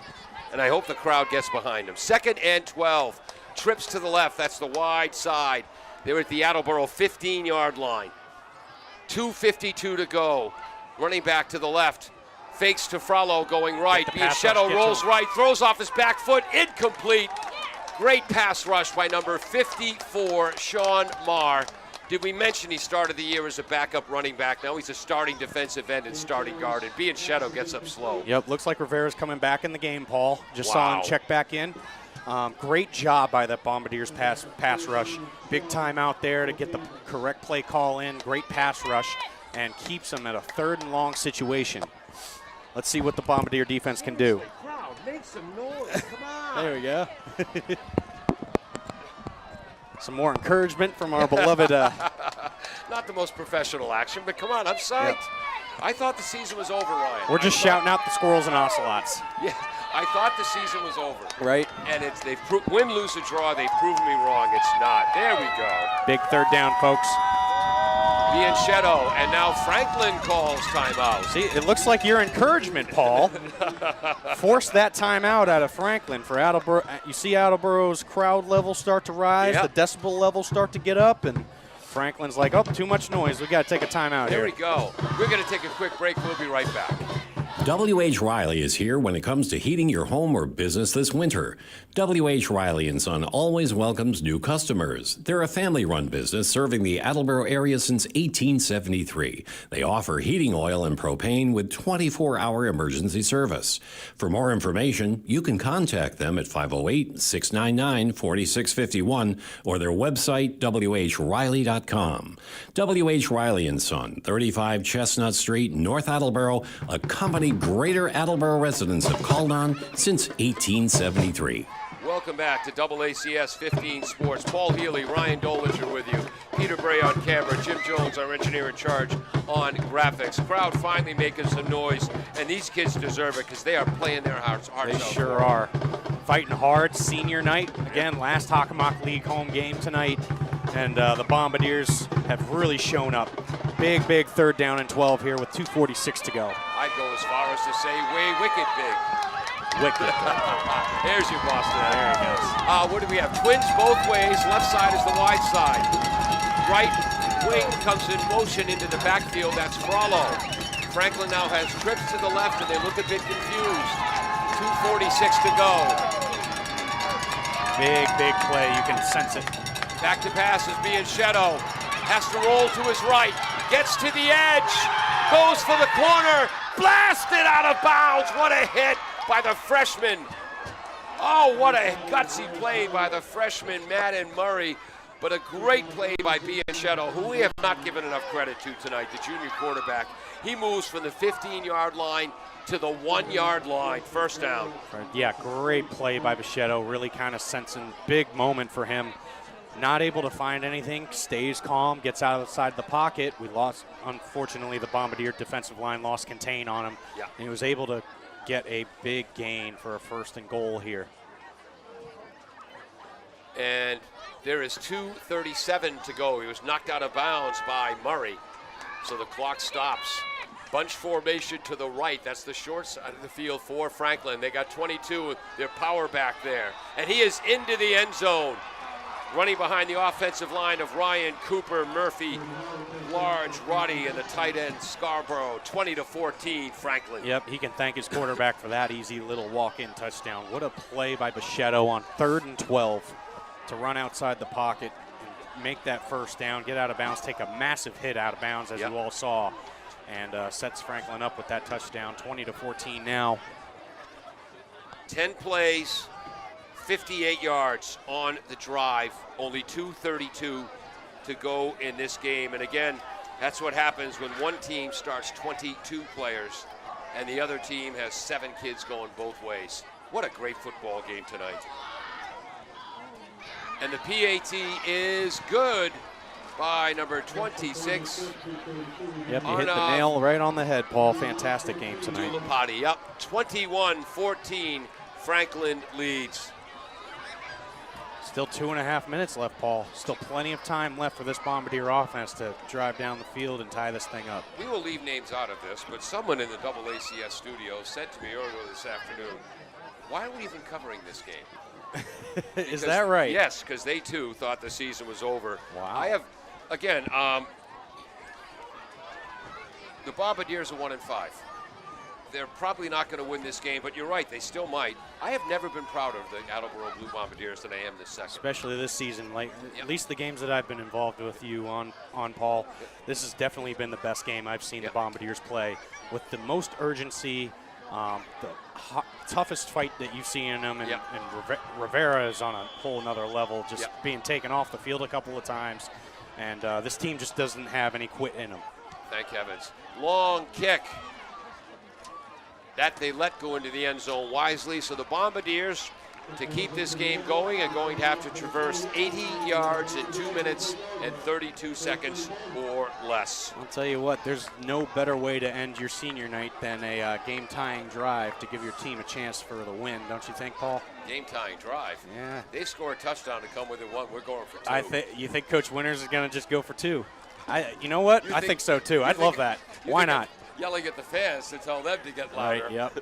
And I hope the crowd gets behind them. 2nd and 12. Trips to the left. That's the wide side. They're at the Attleboro 15-yard line. 2:52 to go. Running back to the left. Fakes to Frollo going right. Bianchetto rolls right, throws off his back foot, incomplete. Great pass rush by number 54, Sean Marr. Did we mention he started the year as a backup running back? Now he's a starting defensive end and starting guard, and Bianchetto gets up slow. Yep, looks like Rivera's coming back in the game, Paul. Just saw him check back in. Great job by that Bombardiers pass rush. Big time out there to get the correct play call in. Great pass rush, and keeps them at a 3rd and long situation. Let's see what the Bombardier defense can do. Crowd, make some noise. Come on. There we go. Some more encouragement from our beloved. Not the most professional action, but come on, I'm psyched. Yep. I thought the season was over, Ryan. We're just shouting out the squirrels and ocelots. Yeah, I thought the season was over. Right. And they've win, lose, or draw. They've proven me wrong. It's not. There we go. Big 3rd down, folks. Bianchetto, and now Franklin calls timeout. See, it looks like your encouragement, Paul. Force that timeout out of Franklin for Attleboro. You see Attleboro's crowd level start to rise, the decibel level start to get up, and Franklin's like, oh, too much noise. We got to take a timeout here. There we go. We're going to take a quick break. We'll be right back. W.H. Riley is here when it comes to heating your home or business this winter. W.H. Riley & Son always welcomes new customers. They're a family-run business serving the Attleboro area since 1873. They offer heating oil and propane with 24-hour emergency service. For more information, you can contact them at 508-699-4651 or their website, whriley.com. W.H. Riley & Son, 35 Chestnut Street, North Attleboro, a company Greater Attleboro residents have called on since 1873. Welcome back to AACS 15 Sports. Paul Healy, Ryan Dolinger with you. Peter Bray on camera. Jim Jones, our engineer in charge on graphics. Crowd finally making some noise, and these kids deserve it because they are playing their hearts out. They sure are. Fighting hard. Senior night. Again, last Hockomock League home game tonight, and the Bombardiers have really shown up. Big 3rd down and 12 here with 2:46 to go. I'd go as far as to say way wicked big. Wicked. There's your Boston. There he goes. What do we have? Twins both ways. Left side is the wide side. Right wing comes in motion into the backfield. That's Frollo. Franklin now has trips to the left, and they look a bit confused. 2:46 to go. Big play. You can sense it. Back to pass is Bianchetto. Has to roll to his right. Gets to the edge. Goes for the corner. Blasted out of bounds. What a hit by the freshman. Oh, what a gutsy play by the freshman, Madden Murray. But a great play by Bianchetto, who we have not given enough credit to tonight, the junior quarterback. He moves from the 15-yard line to the 1-yard line. First down. Yeah, great play by Bianchetto. Really kind of sensing big moment for him. Not able to find anything, stays calm, gets outside the pocket. We lost, unfortunately, the Bombardier defensive line lost contain on him. Yeah. And he was able to get a big gain for a 1st and goal here. And there is 2:37 to go. He was knocked out of bounds by Murray. So the clock stops. Bunch formation to the right. That's the short side of the field for Franklin. They got 22, their power back there. And he is into the end zone. Running behind the offensive line of Ryan, Cooper, Murphy, Large, Roddy, and the tight end Scarborough. 20-14, Franklin. Yep, he can thank his quarterback for that easy little walk-in touchdown. What a play by Bianchetto on 3rd and 12 to run outside the pocket and make that 1st down, get out of bounds, take a massive hit out of bounds, as you all saw, and sets Franklin up with that touchdown. 20-14 now. 10 plays. 58 yards on the drive, only 2:32 to go in this game. And again, that's what happens when one team starts 22 players and the other team has 7 kids going both ways. What a great football game tonight. And the PAT is good by number 26. Yep, you hit the nail right on the head, Paul. Fantastic game tonight. Dulapati up 21-14. Franklin leads. Still 2.5 minutes left, Paul. Still plenty of time left for this Bombardier offense to drive down the field and tie this thing up. We will leave names out of this, but someone in the AACS studio said to me earlier this afternoon, why are we even covering this game? Is that right? Yes, because they too thought the season was over. Wow. I have, again, the Bombardiers are 1-5. They're probably not going to win this game, but you're right, they still might. I have never been prouder of the Attleboro Blue Bombardiers than I am this second. Especially this season, like at least the games that I've been involved with you on Paul, this has definitely been the best game I've seen the Bombardiers play, with the most urgency, the toughest fight that you've seen in them, and Rivera is on a whole nother level, just being taken off the field a couple of times, and this team just doesn't have any quit in them. Thank heavens. Long kick. That they let go into the end zone wisely. So the Bombardiers, to keep this game going, are going to have to traverse 80 yards in 2 minutes and 32 seconds or less. I'll tell you what, there's no better way to end your senior night than a game-tying drive to give your team a chance for the win, don't you think, Paul? Game-tying drive. Yeah. They score a touchdown to come within 1. We're going for 2. You think Coach Winters is going to just go for 2? You know what? I think so, too. I'd love that. Why not? Yelling at the fans to tell them to get louder. Right, yep.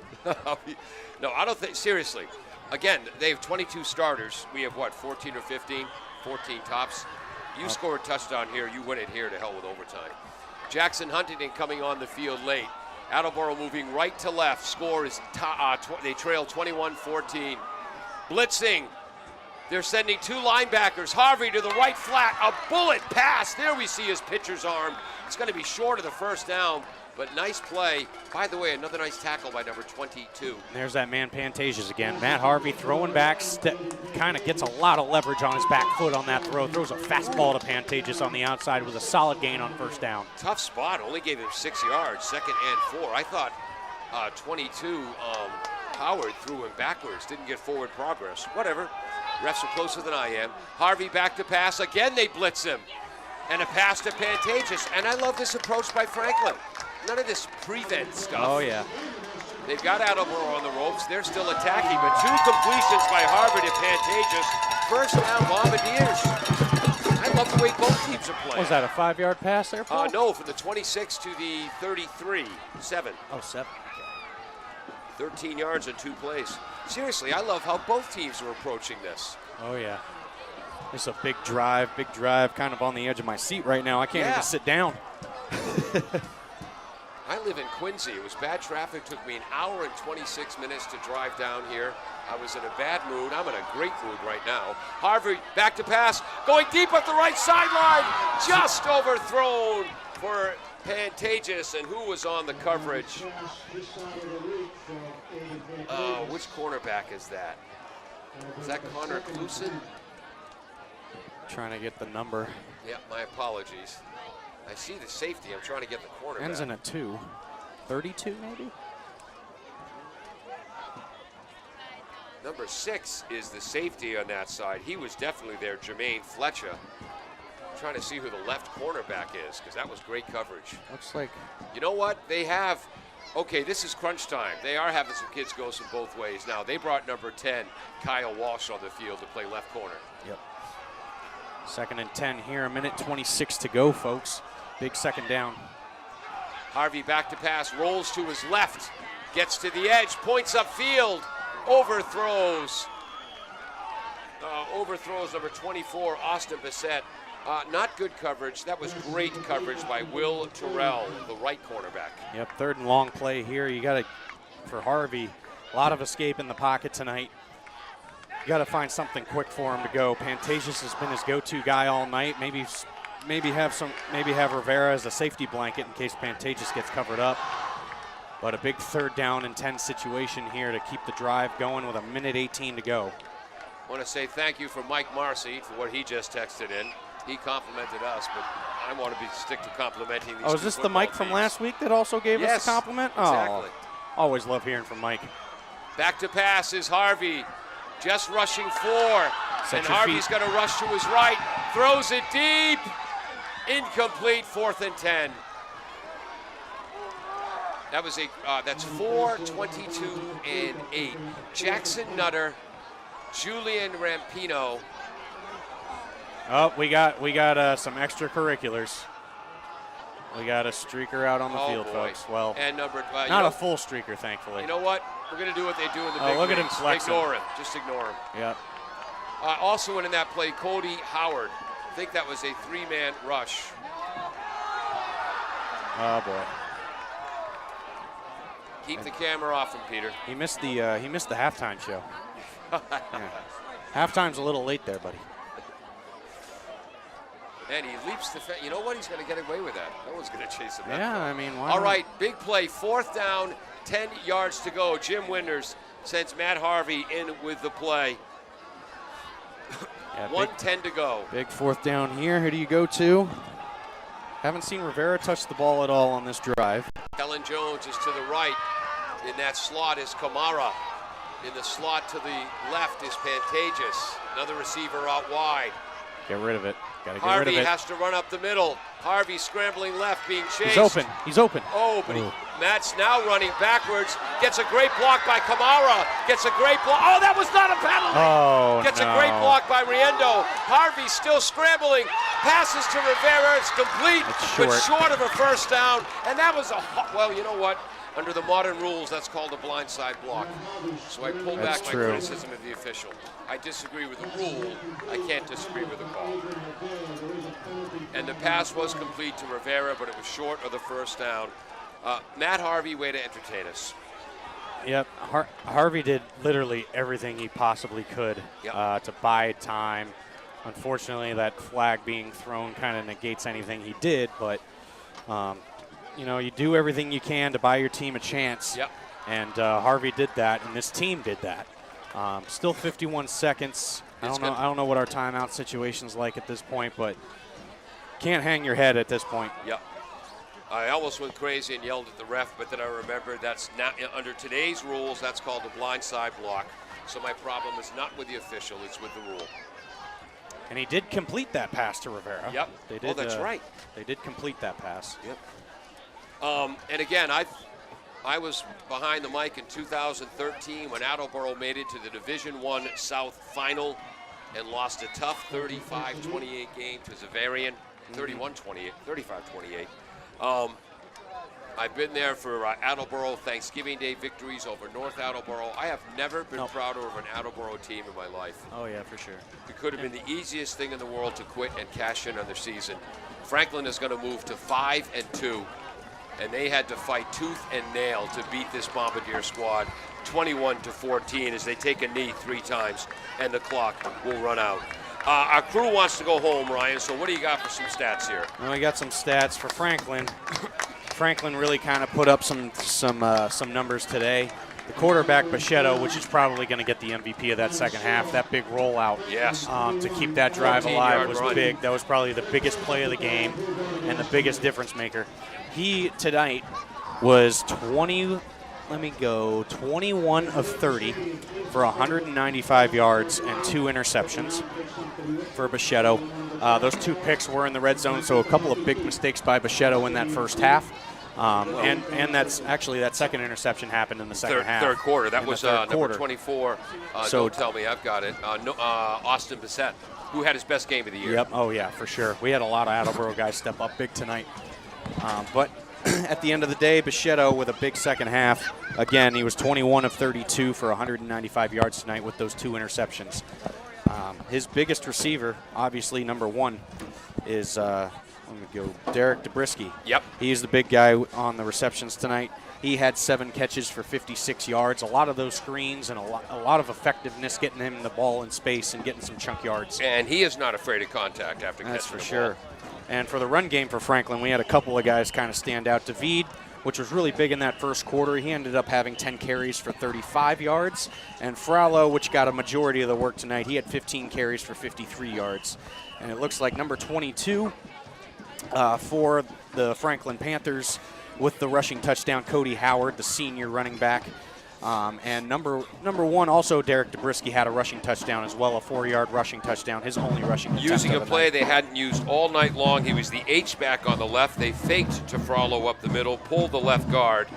No, I don't think, seriously. Again, they have 22 starters. We have, 14 or 15? 14 tops. You score a touchdown here, you win it here, to hell with overtime. Jackson Huntington coming on the field late. Attleboro moving right to left. Score is, they trail 21-14. Blitzing. They're sending 2 linebackers. Harvey to the right flat. A bullet pass. There we see his pitcher's arm. It's going to be short of the first down. But nice play. By the way, another nice tackle by number 22. There's that man Pantasias again. Matt Harvey throwing back, kind of gets a lot of leverage on his back foot on that throw. Throws a fastball to Pantasias on the outside with a solid gain on first down. Tough spot. Only gave him 6 yards, 2nd and 4. I thought 22 Howard threw him backwards, didn't get forward progress. Whatever. Refs are closer than I am. Harvey back to pass. Again, they blitz him. And a pass to Pantages. And I love this approach by Franklin. None of this prevent stuff. Oh, yeah. They've got Attleboro on the ropes. They're still attacking, but 2 completions by Harvard to Pantages. First down, Bombardiers. I love the way both teams are playing. Was that a 5-yard pass there, Paul? No, from the 26 to the 33. 7. Oh, 7. 13 yards in 2 plays. Seriously, I love how both teams are approaching this. Oh, yeah. It's a big drive, kind of on the edge of my seat right now. I can't even sit down. I live in Quincy. It was bad traffic. Took me an hour and 26 minutes to drive down here. I was in a bad mood. I'm in a great mood right now. Harvey back to pass, going deep up the right sideline. Just overthrown for Pantages, and who was on the coverage? Which cornerback is that? Is that Connor Clusen? Trying to get the number. Yeah, my apologies. I see the safety. I'm trying to get the cornerback. Ends in a 2. 32 maybe? Number 6 is the safety on that side. He was definitely there, Jermaine Fletcher. I'm trying to see who the left cornerback is, because that was great coverage. Looks like. You know what? They have, okay, this is crunch time. They are having some kids go some both ways. Now, they brought number 10, Kyle Walsh, on the field to play left corner. Yep. 2nd and 10 here, a minute 26 to go, folks. Big 2nd down. Harvey back to pass, rolls to his left, gets to the edge, points upfield, overthrows. Overthrows number 24, Austin Bissett. Not good coverage. That was great coverage by Will Terrell, the right cornerback. Yep, 3rd and long play here. You got to, for Harvey, a lot of escape in the pocket tonight. You got to find something quick for him to go. Pantages has been his go-to guy all night. Maybe have Rivera as a safety blanket in case Pantages gets covered up. But a big 3rd down and 10 situation here to keep the drive going with a minute 18 to go. I want to say thank you for Mike Marcy for what he just texted in. He complimented us, but I want to stick to complimenting these. Oh, is this the Mike from last week that also gave us a compliment? Exactly. Oh, always love hearing from Mike. Back to pass is Harvey, just rushing 4. And Harvey's going to rush to his right, throws it deep, incomplete, 4th and 10. That was that's 4, 22, and 8. Jackson Nutter, Julian Rampino. Oh, we got some extracurriculars. We got a streaker out on the field, folks. Well, and number not a full streaker, thankfully. You know what? We're going to do what they do in the big look at him leagues. flexing. Ignore him. Just ignore him. Yep. Also in that play, Cody Howard. I think that was a 3-man rush. Oh boy. Keep the camera off him, Peter. He missed the halftime show. Yeah. Halftime's a little late there, buddy. And he leaps the fence. You know what? He's going to get away with that. No one's going to chase him. Yeah, I mean, why all not? right, big play. 4th down, 10 yards to go. Jim Winters sends Matt Harvey in with the play. Yeah, 1:10 to go. Big 4th down here. Who do you go to? Haven't seen Rivera touch the ball at all on this drive. Kellen Jones is to the right. In that slot is Kamara. In the slot to the left is Pantages. Another receiver out wide. Get rid of it. Gotta get Harvey rid of it. has to run up the middle. Harvey scrambling left, being chased. He's open. He's open. Oh, but Matt's now running backwards. Gets a great block by Kamara. Gets a great block. Oh, that was not a penalty. Oh, Gets no. a great block by Riendo. Harvey still scrambling. Passes to Rivera. It's complete, but short of a first down. And that was well, you know what? Under the modern rules, that's called a blindside block. So I pull back my criticism of the official. I disagree with the rule. I can't disagree with the call. And the pass was complete to Rivera, but it was short of the first down. Matt Harvey, way to entertain us. Yep, Harvey did literally everything he possibly could to bide time. Unfortunately, that flag being thrown kind of negates anything he did, but you know, you do everything you can to buy your team a chance. Yep. And Harvey did that, and this team did that. Still 51 seconds. I don't know what our timeout situation's like at this point, but can't hang your head at this point. Yep. I almost went crazy and yelled at the ref, but then I remembered that's not under today's rules. That's called a blindside block. So my problem is not with the official; it's with the rule. And he did complete that pass to Rivera. Yep. They did, that's right. They did complete that pass. Yep. And again, I was behind the mic in 2013 when Attleboro made it to the Division I South Final and lost a tough 35-28 game to Zavarian, 31-28, 35-28. I've been there for Attleboro Thanksgiving Day victories over North Attleboro. I have never been prouder of an Attleboro team in my life. Oh, yeah, for sure. It could have been the easiest thing in the world to quit and cash in on their season. Franklin is going to move to 5-2, and they had to fight tooth and nail to beat this Bombardier squad 21-14 as they take a knee 3 times, and the clock will run out. Our crew wants to go home, Ryan, so what do you got for some stats here? Well, we got some stats for Franklin. Franklin really kind of put up some numbers today. The quarterback, Bichetto, which is probably going to get the MVP of that second half, that big rollout to keep that drive alive was big. That was probably the biggest play of the game and the biggest difference maker. He, tonight, was 21 of 30 for 195 yards and 2 interceptions for Bichetto. Those 2 picks were in the red zone, so a couple of big mistakes by Bichetto in that first half. And that's actually that second interception happened in the second half. Third quarter. That in was quarter. number 24. Don't tell me, I've got it. Austin Bissett, who had his best game of the year. Yep. Oh, yeah, for sure. We had a lot of Attleboro guys step up big tonight. But at the end of the day, Bichetto with a big second half. Again, he was 21 of 32 for 195 yards tonight with those 2 interceptions. His biggest receiver, obviously number 1, is Derek DeBrisky. Yep. He's the big guy on the receptions tonight. He had 7 catches for 56 yards. A lot of those screens and a lot of effectiveness getting him the ball in space and getting some chunk yards. And he is not afraid of contact after catching the ball. That's for sure. And for the run game for Franklin, we had a couple of guys kind of stand out. David, which was really big in that first quarter, he ended up having 10 carries for 35 yards. And Frollo, which got a majority of the work tonight, he had 15 carries for 53 yards. And it looks like number 22 for the Franklin Panthers with the rushing touchdown, Cody Howard, the senior running back. And number 1, also Derek DeBrisky had a rushing touchdown as well, a 4-yard rushing touchdown, his only rushing attempt using a of the play night. they hadn't used all night long. He was the H-back on the left. They faked to Frollo up the middle, pulled the left guard,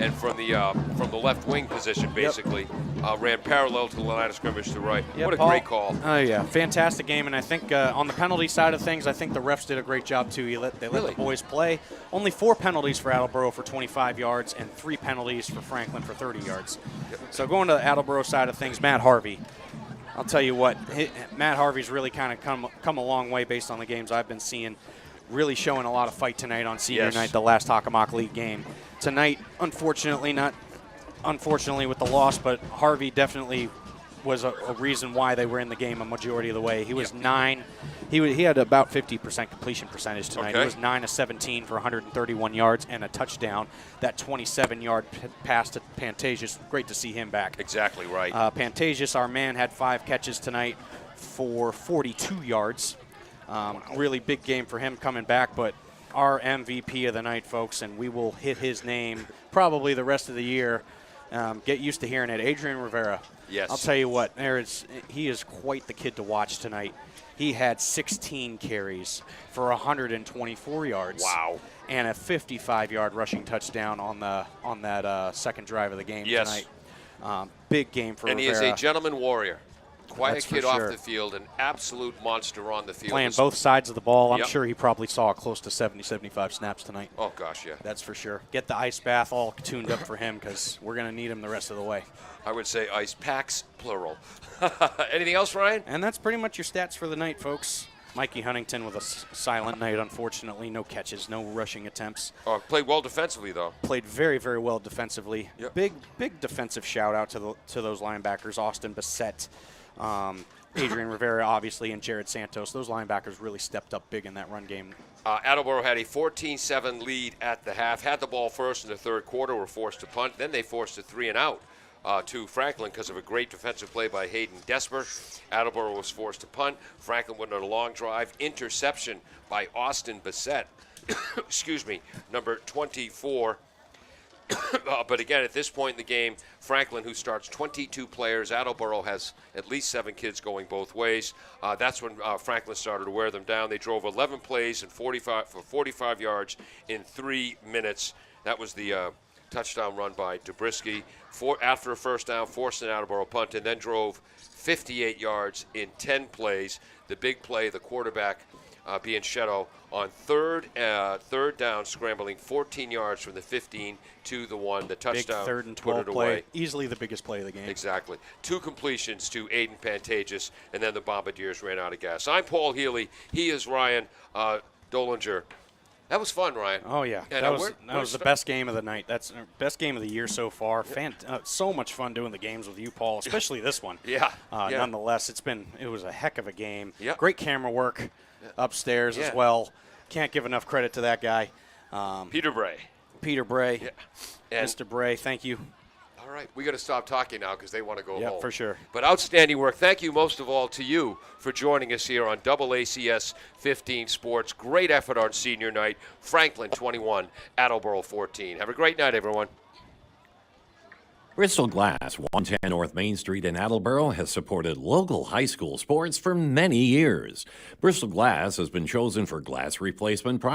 and from the left wing position, basically, ran parallel to the line of scrimmage to right. Yep, what a Paul, great call. Oh, yeah, fantastic game. And I think on the penalty side of things, I think the refs did a great job, too. They let the boys play. Only 4 penalties for Attleboro for 25 yards and 3 penalties for Franklin for 30 yards. So going to the Attleboro side of things, Matt Harvey. I'll tell you what, Matt Harvey's really kind of come a long way based on the games I've been seeing. Really showing a lot of fight tonight on senior night, the last Hockomock League game. Tonight, unfortunately with the loss, but Harvey definitely was a reason why they were in the game a majority of the way. He was 9. He had about 50% completion percentage tonight. Okay. He was 9 of 17 for 131 yards and a touchdown. That 27-yard pass to Pantages, great to see him back. Exactly right. Pantages, our man, had 5 catches tonight for 42 yards. Really big game for him coming back, but our MVP of the night, folks, and we will hit his name probably the rest of the year. Get used to hearing it. Adrian Rivera. Yes. I'll tell you what, he is quite the kid to watch tonight. He had 16 carries for 124 yards. Wow. And a 55-yard rushing touchdown on that second drive of the game tonight. Big game for Rivera. And he is a gentleman warrior. Quiet That's kid for off sure. the field, an absolute monster on the field. Playing both sides of the ball. I'm Yep. sure he probably saw close to 70, 75 snaps tonight. Oh, gosh, yeah. That's for sure. Get the ice bath all tuned up for him because we're going to need him the rest of the way. I would say ice packs, plural. Anything else, Ryan? And that's pretty much your stats for the night, folks. Mikey Huntington with a silent night, unfortunately. No catches, no rushing attempts. Oh, played well defensively, though. Played very, very well defensively. Yep. Big defensive shout-out to those linebackers, Austin Bissett, Adrian Rivera, obviously, and Jared Santos. Those linebackers really stepped up big in that run game. Attleboro had a 14-7 lead at the half. Had the ball first in the third quarter, were forced to punt. Then they forced a 3-and-out to Franklin because of a great defensive play by Hayden Desper. Attleboro was forced to punt. Franklin went on a long drive. Interception by Austin Bissett. excuse me, number 24. But again, at this point in the game, Franklin, who starts 22 players, Attleboro has at least 7 kids going both ways. That's when Franklin started to wear them down. They drove 11 plays and 45 yards in 3 minutes. That was the touchdown run by Dubrisky. After a first down, forced an Attleboro punt, and then drove 58 yards in 10 plays. The big play, the quarterback, Bianchetto, on third down, scrambling 14 yards from the 15 to the 1. The touchdown, big 3rd and 12 put it play. away. Easily the biggest play of the game. Exactly. 2 completions to Aiden Pantages, and then the Bombardiers ran out of gas. I'm Paul Healy. He is Ryan Dolinger. That was fun, Ryan. Oh, yeah. And, that was the best game of the night. That's our best game of the year so far. So much fun doing the games with you, Paul, especially this one. Yeah. Nonetheless, it was a heck of a game. Yep. Great camera work upstairs as well. Can't give enough credit to that guy. Peter Bray. Peter Bray. Yeah. And Mr. Bray, thank you. all right, we got to stop talking now because they want to go Yeah, home. for sure. But outstanding work. Thank you most of all to you for joining us here on AACS 15 Sports. Great effort on senior night. Franklin 21, Attleboro 14. Have a great night, everyone. Bristol Glass, 110 North Main Street in Attleboro, has supported local high school sports for many years. Bristol Glass has been chosen for glass replacement projects